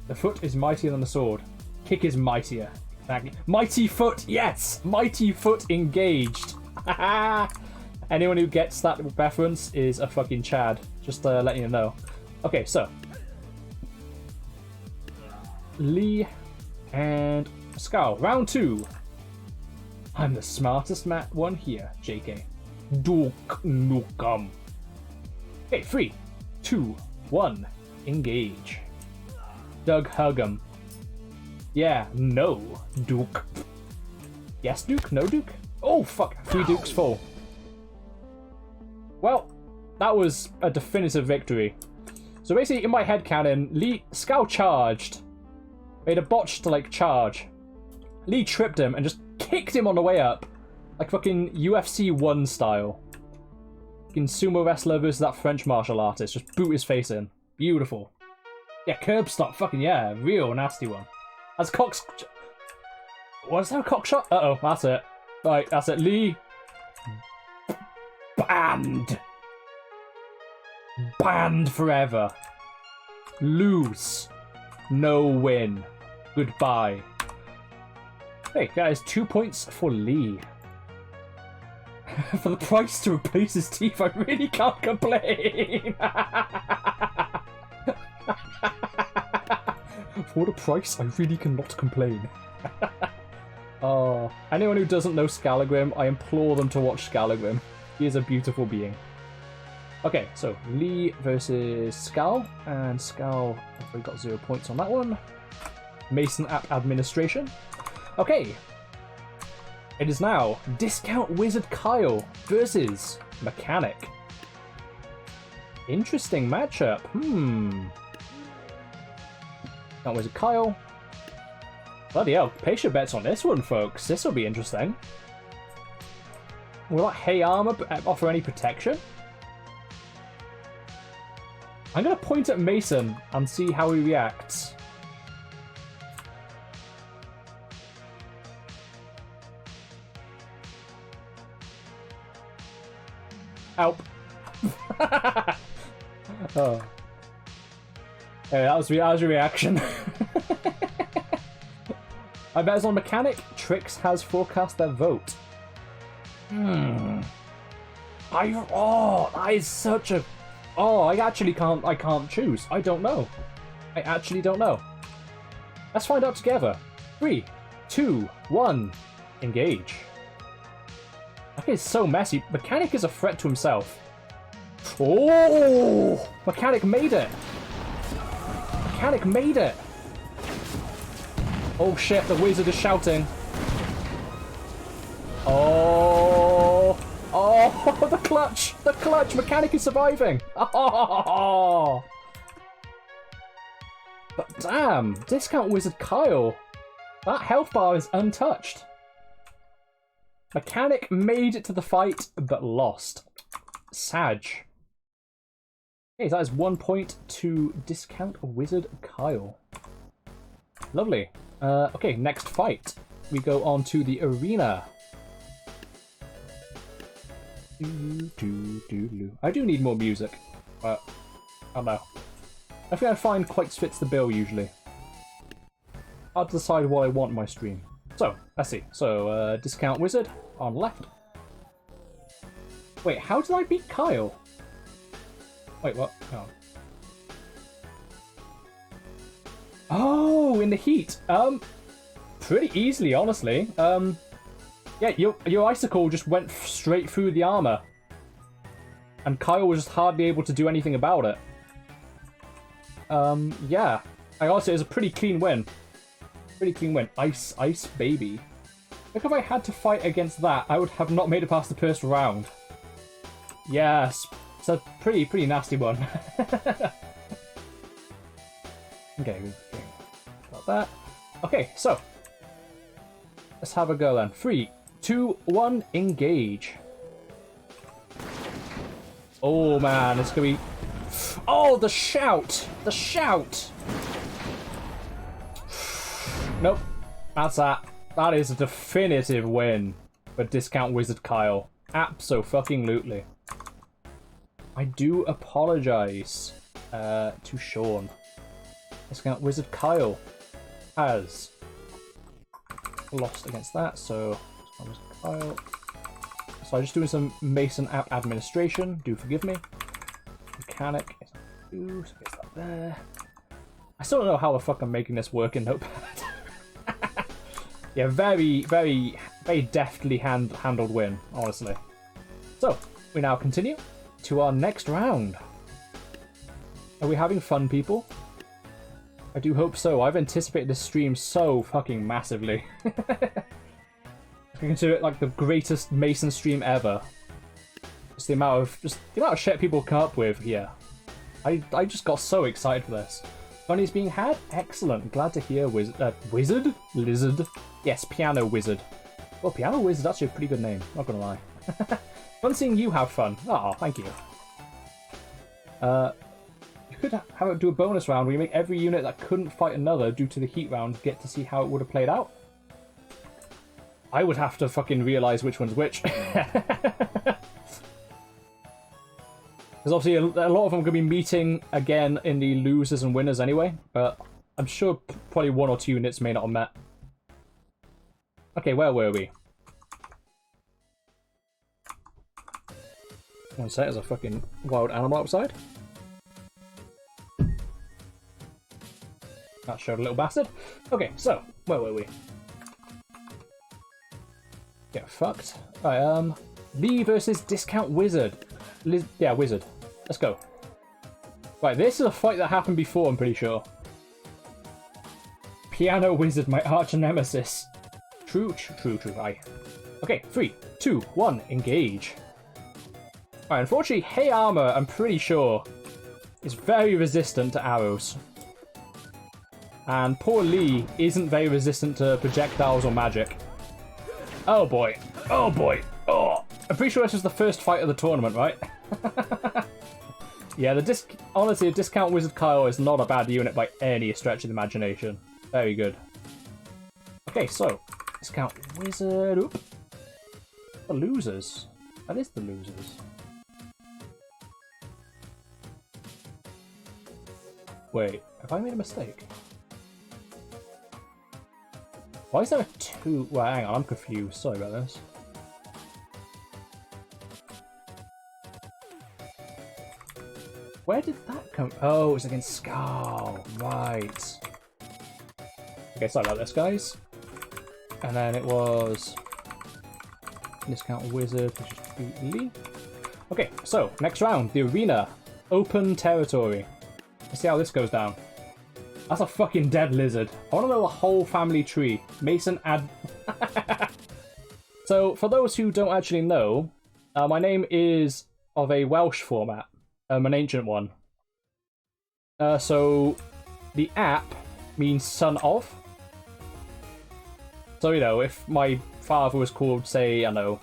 The foot is mightier than the sword. Kick is mightier. Exactly. Mighty foot, yes! Mighty foot engaged. Anyone who gets that reference is a fucking Chad. Just letting you know. Okay, so. Lee and Scowl. Round 2. I'm the smartest one here, JK. Duke Nukem. Okay, 3, 2, 1. Engage. Doug Hug'em. Yeah, no, Duke. Yes, Duke? No, Duke? Oh, fuck. 3 Dukes full. Well, that was a definitive victory. So basically, in my headcanon, Scowl charged. Made a botch to, like, charge. Lee tripped him and just kicked him on the way up. Like fucking UFC 1 style. Fucking sumo wrestler versus that French martial artist. Just boot his face in. Beautiful. Yeah, curb stop. Fucking yeah. Real nasty one. That's Cox... Was that a cock shot? Uh-oh. That's it. Right, that's it. Lee... Banned. Banned forever. Lose. No win. Goodbye. Hey, guys. 2 points for Lee. For the price to replace his teeth, I really can't complain. For the price, I really cannot complain. Anyone who doesn't know Scalagram, I implore them to watch Scalagram. He is a beautiful being. Okay, so Lee versus Scowl, and Scowl, we got 0 points on that one. Mason app administration. Okay. It is now Discount Wizard Kyle versus Mechanic. Interesting matchup. Discount Wizard Kyle. Bloody hell, place your bets on this one, folks. This will be interesting. Will that Hay Armor offer any protection? I'm going to point at Mason and see how he reacts. Help. Oh. Hey, that was your reaction. I bet it's on Mechanic. Trix has forecast their vote. That is such a... I actually can't... I can't choose. I don't know. I actually don't know. Let's find out together. 3, 2, 1. Engage. Okay, it's so messy. Mechanic is a threat to himself. Oh! Mechanic made it! Mechanic made it! Oh shit, the wizard is shouting. Oh! Oh, the clutch! The clutch! Mechanic is surviving! Oh! But damn, Discount Wizard Kyle. That health bar is untouched. Mechanic made it to the fight, but lost. Sag. Okay, that is 1 point to Discount Wizard Kyle. Lovely. Okay, next fight. We go on to the arena. I do need more music, but I don't know. I think I find quite fits the bill usually. Hard to decide what I want in my stream. So, let's see. So, Discount Wizard on left. Wait, how did I beat Kyle? Wait, what? Oh. Oh, in the heat. Pretty easily, honestly. Yeah, your icicle just went straight through the armor. And Kyle was just hardly able to do anything about it. Yeah. I also, it was a pretty clean win. Pretty clean win. Ice baby. Look, if I had to fight against that, I would have not made it past the first round. Yes. It's a pretty nasty one. Okay, got that. Okay, so. Let's have a go then. 3, 2, 1, engage. Oh man, it's gonna be... Oh, the shout! The shout! Nope. That's that. That is a definitive win for Discount Wizard Kyle. Abso-fucking-lutely. I do apologize to Sean. Discount Wizard Kyle has lost against that, so Kyle. So I'm just doing some Mason app administration. Do forgive me. Mechanic. Ooh, so gets that there. I still don't know how the fuck I'm making this work in Notepad. Yeah, very deftly handled win, honestly. So, we now continue to our next round. Are we having fun, people? I do hope so. I've anticipated this stream so fucking massively. I consider it like the greatest Mason stream ever. Just the amount of shit people come up with here. I just got so excited for this. Money's being had? Excellent. Glad to hear, Wizard? Lizard? Yes, Piano Wizard. Well, Piano Wizard's actually a pretty good name, not gonna lie. Fun seeing you have fun. Oh, thank you. You could have it do a bonus round where you make every unit that couldn't fight another due to the heat round get to see how it would have played out. I would have to fucking realise which one's which. Because obviously a lot of them are going to be meeting again in the losers and winners anyway, but I'm sure probably 1 or 2 units may not have met. Okay, where were we? One sec, there's a fucking wild animal outside. That showed a little bastard. Okay, so, where were we? Get fucked. Right, Lee versus Discount Wizard. Yeah, Wizard. Let's go. Right, this is a fight that happened before, I'm pretty sure. Piano Wizard, my arch nemesis. True, aye. Okay, 3, 2, 1, engage. Right, unfortunately, Hey Armor, I'm pretty sure, is very resistant to arrows. And poor Lee isn't very resistant to projectiles or magic. Oh boy. Oh boy. Oh. I'm pretty sure this was the first fight of the tournament, right? Yeah, honestly, a Discount Wizard Kyle is not a bad unit by any stretch of the imagination. Very good. Okay, so, Discount Wizard. Oop. The losers. That is the losers. Wait, have I made a mistake? Why is there a 2? Well, hang on, I'm confused. Sorry about this. Where did that come? Oh, it was against Scowl. Right. Okay, sorry about this, guys. And then it was Discount Wizard, which is beat Lee. Okay, so next round, the arena, open territory. Let's see how this goes down. That's a fucking dead lizard. I want to know the whole family tree. Mason add. So, for those who don't actually know, my name is of a Welsh format, an ancient one. So, the app means son of. So, you know, if my father was called, say, I don't know,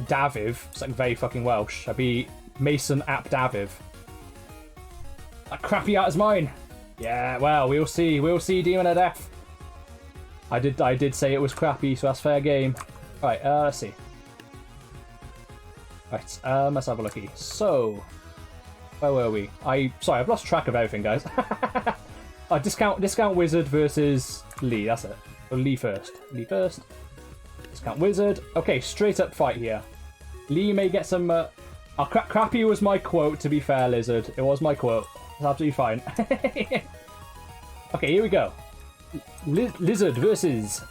Daviv, it's like very fucking Welsh, I'd be Mason Ap Daviv. That crappy art is mine! Yeah, well, we'll see. We'll see, Demon of Death. I did say it was crappy, so that's fair game. Right, let's see. Right, let's have a looky. So, Where were we? Sorry, I've lost track of everything, guys. Discount Wizard versus Lee, that's it. So Lee first. Lee first. Discount Wizard. Okay, straight up fight here. Lee may get some... crappy was my quote, to be fair, Lizard. It was my quote. It's absolutely fine. Okay, here we go. Lizard versus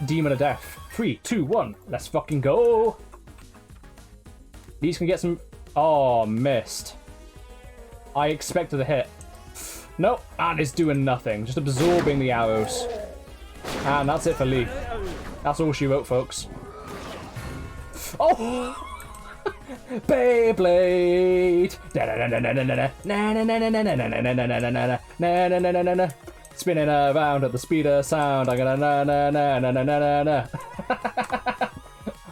Demon of Death. 3, 2, 1. Let's fucking go. These can get some... Oh, missed. I expected a hit. Nope, and it's doing nothing. Just absorbing the arrows. And that's it for Lee. That's all she wrote, folks. Oh! Beyblade! Spinning around at the speed of sound. I'm gonna na na na na na na na.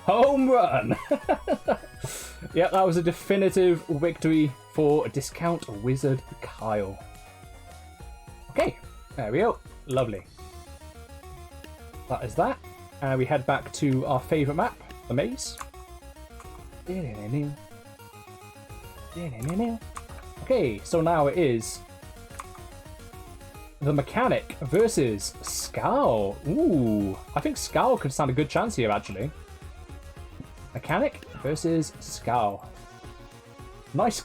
Home run! Yep, that was a definitive victory for Discount Wizard Kyle. Okay, there we go. Lovely. That is that. And we head back to our favourite map, the maze. Okay, so now it is the Mechanic versus Scowl. Ooh, I think Scowl could stand a good chance here, actually. Mechanic versus Scowl. Nice.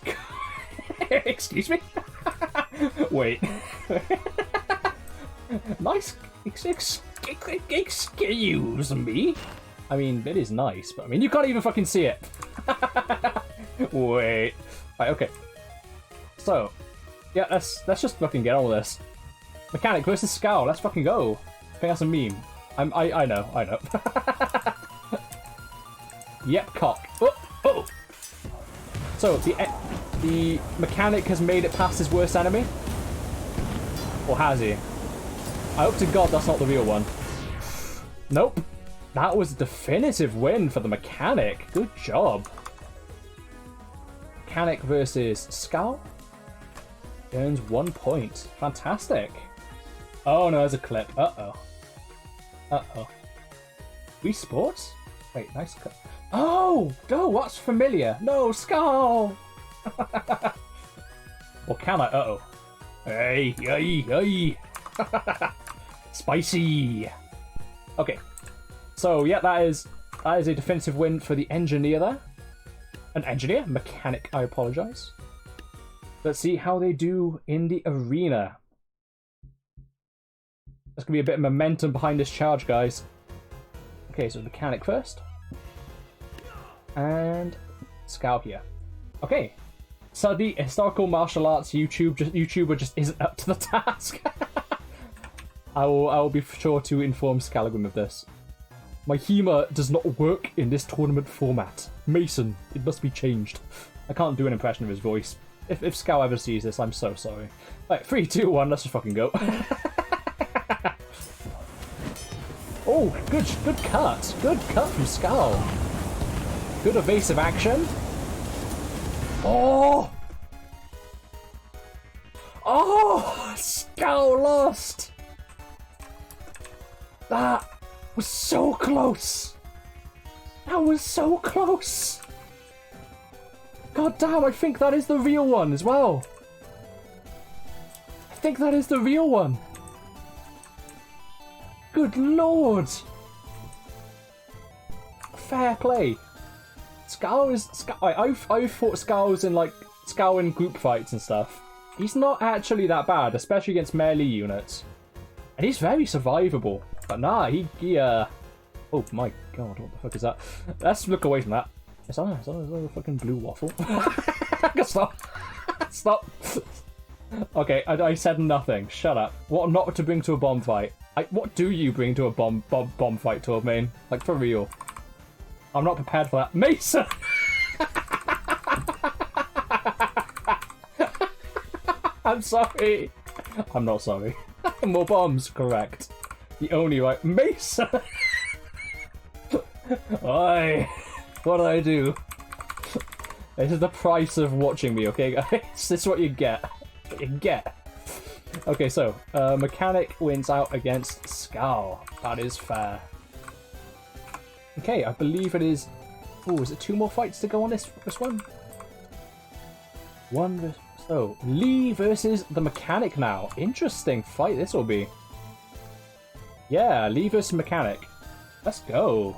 Excuse me? Wait. Nice. Excuse me? I mean, it is nice, but I mean, you can't even fucking see it. Wait. Right, okay. So, yeah, let's just fucking get on with this. Mechanic versus Scowl. Let's fucking go. I think that's a meme. I know. Yep, cock. Oh. So the Mechanic has made it past his worst enemy, or has he? I hope to God that's not the real one. Nope. That was a definitive win for the Mechanic. Good job. Mechanic versus Scowl. Earns 1 point. Fantastic. Oh no, there's a clip. Uh-oh. Wii Sports? Wait, nice clip. Oh! No, what's familiar? No, Scowl! Or can I? Uh-oh. Hey. Spicy. Okay. So, yeah, that is a definitive win for the engineer there. An engineer? Mechanic, I apologize. Let's see how they do in the arena. There's going to be a bit of momentum behind this charge, guys. Okay, so Mechanic first. And Scowl here. Okay. So the historical martial arts YouTuber just isn't up to the task. I will be sure to inform Scallagrim of this. My humour does not work in this tournament format. Mason, it must be changed. I can't do an impression of his voice. If Scowl ever sees this, I'm so sorry. Right, 3, 2, 1, let's just fucking go. Oh, good cut. Good cut from Scowl. Good evasive action. Oh! Oh! Scowl lost! That was so close! That was so close! God damn, I think that is the real one as well. I think that is the real one. Good lord! Fair play. Scowl is... I've fought Scowls in, like, Scowl in group fights and stuff. He's not actually that bad, especially against melee units. And he's very survivable. But nah, he oh my god, what the fuck is that? Let's look away from that. Is that a fucking blue waffle? Stop. Okay, I said nothing. Shut up. What not to bring to a bomb fight? What do you bring to a bomb fight, Torvmain? Like, for real. I'm not prepared for that. Mason! I'm sorry. I'm not sorry. More bombs, correct. The only right... Mason! Oi! What did I do? This is the price of watching me, okay, guys? This is what you get. What you get. Okay, so, Mechanic wins out against Scowl. That is fair. Okay, I believe it is... Oh, is it 2 more fights to go on this one? So, Lee versus the Mechanic now. Interesting fight this will be. Yeah, Lee versus Mechanic. Let's go.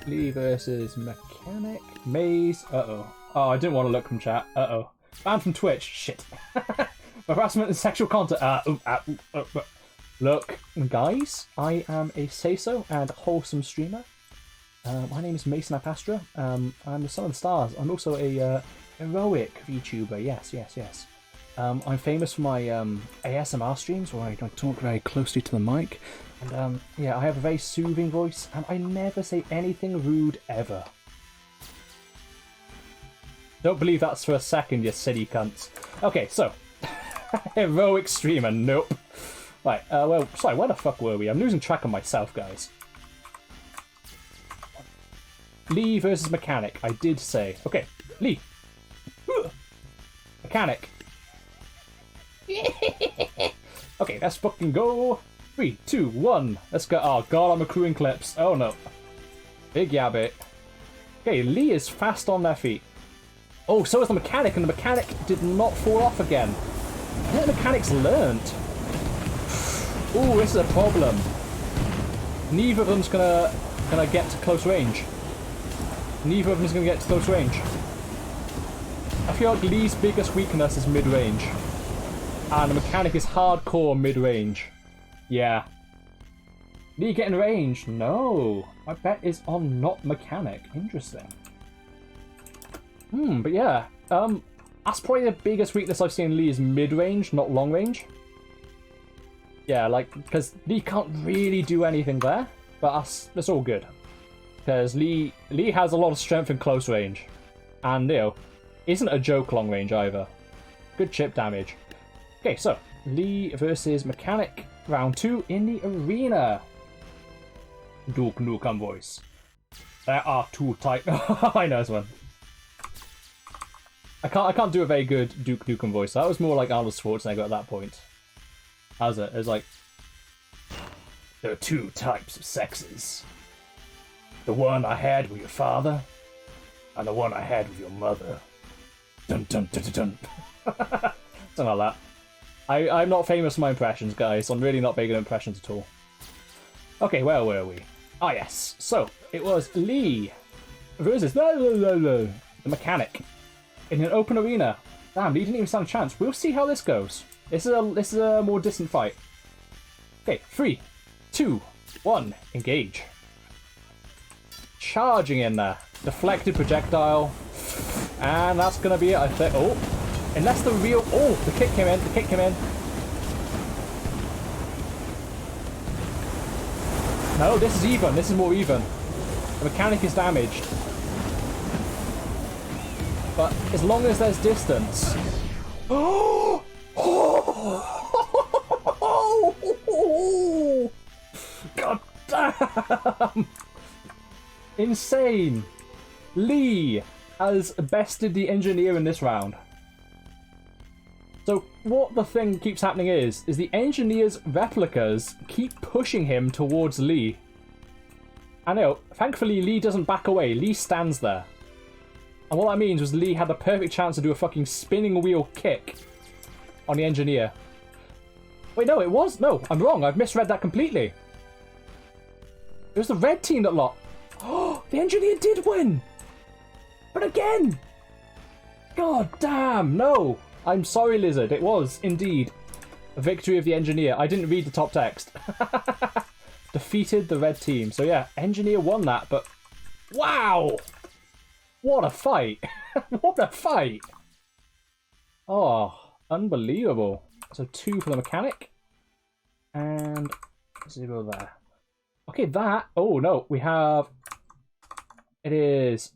Lee versus Mechanic. Maze. Uh-oh. Oh, I didn't want to look from chat. Uh-oh. Banned from Twitch. Shit. Harassment and sexual content. Look, guys, I am a say-so and wholesome streamer. My name is Mason Astra. I'm the son of the stars. I'm also a heroic VTuber. Yes. I'm famous for my ASMR streams where I talk very closely to the mic. And yeah, I have a very soothing voice, and I never say anything rude ever. Don't believe that's for a second, you silly cunts. Okay, so heroic streamer, nope. Right, well, sorry, where the fuck were we? I'm losing track of myself, guys. Lee versus Mechanic, I did say. Okay, Lee. Mechanic. Okay, let's fucking go. 3, 2, 1. Let's go. Oh god, I'm accruing clips. Oh no. Big yabbit. Okay, Lee is fast on their feet. Oh, so is the Mechanic, and the Mechanic did not fall off again. I think the Mechanic's learned. Ooh, this is a problem. Neither of them's gonna get to close range. Neither of them's gonna get to close range. I feel like Lee's biggest weakness is mid-range. And the Mechanic is hardcore mid-range. Yeah. Lee getting range? No. My bet is on not Mechanic. Interesting. But yeah. That's probably the biggest weakness I've seen in Lee is mid-range, not long-range. Yeah, like, because Lee can't really do anything there. But that's all good. Because Lee has a lot of strength in close range. And, you know, isn't a joke long range either. Good chip damage. Okay, so, Lee versus Mechanic. Round 2 in the arena. Duke Nukem voice. There are 2 types. I know this one. I can't do a very good Duke Nukem voice. That was more like Arnold Schwarzenegger at that point. How's it? It was like, there are 2 types of sexes. The one I had with your father, and the one I had with your mother. Dun dun dun dun dun. Something like that. I'm not famous for my impressions, guys. I'm really not big at impressions at all. Okay, where were we? Ah, yes. So, it was Lee versus the Mechanic in an open arena. Damn, Lee didn't even stand a chance. We'll see how this goes. This is a more distant fight. Okay, 3, 2, 1, engage. Charging in there. Deflected projectile. And that's going to be it, I think. Oh, unless the real... Oh, the kick came in. The kick came in. No, this is even. This is more even. The Mechanic is damaged. But as long as there's distance... Oh! God damn! Insane! Lee has bested the engineer in this round. So what the thing keeps happening is the engineer's replicas keep pushing him towards Lee. I know, thankfully Lee doesn't back away, Lee stands there. And what that means was Lee had the perfect chance to do a fucking spinning wheel kick on the engineer. Wait, no, it was... No, I'm wrong, I've misread that completely. It was the red team that lost. Oh, the engineer did win! But again! God damn, no! I'm sorry, Lizard. It was, indeed, a victory of the engineer. I didn't read the top text. Defeated the red team. So yeah, engineer won that, but... Wow! What a fight! What a fight! Oh, unbelievable. So 2 for the Mechanic. And 0 there. Okay, that... Oh, no. We have... It is...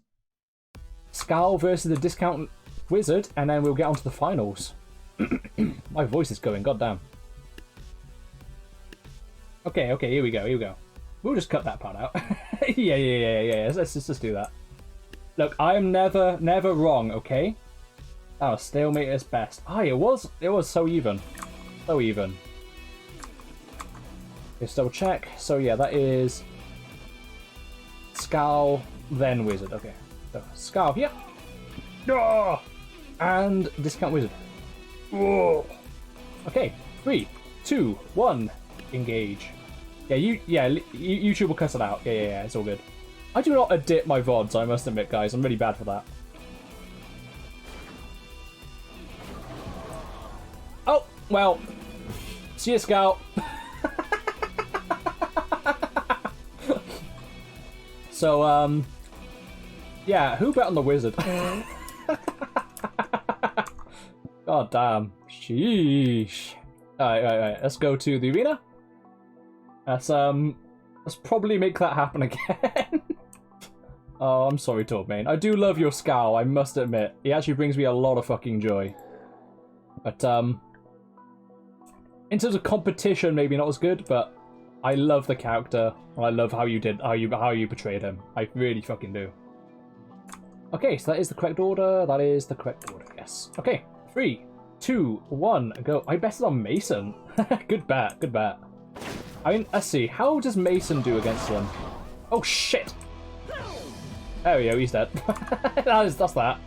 Scowl versus the Discount Wizard, and then we'll get on to the finals. My voice is going, goddamn. Okay, here we go. We'll just cut that part out. yeah. Let's just do that. Look, I am never wrong, okay? Oh, stalemate is best. Ah, it was so even. So even. Let's double check. So yeah, that is Scowl, then Wizard. Okay. So Scowl here. Oh! And discount wizard. Whoa. Okay, 3, 2, 1, engage. Yeah, YouTube will cuss it out. Yeah, it's all good. I do not edit my VODs, I must admit, guys. I'm really bad for that. Oh, well. See you, Scowl. So, yeah, who bet on the wizard? God damn. Sheesh. Alright. Let's go to the arena. Let's probably make that happen again. Oh, I'm sorry, Tourmaine. I do love your Scowl, I must admit. He actually brings me a lot of fucking joy. But, in terms of competition, maybe not as good, but I love the character. And I love how you portrayed him. I really fucking do. Okay, so that is the correct order. That is the correct order, yes. Okay, 3, 2, 1, go. I betted on Mason. Good bet. I mean, let's see. How does Mason do against them? Oh, shit. There we go, he's dead. That's that.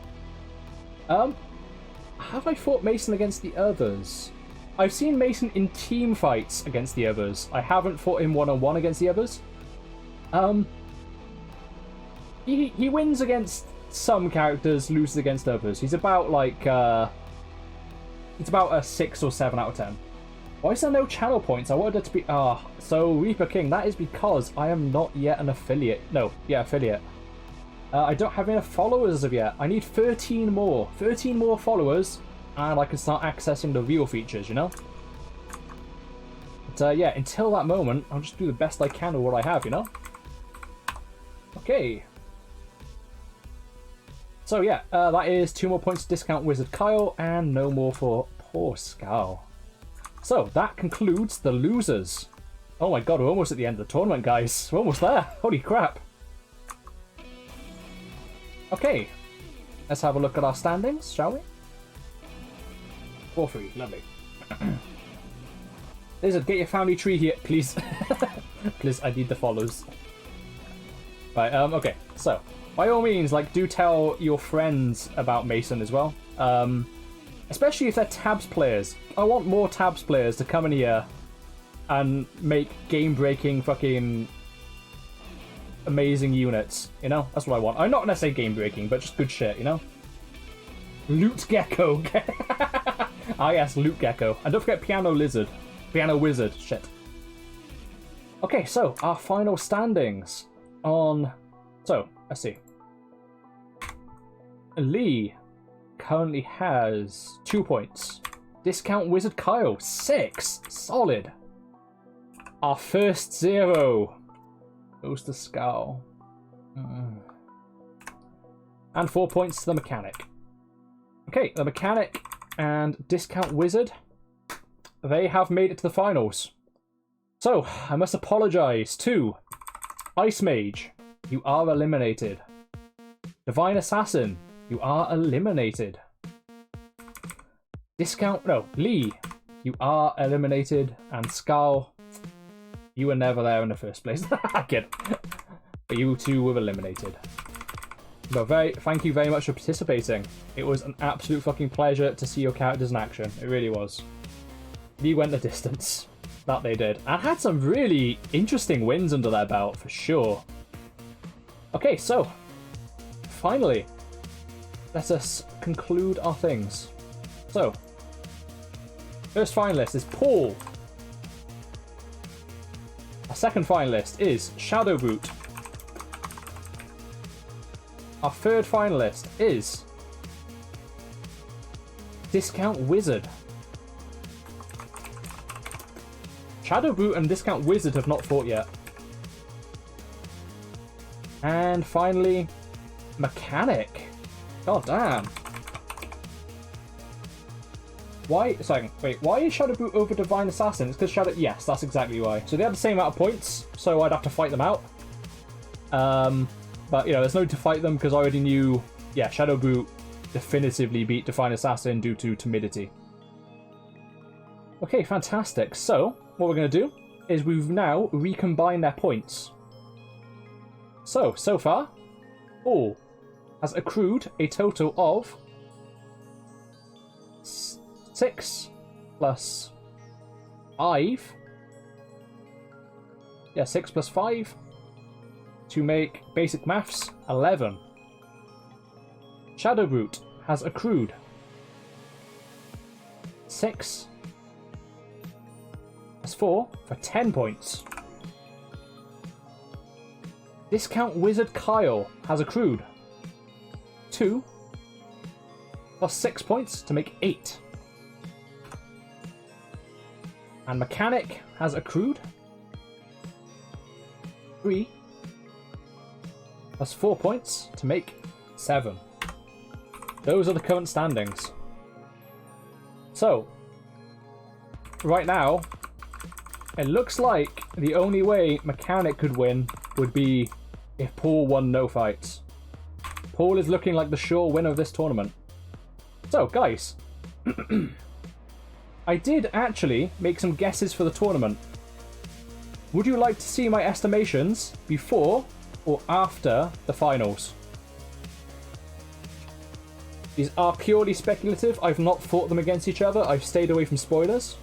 Have I fought Mason against the others? I've seen Mason in team fights against the others. I haven't fought him one-on-one against the others. He wins against some characters, loses against others. He's about like it's about a 6 or 7 out of 10. Why is there no channel points? I wanted it to be so Reaper King. That is because I am not yet an affiliate. No, yeah, affiliate. I don't have enough followers as of yet. I need 13 more. 13 more followers, and I can start accessing the real features, you know? But yeah, until that moment, I'll just do the best I can with what I have, you know? Okay. So yeah, that is 2 more points to discount Wizard Kyle, and no more for poor Scowl. So, that concludes the losers. Oh my god, we're almost at the end of the tournament, guys. We're almost there. Holy crap. Okay, let's have a look at our standings, shall we? 4-3, lovely. Lizard, get your family tree here, please. Please, I need the follows. Right, okay, so, by all means, like, do tell your friends about Mason as well. Especially if they're Tabs players. I want more Tabs players to come in here and make game-breaking fucking amazing units, you know? That's what I want. I'm not necessarily game-breaking, but just good shit, you know? Loot Gecko. Ah yes, Loot Gecko. And don't forget Piano Lizard. Piano Wizard. Shit. Okay, so, our final standings on... So, let's see. Lee currently has 2 points. Discount Wizard Kyle, 6. Solid. Our first 0 goes to Scowl. And 4 points to the Mechanic. Okay, the Mechanic and Discount Wizard, they have made it to the finals. So, I must apologise to Ice Mage, you are eliminated. Divine Assassin, you are eliminated. Lee, you are eliminated. And Scowl, you were never there in the first place. Kid. But you two were eliminated. But thank you very much for participating. It was an absolute fucking pleasure to see your characters in action. It really was. They went the distance. That they did. And had some really interesting wins under their belt, for sure. Okay, so, finally, let us conclude our things. So, first finalist is Paul. Our second finalist is Shadowbrute. Our third finalist is Discount Wizard. Shadowbrute and Discount Wizard have not fought yet. And finally, Mechanic. God damn. Why is Shadowbrute over Divine Assassin? It's because yes, that's exactly why. So they had the same amount of points, so I'd have to fight them out. But, you know, there's no need to fight them because I already knew, yeah, Shadowbrute definitively beat Divine Assassin due to timidity. Okay, fantastic. So, what we're going to do is we've now recombined their points. So far, Paul has accrued a total of 6 plus 5. Yeah, 6 plus 5 to make basic maths 11. Shadowbrute has accrued 6 plus 4 for 10 points. Discount Wizard Kyle has accrued 2 plus 6 points to make 8. And Mechanic has accrued 3 plus 4 points to make 7. Those are the current standings. So, right now, it looks like the only way Mechanic could win would be if Paul won no fights. Paul is looking like the sure winner of this tournament. So, guys, I did actually make some guesses for the tournament. Would you like to see my estimations before or after the finals? These are purely speculative. I've not fought them against each other. I've stayed away from spoilers.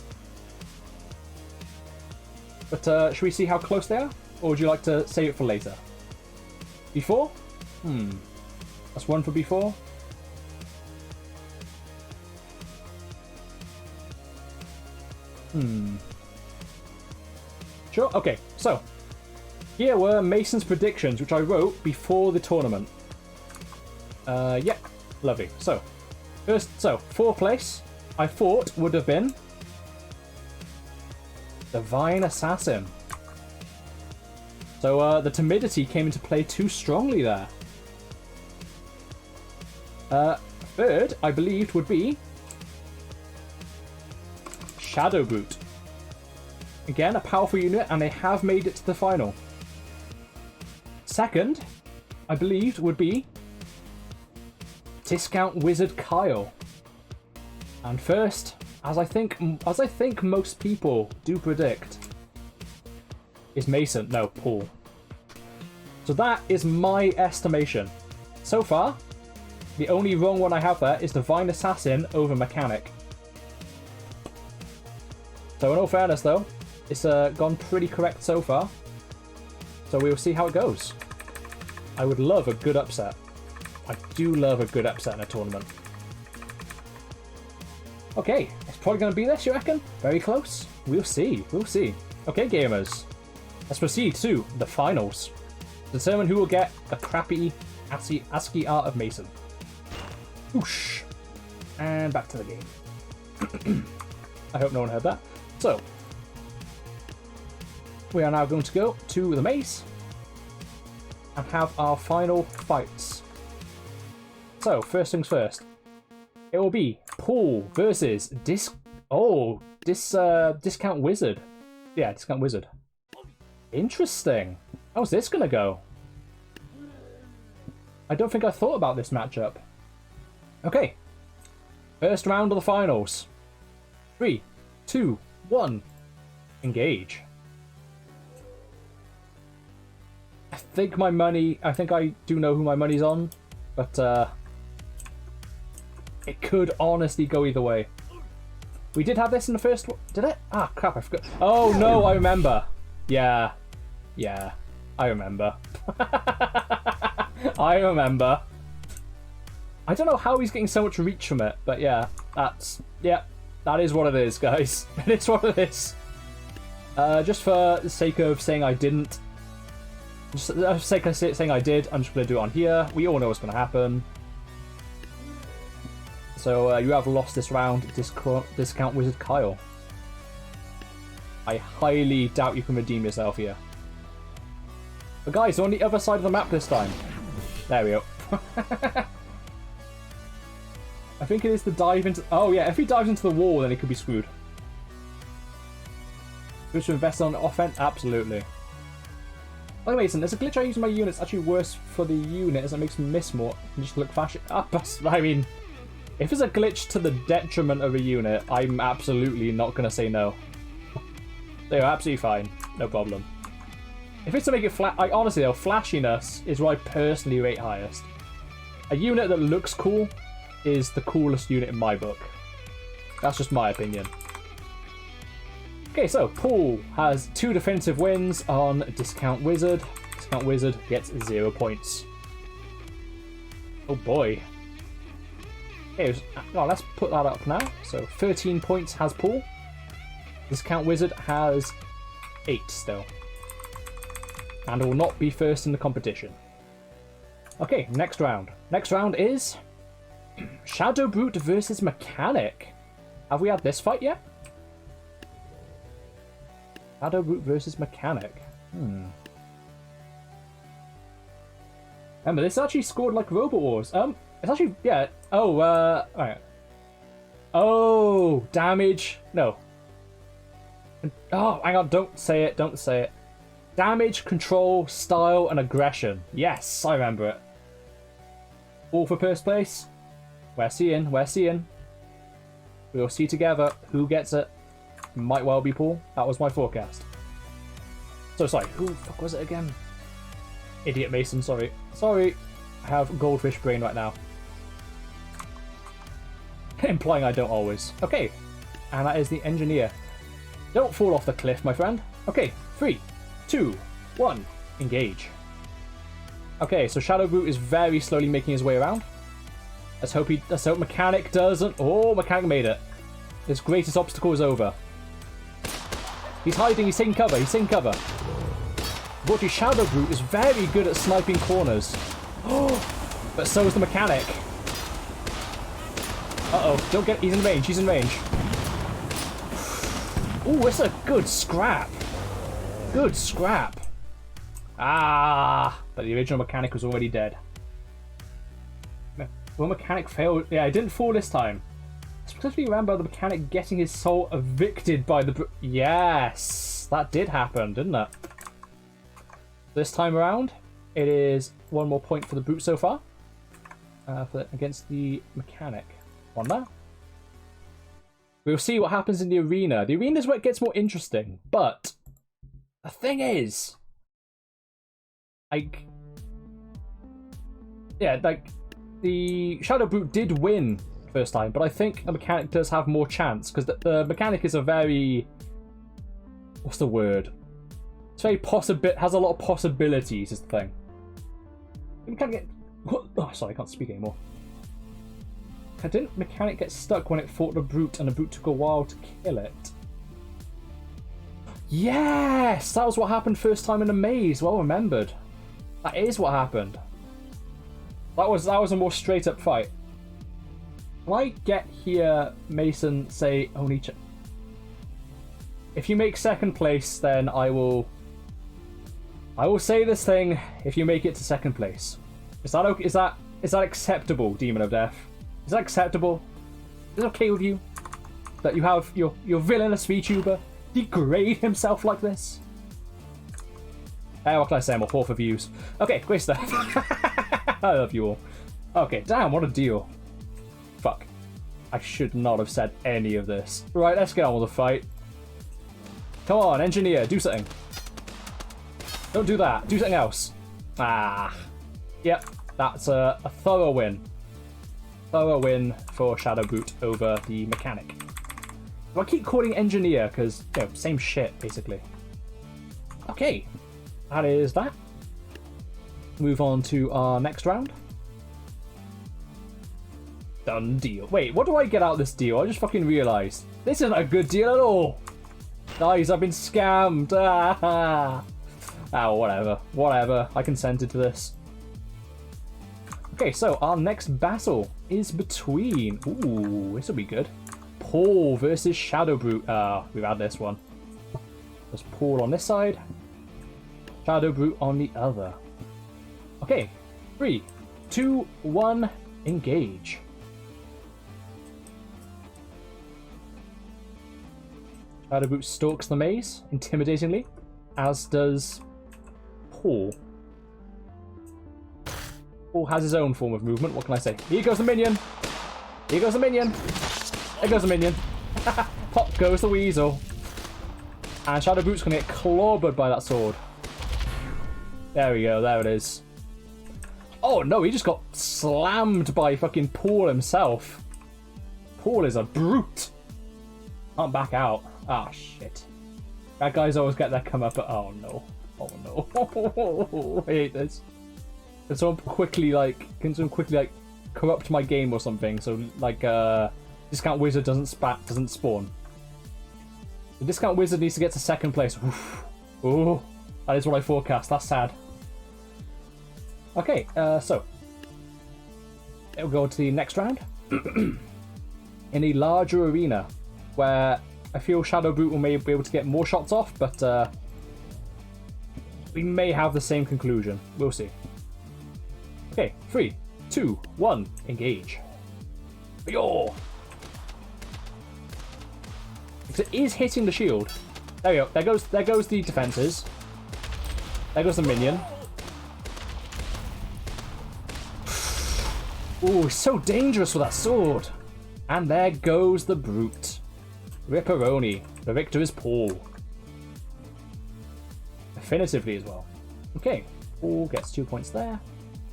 But should we see how close they are? Or would you like to save it for later? Before? That's one for before. Sure, okay, so here were Mason's predictions, which I wrote before the tournament. Yeah, lovely. So, fourth place, I thought would have been Divine Assassin. So, the timidity came into play too strongly there. Third, I believed, would be Shadowbrute. Again, a powerful unit, and they have made it to the final. Second, I believed, would be Discount Wizard Kyle. And first, as I think most people do predict, is Mason. No, Paul. So that is my estimation. So far, the only wrong one I have there is Divine Assassin over Mechanic. So in all fairness though, it's gone pretty correct so far. So we will see how it goes. I would love a good upset. I do love a good upset in a tournament. Okay, it's probably going to be this, you reckon? Very close? We'll see, we'll see. Okay, gamers. Let's proceed to the finals. Determine who will get the crappy ASCII art of Mason. Whoosh. And back to the game. I hope no one heard that. So, we are now going to go to the maze and have our final fights. So, first things first. It will be Paul versus Discount Wizard. Yeah, Discount Wizard. Interesting. How's this gonna go? I don't think I thought about this matchup. Okay. First round of the finals. 3, 2, 1. Engage. I think I do know who my money's on, but it could honestly go either way. We did have this in the first one. Did it? Ah, crap, I forgot. Oh, no, I remember. Yeah. Yeah, I remember. I remember. I don't know how he's getting so much reach from it, but yeah, that is what it is, guys. It is what it is. Just for the sake of saying I didn't, just for the sake of saying I did, I'm just going to do it on here. We all know what's going to happen. So you have lost this round, Discount Wizard Kyle. I highly doubt you can redeem yourself here. But guys, on the other side of the map this time. There we go. I think it is the dive into... Oh yeah, if he dives into the wall, then he could be screwed. Good to invest on offense? Absolutely. Oh, Mason, there's a glitch I use in my unit. It's actually worse for the unit as it makes me miss more. And just look flashy. I mean, if it's a glitch to the detriment of a unit, I'm absolutely not going to say no. They're absolutely fine. No problem. If it's to make it flat... honestly, though, flashiness is what I personally rate highest. A unit that looks cool is the coolest unit in my book. That's just my opinion. Okay, so Paul has 2 defensive wins on Discount Wizard. Discount Wizard gets 0 points. Oh boy. Okay, let's put that up now. So 13 points has Paul. Discount Wizard has 8 still. And will not be first in the competition. Okay, next round. Next round is Shadowbrute versus Mechanic. Have we had this fight yet? Shadowbrute versus Mechanic. Remember, this actually scored like Robot Wars. It's actually, yeah. Oh, alright. Oh, damage. No. Oh, hang on. Don't say it. Don't say it. Damage, control, style, and aggression. Yes, I remember it. All for first place. We're seeing. We're seeing. We'll see together who gets it. Might well be Paul. That was my forecast. So sorry, who the fuck was it again? Idiot Mason, sorry. Sorry. I have goldfish brain right now. Implying I don't always. Okay. And that is the engineer. Don't fall off the cliff, my friend. Okay, 3, 2, 1, engage. Okay, so Shadowbrute is very slowly making his way around. Let's hope Mechanic doesn't. Oh, Mechanic made it. His greatest obstacle is over. He's hiding, he's taking cover, he's taking cover. But your Shadowbrute is very good at sniping corners. But so is the Mechanic. Uh-oh, don't get... He's in range, he's in range. Ooh, it's a good scrap. Good scrap. Ah, but the original Mechanic was already dead. Will Mechanic fail? Yeah, it didn't fall this time. Specifically remember the Mechanic getting his soul evicted by the... Yes, that did happen, didn't it? This time around, it is 1 more point for the Brute so far. Against the Mechanic. 1 there. We'll see what happens in the arena. The arena is where it gets more interesting, but the thing is, like, yeah, like, the Shadowbrute did win first time, but I think the Mechanic does have more chance, because the Mechanic is a very, what's the word? It's very has a lot of possibilities, is the thing. The Mechanic oh, sorry, I can't speak anymore. Didn't Mechanic get stuck when it fought the Brute and the Brute took a while to kill it? Yes! That was what happened first time in the maze. Well remembered. That is what happened. That was a more straight up fight. Can I get here, Mason, say only... If you make second place, then I will say this thing if you make it to second place. Is that okay? Is that acceptable, Demon of Death? Is that acceptable? Is it okay with you that you have your villainous VTuber degrade himself like this? What can I say? I'm all for views. Okay, great stuff. I love you all. Okay, damn, what a deal. Fuck. I should not have said any of this. Right, let's get on with the fight. Come on, engineer, do something. Don't do that. Do something else. Ah. Yep, that's a thorough win. Thorough win for Shadowbrute over the Mechanic. I keep calling engineer because, you know, same shit, basically. Okay, that is that. Move on to our next round. Done deal. Wait, what do I get out of this deal? I just fucking realised. This isn't a good deal at all. Guys, I've been scammed. Oh, whatever. Whatever. I consented to this. Okay, so our next battle is between... Ooh, this will be good. Paul versus Shadowbrute. We've had this one. There's Paul on this side. Shadowbrute on the other. Okay, 3, 2, 1, engage. Shadowbrute stalks the maze, intimidatingly, as does Paul. Paul has his own form of movement, what can I say? Here goes the minion! Here goes the minion! There goes the minion! Pop goes the weasel! And Shadowbrute's gonna get clobbered by that sword. There we go, there it is. Oh no, he just got slammed by fucking Paul himself. Paul is a brute. can't back out. Ah, shit. Bad guys always get their come up, but oh no. Oh no. I hate this. Can someone quickly, like, corrupt my game or something, so, like, Discount Wizard doesn't spawn. The Discount Wizard needs to get to second place. Oof. Oh, that is what I forecast. That's sad. Okay, so. It'll go to the next round. In a larger arena, where I feel Shadowbrute will maybe be able to get more shots off, but we may have the same conclusion. We'll see. Okay, 3, 2, 1, engage. Yo! Because it is hitting the shield. There we go. There goes the defenses. There goes the minion. Ooh, so dangerous with that sword. And there goes the brute. Ripperoni. The victor is Paul. Definitively as well. Okay, Paul gets 2 points there.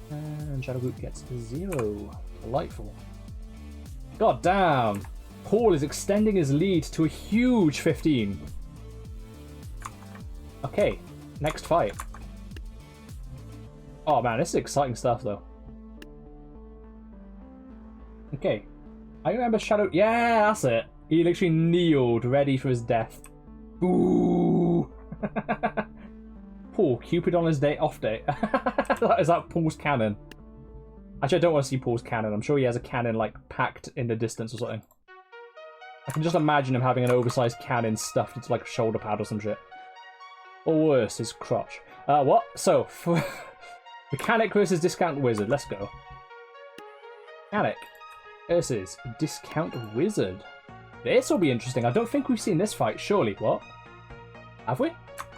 And Shadowbrute gets 0. Delightful. God damn. Paul is extending his lead to a huge 15. Okay, next fight. Oh man, this is exciting stuff though. Okay. I remember Shadow... Yeah, that's it. He literally kneeled, ready for his death. Boo! Paul, Cupid on his off day. Is that Paul's cannon? Actually, I don't want to see Paul's cannon. I'm sure he has a cannon, like, packed in the distance or something. I can just imagine him having an oversized cannon stuffed into, like, a shoulder pad or some shit. Or worse, his crotch. What? So, for... Mechanic versus Discount Wizard. Let's go. Mechanic versus Discount Wizard. This will be interesting. I don't think we've seen this fight, surely. What? Have we?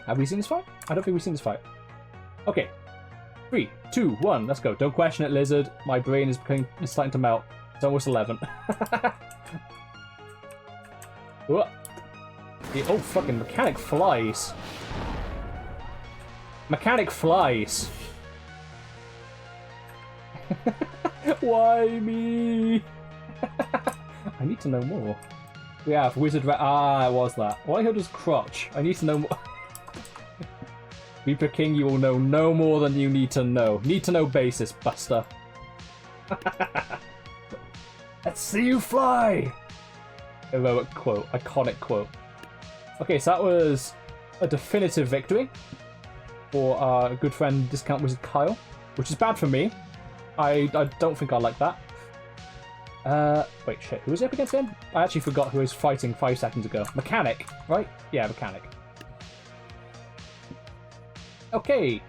Have we seen this fight? I don't think we've seen this fight. Okay. 3, 2, 1, let's go. Don't question it, Lizard. My brain is starting to melt. It's almost 11. Oh, fucking Mechanic flies. Mechanic flies. Why me? I need to know more. We have Wizard it was that. Why does crotch? I need to know more. Reaper King, you will know no more than you need to know. Need to know basis, Buster. Let's see you fly! Heroic quote. Iconic quote. Okay, so that was a definitive victory for our good friend Discount Wizard Kyle, which is bad for me. I don't think I like that. Wait, shit. Who was he up against again? I actually forgot who he was fighting 5 seconds ago. Mechanic, right? Yeah, Mechanic. Okay,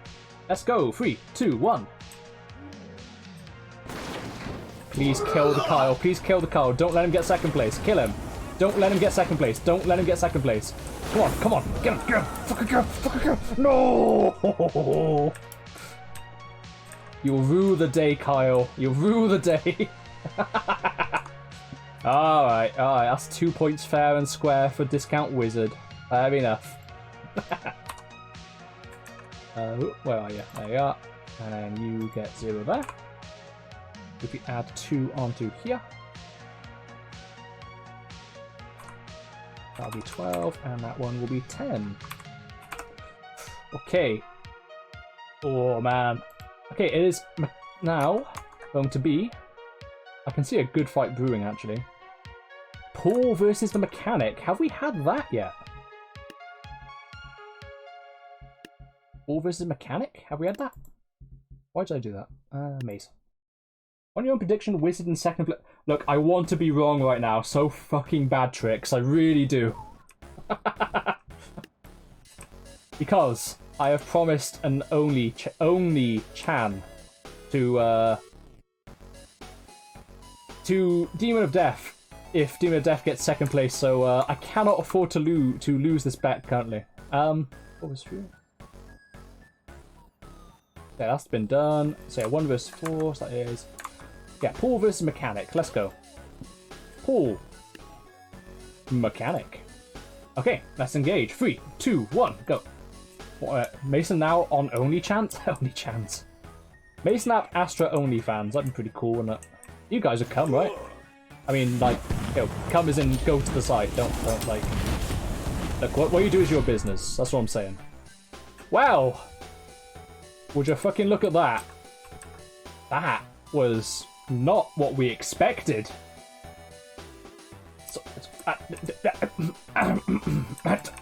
let's go. 3, 2, 1. Please kill the Kyle. Please kill the Kyle. Don't let him get second place. Kill him. Don't let him get second place. Don't let him get second place. Come on, come on. Get him, get him. Fucking kill, fucking kill. No! You'll rue the day, Kyle. You'll rue the day. Alright, that's 2 points fair and square for Discount Wizard. Fair enough. Where are you? There you are. And you get 0 there. If you add 2 onto here, that'll be 12, and that one will be 10. Okay. Oh, man. Okay, it is now going to be... I can see a good fight brewing, actually. Paul versus the Mechanic. Have we had that yet? Paul versus Mechanic? Have we had that? Why did I do that? Maze. On your own prediction, Wizard in second place. Look, I want to be wrong right now. So fucking bad tricks. I really do. Because I have promised an only Chan to Demon of Death if Demon of Death gets second place. So I cannot afford to lose this bet currently. What was true? Yeah, that's been done. So yeah, 1 versus 4. So that is. Yeah, Paul versus Mechanic. Let's go. Paul. Mechanic. Okay, let's engage. 3, 2, 1, go. Mason now on only chance? Only chance. Mason app Astra only fans. That'd be pretty cool, wouldn't it? You guys would come, right? I mean, like, come as in go to the side. Don't like... Look, what you do is your business. That's what I'm saying. Wow! Would you fucking look at that? That was not what we expected.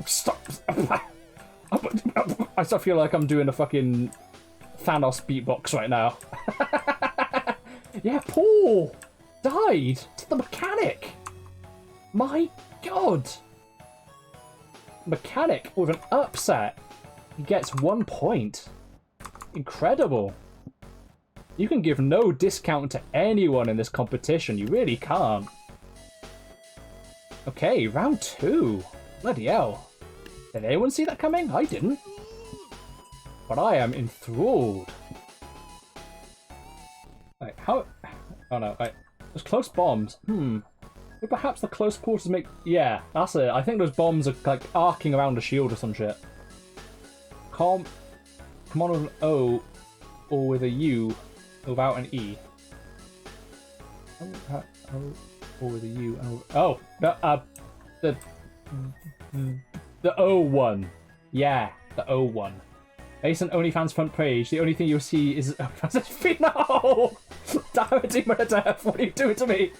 Stop. I still feel like I'm doing a fucking Thanos beatbox right now. Yeah, Paul died to the mechanic. My god. Mechanic with an upset. He gets 1 point. Incredible. You can give no discount to anyone in this competition. You really can't. Okay, round 2. Bloody hell. Did anyone see that coming? I didn't. But I am enthralled. Right, how... Oh no, right. There's close bombs. Would perhaps the close quarters make... Yeah, that's it. I think those bombs are like arcing around a shield or some shit. Come on with an O or with a U without an E. Or with a U. Oh, the O one. Yeah, the O one. Based on OnlyFans front page, the only thing you'll see is no. Damn it, Demon of Death! What are you doing to me?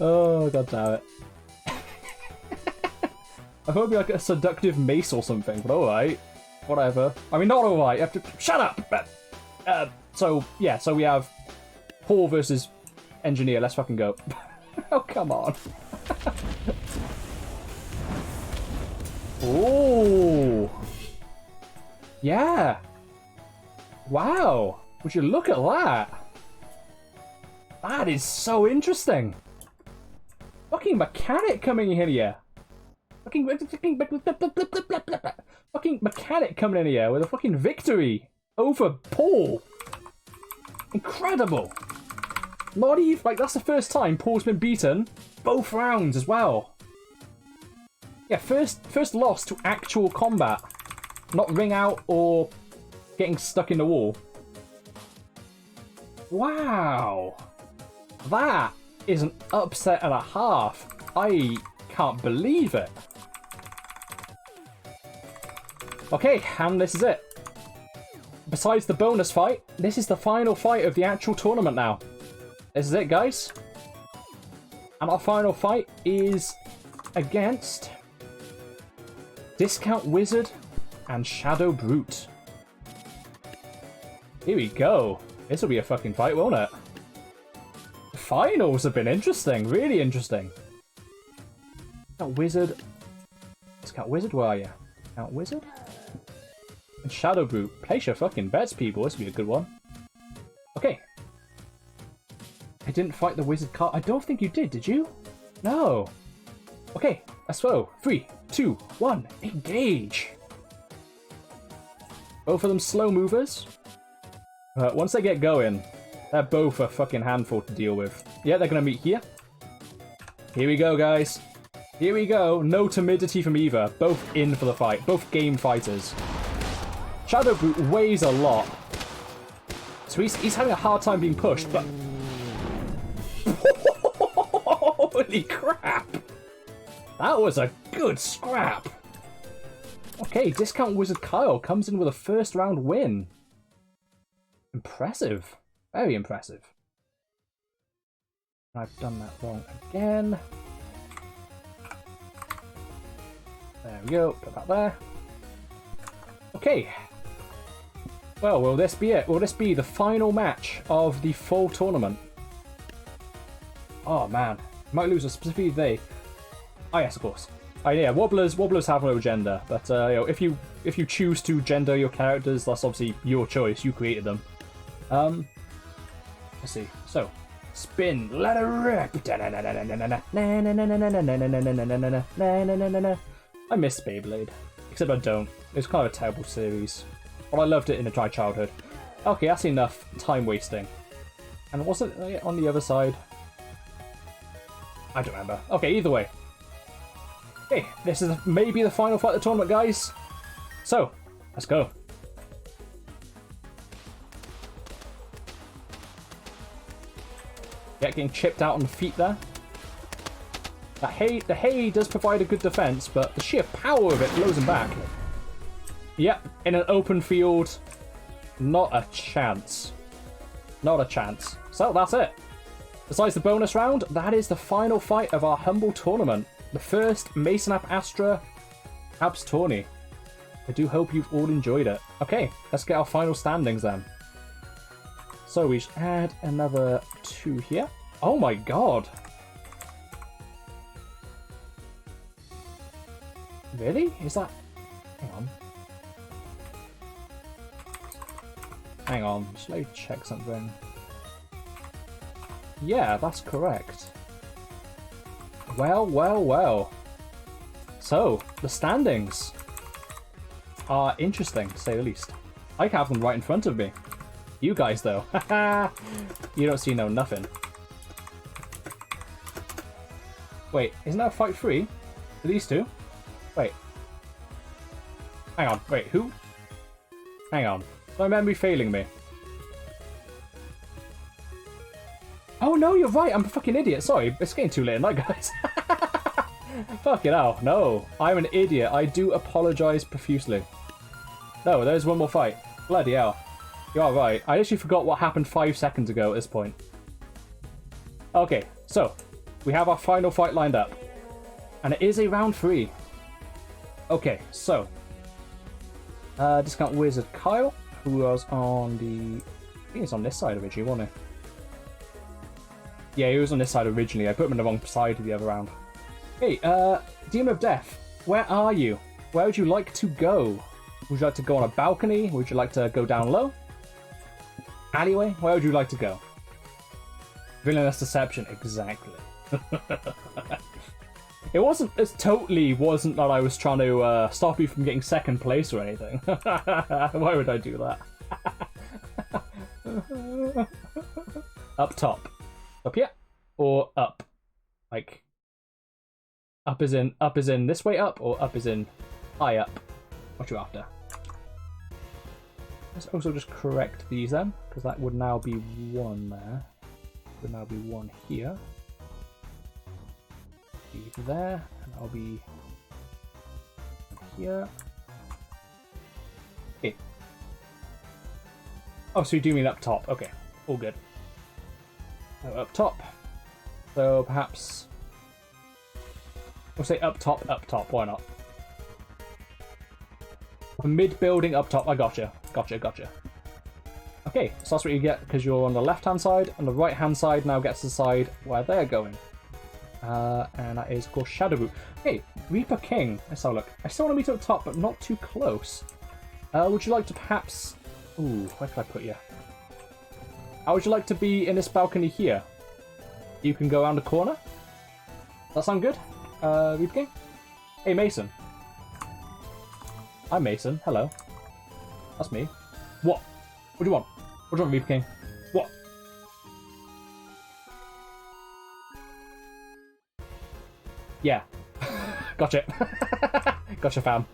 Oh god damn it! I thought it'd be like a seductive mace or something, but alright, whatever. I mean, not alright. You have to shut up. So yeah, so we have Paul versus Engineer. Let's fucking go. Oh come on. Oh. Yeah. Wow. Would you look at that? That is so interesting. Fucking mechanic coming in here. Fucking mechanic coming in here with a fucking victory over Paul. Incredible. Not even, like, that's the first time Paul's been beaten both rounds as well. Yeah, first loss to actual combat. Not ring out or getting stuck in the wall. Wow. That is an upset and a half. I can't believe it. Okay, and this is it. Besides the bonus fight, this is the final fight of the actual tournament now. This is it, guys. And our final fight is against Discount Wizard and Shadowbrute. Here we go. This will be a fucking fight, won't it? The finals have been interesting, really interesting. Discount Wizard. Discount Wizard, where are you? Discount Wizard? And Shadowbrute. Place your fucking bets, people. This will be a good one. Okay. I didn't fight the wizard card. I don't think you did you? No. Okay, let's go. 3, 2, 1, engage. Both of them slow movers. Once they get going, they're both a fucking handful to deal with. Yeah, they're gonna meet here. Here we go, guys. Here we go. No timidity from either. Both in for the fight. Both game fighters. Shadowbrute weighs a lot. So he's having a hard time being pushed, but... Holy crap! That was a good scrap! Okay, Discount Wizard Kyle comes in with a first round win. Impressive. Very impressive. I've done that wrong again. There we go, put that there. Okay. Well, will this be it? Will this be the final match of the full tournament? Oh man, might lose a specifically they. Oh yes, of course. Oh yeah, wobblers have no gender, but you know, if you choose to gender your characters, that's obviously your choice. You created them. Let's see. So, spin, let it rip. I miss Beyblade, except I don't. It's kind of a terrible series, but I loved it in my childhood. Okay, that's enough time wasting. And wasn't it on the other side? I don't remember. Okay, either way. Okay, this is maybe the final fight of the tournament, guys. So, let's go. getting chipped out on the feet there. The hay does provide a good defense, but the sheer power of it blows him back. Yep, in an open field, not a chance. Not a chance. So that's it. Besides the bonus round, that is the final fight of our humble tournament. The first Mason App Astra Abs tourney. I do hope you've all enjoyed it. Okay, let's get our final standings then. So we should add another 2 here. Oh my god. Really? Is that... Hang on. Hang on, just let me check something. Yeah, that's correct. Well, well, well. So, the standings are interesting, to say the least. I have them right in front of me. You guys, though, you don't see no nothing. Wait, isn't that fight 3? For these two? Wait. Hang on, wait, who? Hang on. Is my memory failing me? Oh no, you're right, I'm a fucking idiot. Sorry, it's getting too late at night, guys. Fucking hell, no. I'm an idiot. I do apologise profusely. No, there's one more fight. Bloody hell. You are right. I actually forgot what happened 5 seconds ago at this point. Okay, so we have our final fight lined up. And it is a round 3. Okay, so discount wizard Kyle, who was on the... I think he's on this side originally, wasn't he? Yeah, he was on this side originally. I put him in the wrong side of the other round. Hey, Demon of Death, where are you? Where would you like to go? Would you like to go on a balcony? Would you like to go down low? Alleyway? Where would you like to go? Villainous Deception, exactly. It totally wasn't that I was trying to stop you from getting second place or anything. Why would I do that? Up top. Up here? Or up? Like, up is in this way up, or up is in high up? What you after? Let's also just correct these then, because that would now be 1 there. Would now be 1 here. There, and I'll be here. Okay. Oh, so you do mean up top. Okay, all good. So up top. So perhaps we'll say up top, why not? Mid-building up top. I gotcha. Gotcha. Okay, so that's what you get because you're on the left-hand side, and the right-hand side now gets the side where they're going. And that is, of course, Shadowbrute. Hey, Reaper King. Let's have a look. I still want to meet up top, but not too close. Would you like to perhaps... Ooh, where can I put you? How would you like to be in this balcony here? You can go around the corner. Does that sound good? Reaper King? Hey, Mason. I'm Mason. Hello. That's me. What? What do you want? What do you want, Reaper King? What? Yeah. Gotcha. Gotcha, fam.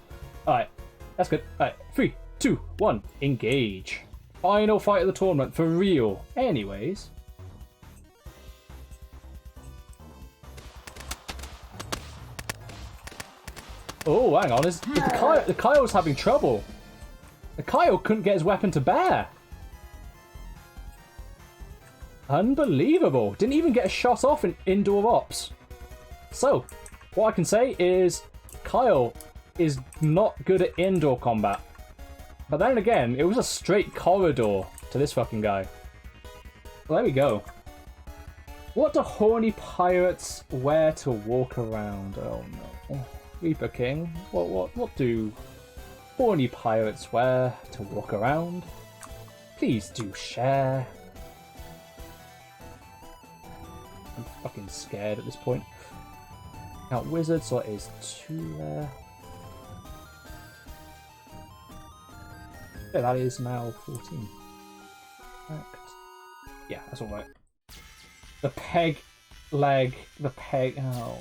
Alright. That's good. Alright. 3, 2, 1. Engage. Final fight of the tournament. For real. Anyways. Oh, hang on. The Kyle's having trouble. The Kyle couldn't get his weapon to bear. Unbelievable. Didn't even get a shot off in indoor ops. So, what I can say is Kyle is not good at indoor combat. But then again, it was a straight corridor to this fucking guy. Well, there we go. What do horny pirates wear to walk around? Oh no. Reaper King, what do horny pirates wear to walk around? Please do share. I'm fucking scared at this point. Count wizard, so it is 2 there. Yeah, that is now 14. Correct. Yeah, that's alright. The peg leg, oh,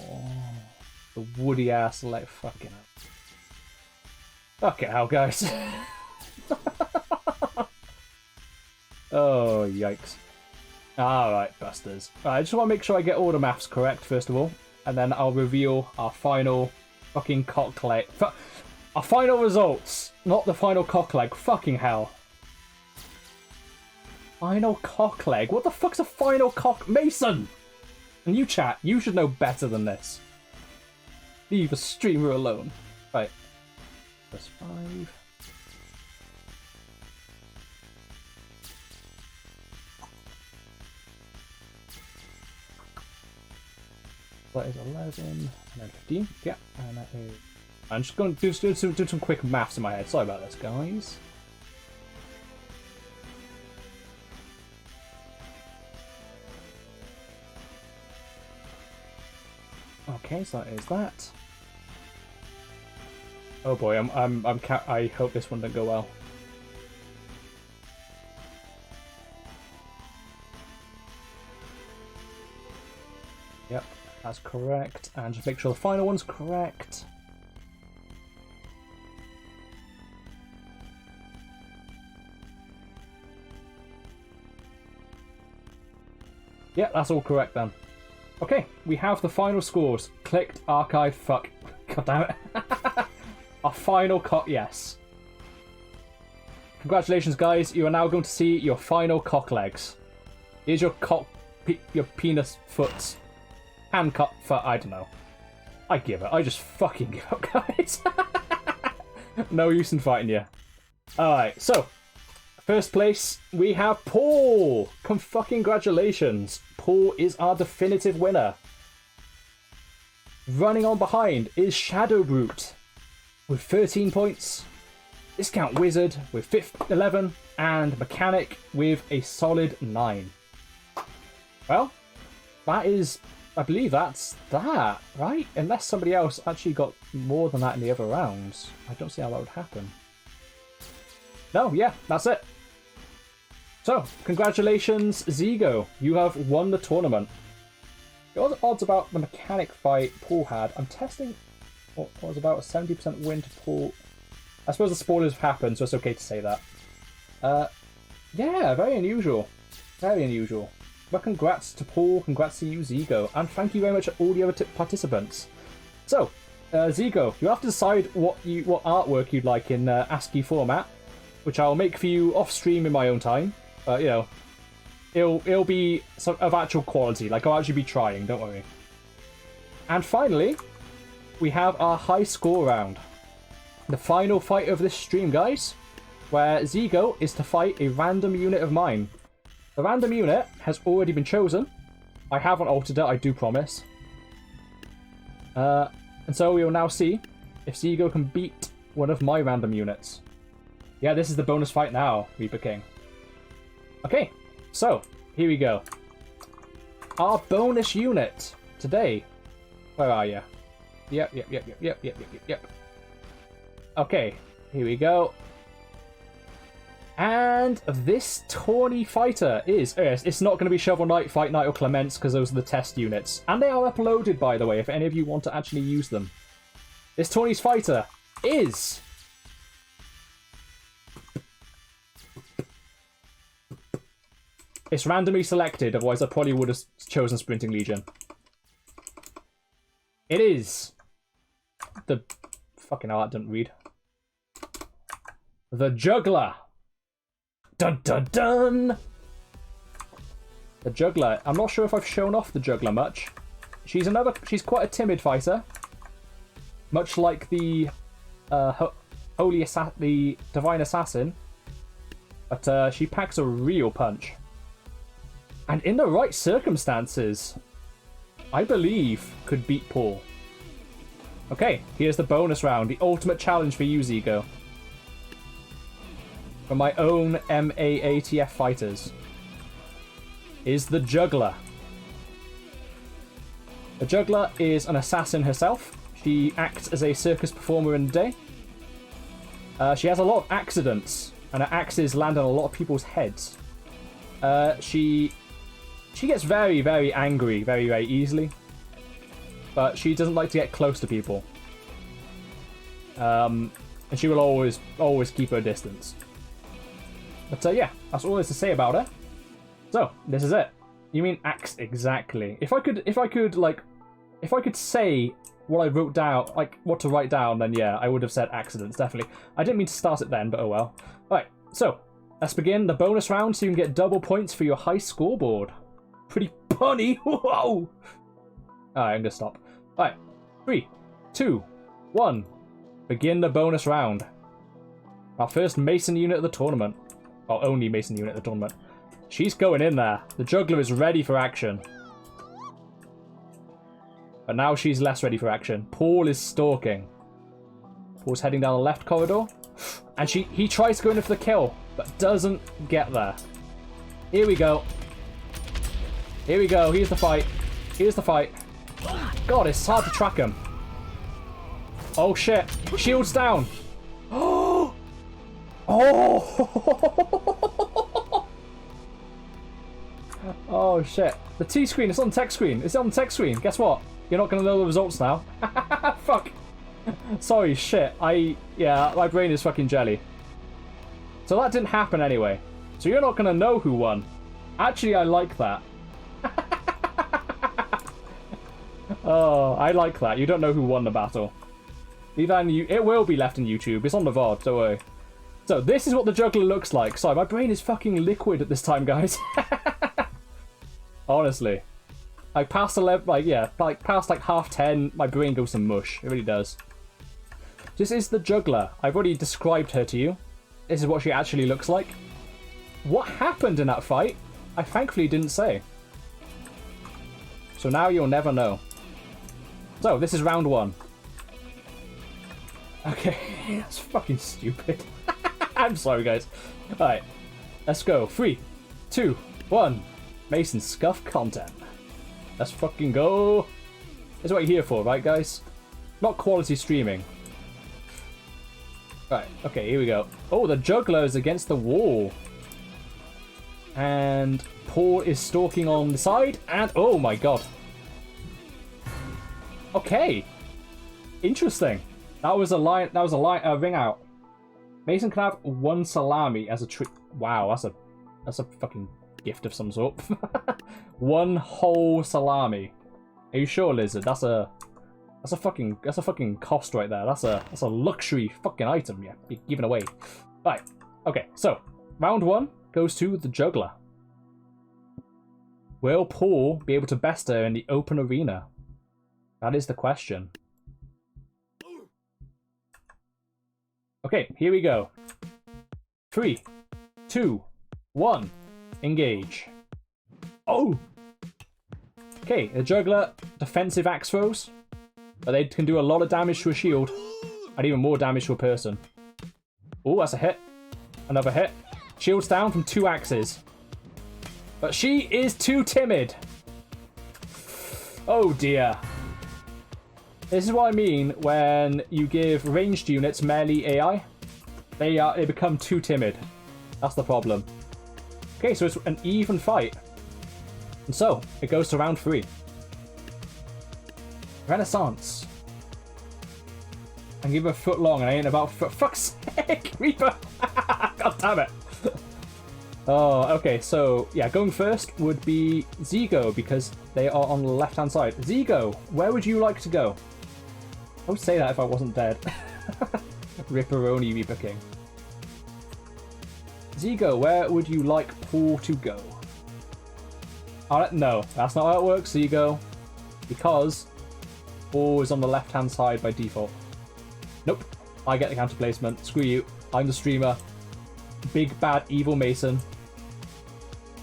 the woody ass leg, fucking hell. Fucking hell, guys. Oh, yikes. Alright, busters. I just want to make sure I get all the maths correct, first of all. And then I'll reveal our final fucking cockleg. Our final results, not the final cockleg. Fucking hell. Final cockleg? What the fuck's a final cock... Mason! And you, chat, you should know better than this. Leave a streamer alone. Right. +5. That is 11, and then 15. Yeah, and that is... I'm just going to do some quick maths in my head. Sorry about this, guys. Okay, so that is that. Oh boy, I hope this one didn't go well. Yep, that's correct. And just make sure the final one's correct. Yeah, that's all correct then. Okay, we have the final scores. Clicked, archive, fuck. God damn it. Our final yes. Congratulations, guys. You are now going to see your final cock legs. Here's your your penis foot. Hand cut foot, I don't know. I give it. I just fucking give up, guys. No use in fighting you. Alright, so. First place, we have Paul. Congratulations. Paul is our definitive winner. Running on behind is Shadowbrute with 13 points. Discount Wizard with 11. And Mechanic with a solid 9. Well, that is... I believe that's that, right? Unless somebody else actually got more than that in the other rounds. I don't see how that would happen. No, yeah, that's it. So, congratulations, Zigo. You have won the tournament. What was the odds about the mechanic fight Paul had? I'm testing what was about a 70% win to Paul. I suppose the spoilers have happened, so it's okay to say that. Yeah, very unusual. Very unusual. But congrats to Paul, congrats to you, Zigo, and thank you very much to all the other participants. So, Zigo, you have to decide what artwork you'd like in ASCII format, which I'll make for you off stream in my own time. You know, it'll be of actual quality. Like, I'll actually be trying. Don't worry. And finally, we have our high score round, the final fight of this stream, guys, where Zigo is to fight a random unit of mine. The random unit has already been chosen. I haven't altered it, I do promise. And so we will now see if Zigo can beat one of my random units. Yeah, this is the bonus fight now, Reaper King. Okay, so, here we go. Our bonus unit today. Where are you? Yep. Okay, here we go. And this tourney fighter is... it's not going to be Shovel Knight, Fight Knight, or Clements, because those are the test units. And they are uploaded, by the way, if any of you want to actually use them. This tourney's fighter is... It's randomly selected, otherwise I probably would have chosen Sprinting Legion. It is... the... Fucking hell, that didn't read. The Juggler. Dun dun dun! The Juggler. I'm not sure if I've shown off the Juggler much. She's quite a timid fighter. Much like the the Divine Assassin. But she packs a real punch. And in the right circumstances, I believe could beat Paul. Okay, here's the bonus round. The ultimate challenge for you, Zigo. For my own MAATF fighters. Is the Juggler. The Juggler is an assassin herself. She acts as a circus performer in the day. She has a lot of accidents, and her axes land on a lot of people's heads. She gets very, very angry very, very easily. But she doesn't like to get close to people. And she will always keep her distance. But yeah, that's all there is to say about her. So, this is it. You mean axe exactly? If I could say what I wrote down, like what to write down, then yeah, I would have said accidents, definitely. I didn't mean to start it then, but oh well. Alright, so let's begin the bonus round so you can get double points for your high scoreboard. Pretty punny. Whoa! Alright, I'm gonna stop. Alright, 3, 2, 1. Begin the bonus round. Our first Mason unit of the tournament. Or only Mason unit of the tournament. She's going in there. The juggler is ready for action. But now she's less ready for action. Paul is stalking. Paul's heading down the left corridor. And he tries to go in for the kill, but doesn't get there. Here we go. Here we go. Here's the fight. Here's the fight. God, it's hard to track him. Oh shit. Shields down. Oh! Oh! Oh shit. The T screen, it's on the text screen. It's on the text screen. Guess what? You're not going to know the results now. Fuck. Sorry, shit. Yeah, my brain is fucking jelly. So that didn't happen anyway. So you're not going to know who won. Actually, I like that. Oh, I like that. You don't know who won the battle. It will be left in YouTube. It's on the VOD, don't worry. So this is what the juggler looks like. Sorry, my brain is fucking liquid at this time, guys. Honestly. Like past 11, past like 10:30, my brain goes to mush. It really does. This is the juggler. I've already described her to you. This is what she actually looks like. What happened in that fight? I thankfully didn't say. So now you'll never know. So this is round 1. Okay, that's fucking stupid. I'm sorry, guys. Alright, let's go. 3, 2, 1. Mason SCUFF content. Let's fucking go. That's what you're here for, right, guys? Not quality streaming. Right, okay, here we go. Oh, the juggler is against the wall. And Paul is stalking on the side. And, oh my god. Okay. Interesting. That was a ring out. Mason can have 1 salami as a treat. Wow, that's a fucking gift of some sort. 1 whole salami. Are you sure, Lizard? That's a fucking cost right there. That's a luxury fucking item, yeah, be given away. Right. Okay, so round 1 goes to the juggler. Will Paul be able to best her in the open arena? That is the question. Okay, here we go. 3, 2, 1. Engage. Oh! Okay, the juggler, defensive axe throws. But they can do a lot of damage to a shield. And even more damage to a person. Oh, that's a hit. Another hit. Shields down from 2 axes. But she is too timid. Oh dear. This is what I mean when you give ranged units melee AI. They become too timid. That's the problem. Okay, so it's an even fight. And so, it goes to round 3. Renaissance. And give her a foot long and I ain't about foot. Fuck's sake, Reaper! God damn it. Oh, okay, so yeah, going first would be Zigo because they are on the left hand side. Zigo, where would you like to go? I would say that if I wasn't dead. Ripperoni Reaper King. Zigo, where would you like Paul to go? No, that's not how it works, Zigo. Because Paul is on the left-hand side by default. Nope, I get the counter placement. Screw you, I'm the streamer. Big bad evil Mason.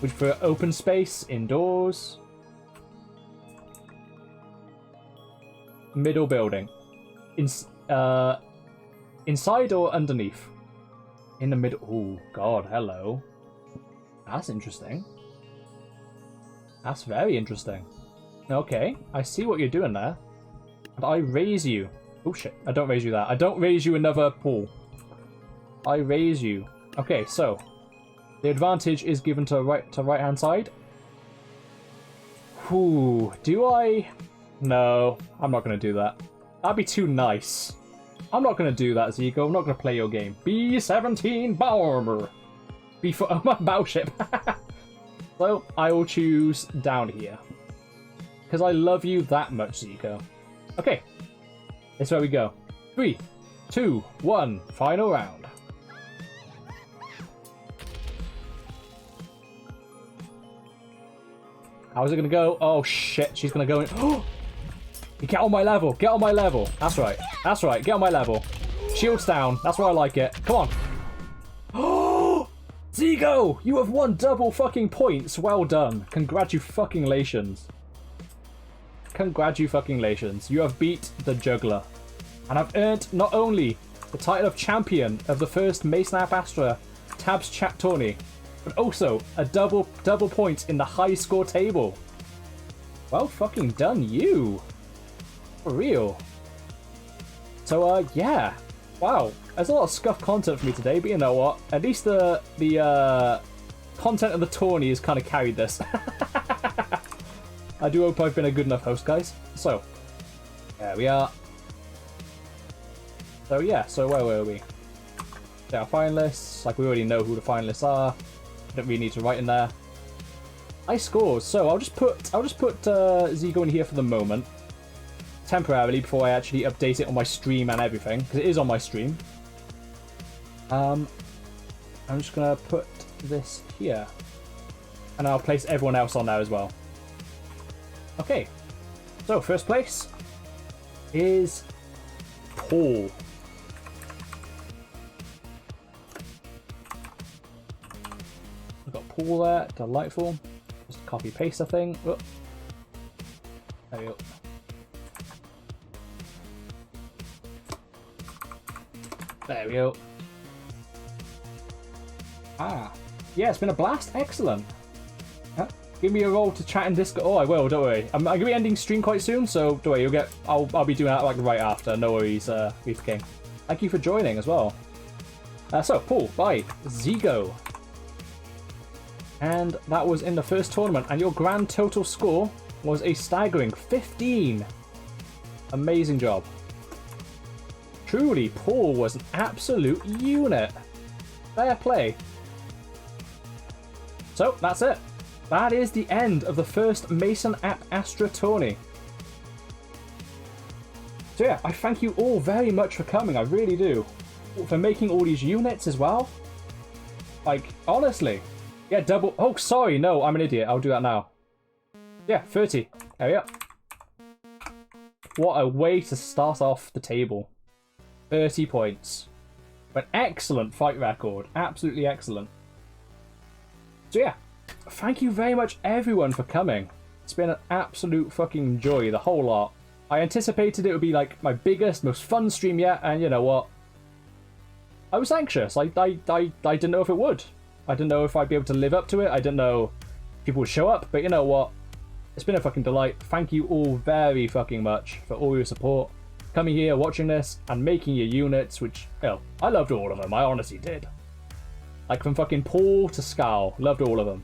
Which for open space, indoors. Middle building. Inside or underneath? In the middle. Oh, God, hello. That's interesting. That's very interesting. Okay, I see what you're doing there. And I raise you. Oh, shit. I don't raise you that. I don't raise you another Paul. I raise you. Okay, so. The advantage is given to right-hand side. Whew. Do I? No, I'm not going to do that. That'd be too nice. I'm not going to do that, Zico. I'm not going to play your game. B-17 Bomber. Oh, my battleship. So, I will choose down here. Because I love you that much, Zico. Okay. This is where we go. 3, 2, 1. Final round. How's it gonna go? Oh shit, she's gonna go in. Oh! Get on my level, get on my level. That's right, that's right, get on my level. Shields down, that's where I like it. Come on. Oh! Zigo! You have won double fucking points. Well done. Congratulations. Congratulations. You have beat the juggler. And have earned not only the title of champion of the first Mason App Astra Tabs Chat Tourney, but also a double point in the high score table. Well fucking done, you. For real. So, yeah. Wow. There's a lot of scuff content for me today, but you know what? At least the content of the tourney has kind of carried this. I do hope I've been a good enough host, guys. So, there we are. So, yeah. So, where were we? Our finalists. Like, we already know who the finalists are. Don't really need to write in there. High scores. So I'll just put Zigo in here for the moment, temporarily, before I actually update it on my stream and everything, because it is on my stream. I'm just gonna put this here, and I'll place everyone else on there as well. Okay. So first place is Paul. We've got Paul there, delightful. Just copy paste the thing. Oh. There we go. There we go. Ah. Yeah, it's been a blast. Excellent. Give me a role to chat in Discord. Oh, I will, don't worry. I'm going to be ending stream quite soon, so don't worry, you'll get... I'll be doing that like right after. No worries, Reef King. Thank you for joining as well. So, Paul, by Zigo. And that was in the first tournament, and your grand total score was a staggering 15. Amazing job. Truly, Paul was an absolute unit. Fair play. So, that's it. That is the end of the first Mason App Astra tourney. So yeah, I thank you all very much for coming, I really do. For making all these units as well. Like, honestly. Yeah, double... Oh, sorry, no, I'm an idiot. I'll do that now. Yeah, 30. There we go. What a way to start off the table. 30 points. An excellent fight record. Absolutely excellent. So yeah, thank you very much everyone for coming. It's been an absolute fucking joy, the whole lot. I anticipated it would be like my biggest, most fun stream yet, and you know what? I was anxious. I didn't know if it would. I didn't know if I'd be able to live up to it. I didn't know if people would show up, but you know what? It's been a fucking delight. Thank you all very fucking much for all your support. Coming here, watching this, and making your units, which, hell, I loved all of them. I honestly did. Like from fucking Paul to Scowl. Loved all of them.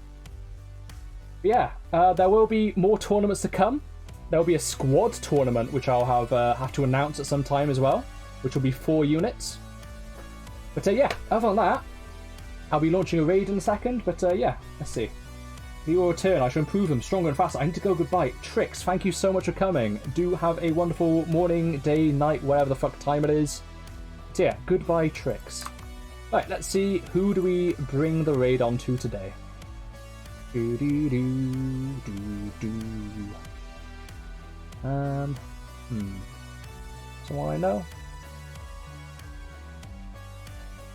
But yeah, there will be more tournaments to come. There will be a squad tournament, which I'll have to announce at some time as well, which will be 4 units. But yeah, other than that, I'll be launching a raid in a second, but yeah, let's see. We will return. I shall improve them stronger and faster. I need to go goodbye. Trix, thank you so much for coming. Do have a wonderful morning, day, night, whatever the fuck time it is. But yeah, goodbye, Trix. Right, let's see. Who do we bring the raid on to today? Someone I know?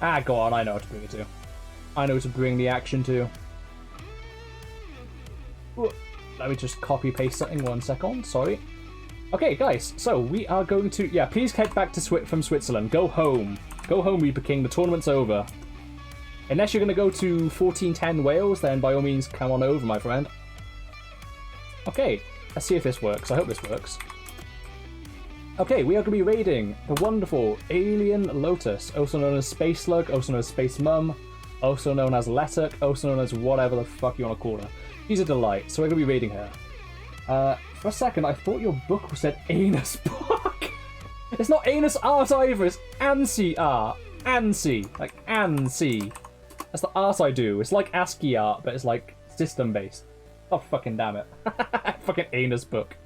Ah, go on. I know what to bring it to. I know to bring the action to. Ooh, let me just copy paste something 1 second. Sorry. Okay, guys. So we are going to. Yeah, please head back to from Switzerland. Go home. Go home, Reaper King. The tournament's over. Unless you're going to go to 1410 Wales, then by all means come on over, my friend. Okay, let's see if this works. I hope this works. Okay, we are going to be raiding the wonderful Alien Lotus, also known as Space Slug, also known as Space Mum, also known as Letuk, also known as whatever the fuck you want to call her. She's a delight, so we're going to be raiding her. For a second, I thought your book said Anus Book. It's not Anus Art either, it's ANSI Art. ANSI. Like ANSI. That's the art I do. It's like ASCII art, but it's like system-based. Oh, fucking damn it. Fucking anus book.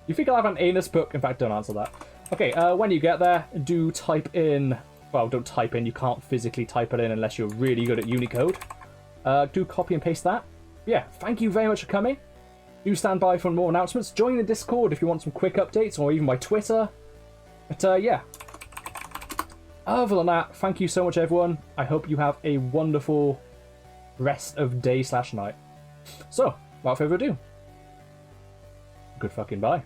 You think I'll have an anus book? In fact, don't answer that. Okay, when you get there, do type in... Well, don't type in. You can't physically type it in unless you're really good at Unicode. Do copy and paste that. Yeah, thank you very much for coming. Do stand by for more announcements. Join the Discord if you want some quick updates, or even my Twitter. But, yeah. Other than that, thank you so much, everyone. I hope you have a wonderful rest of day/night. So, without further ado, good fucking bye.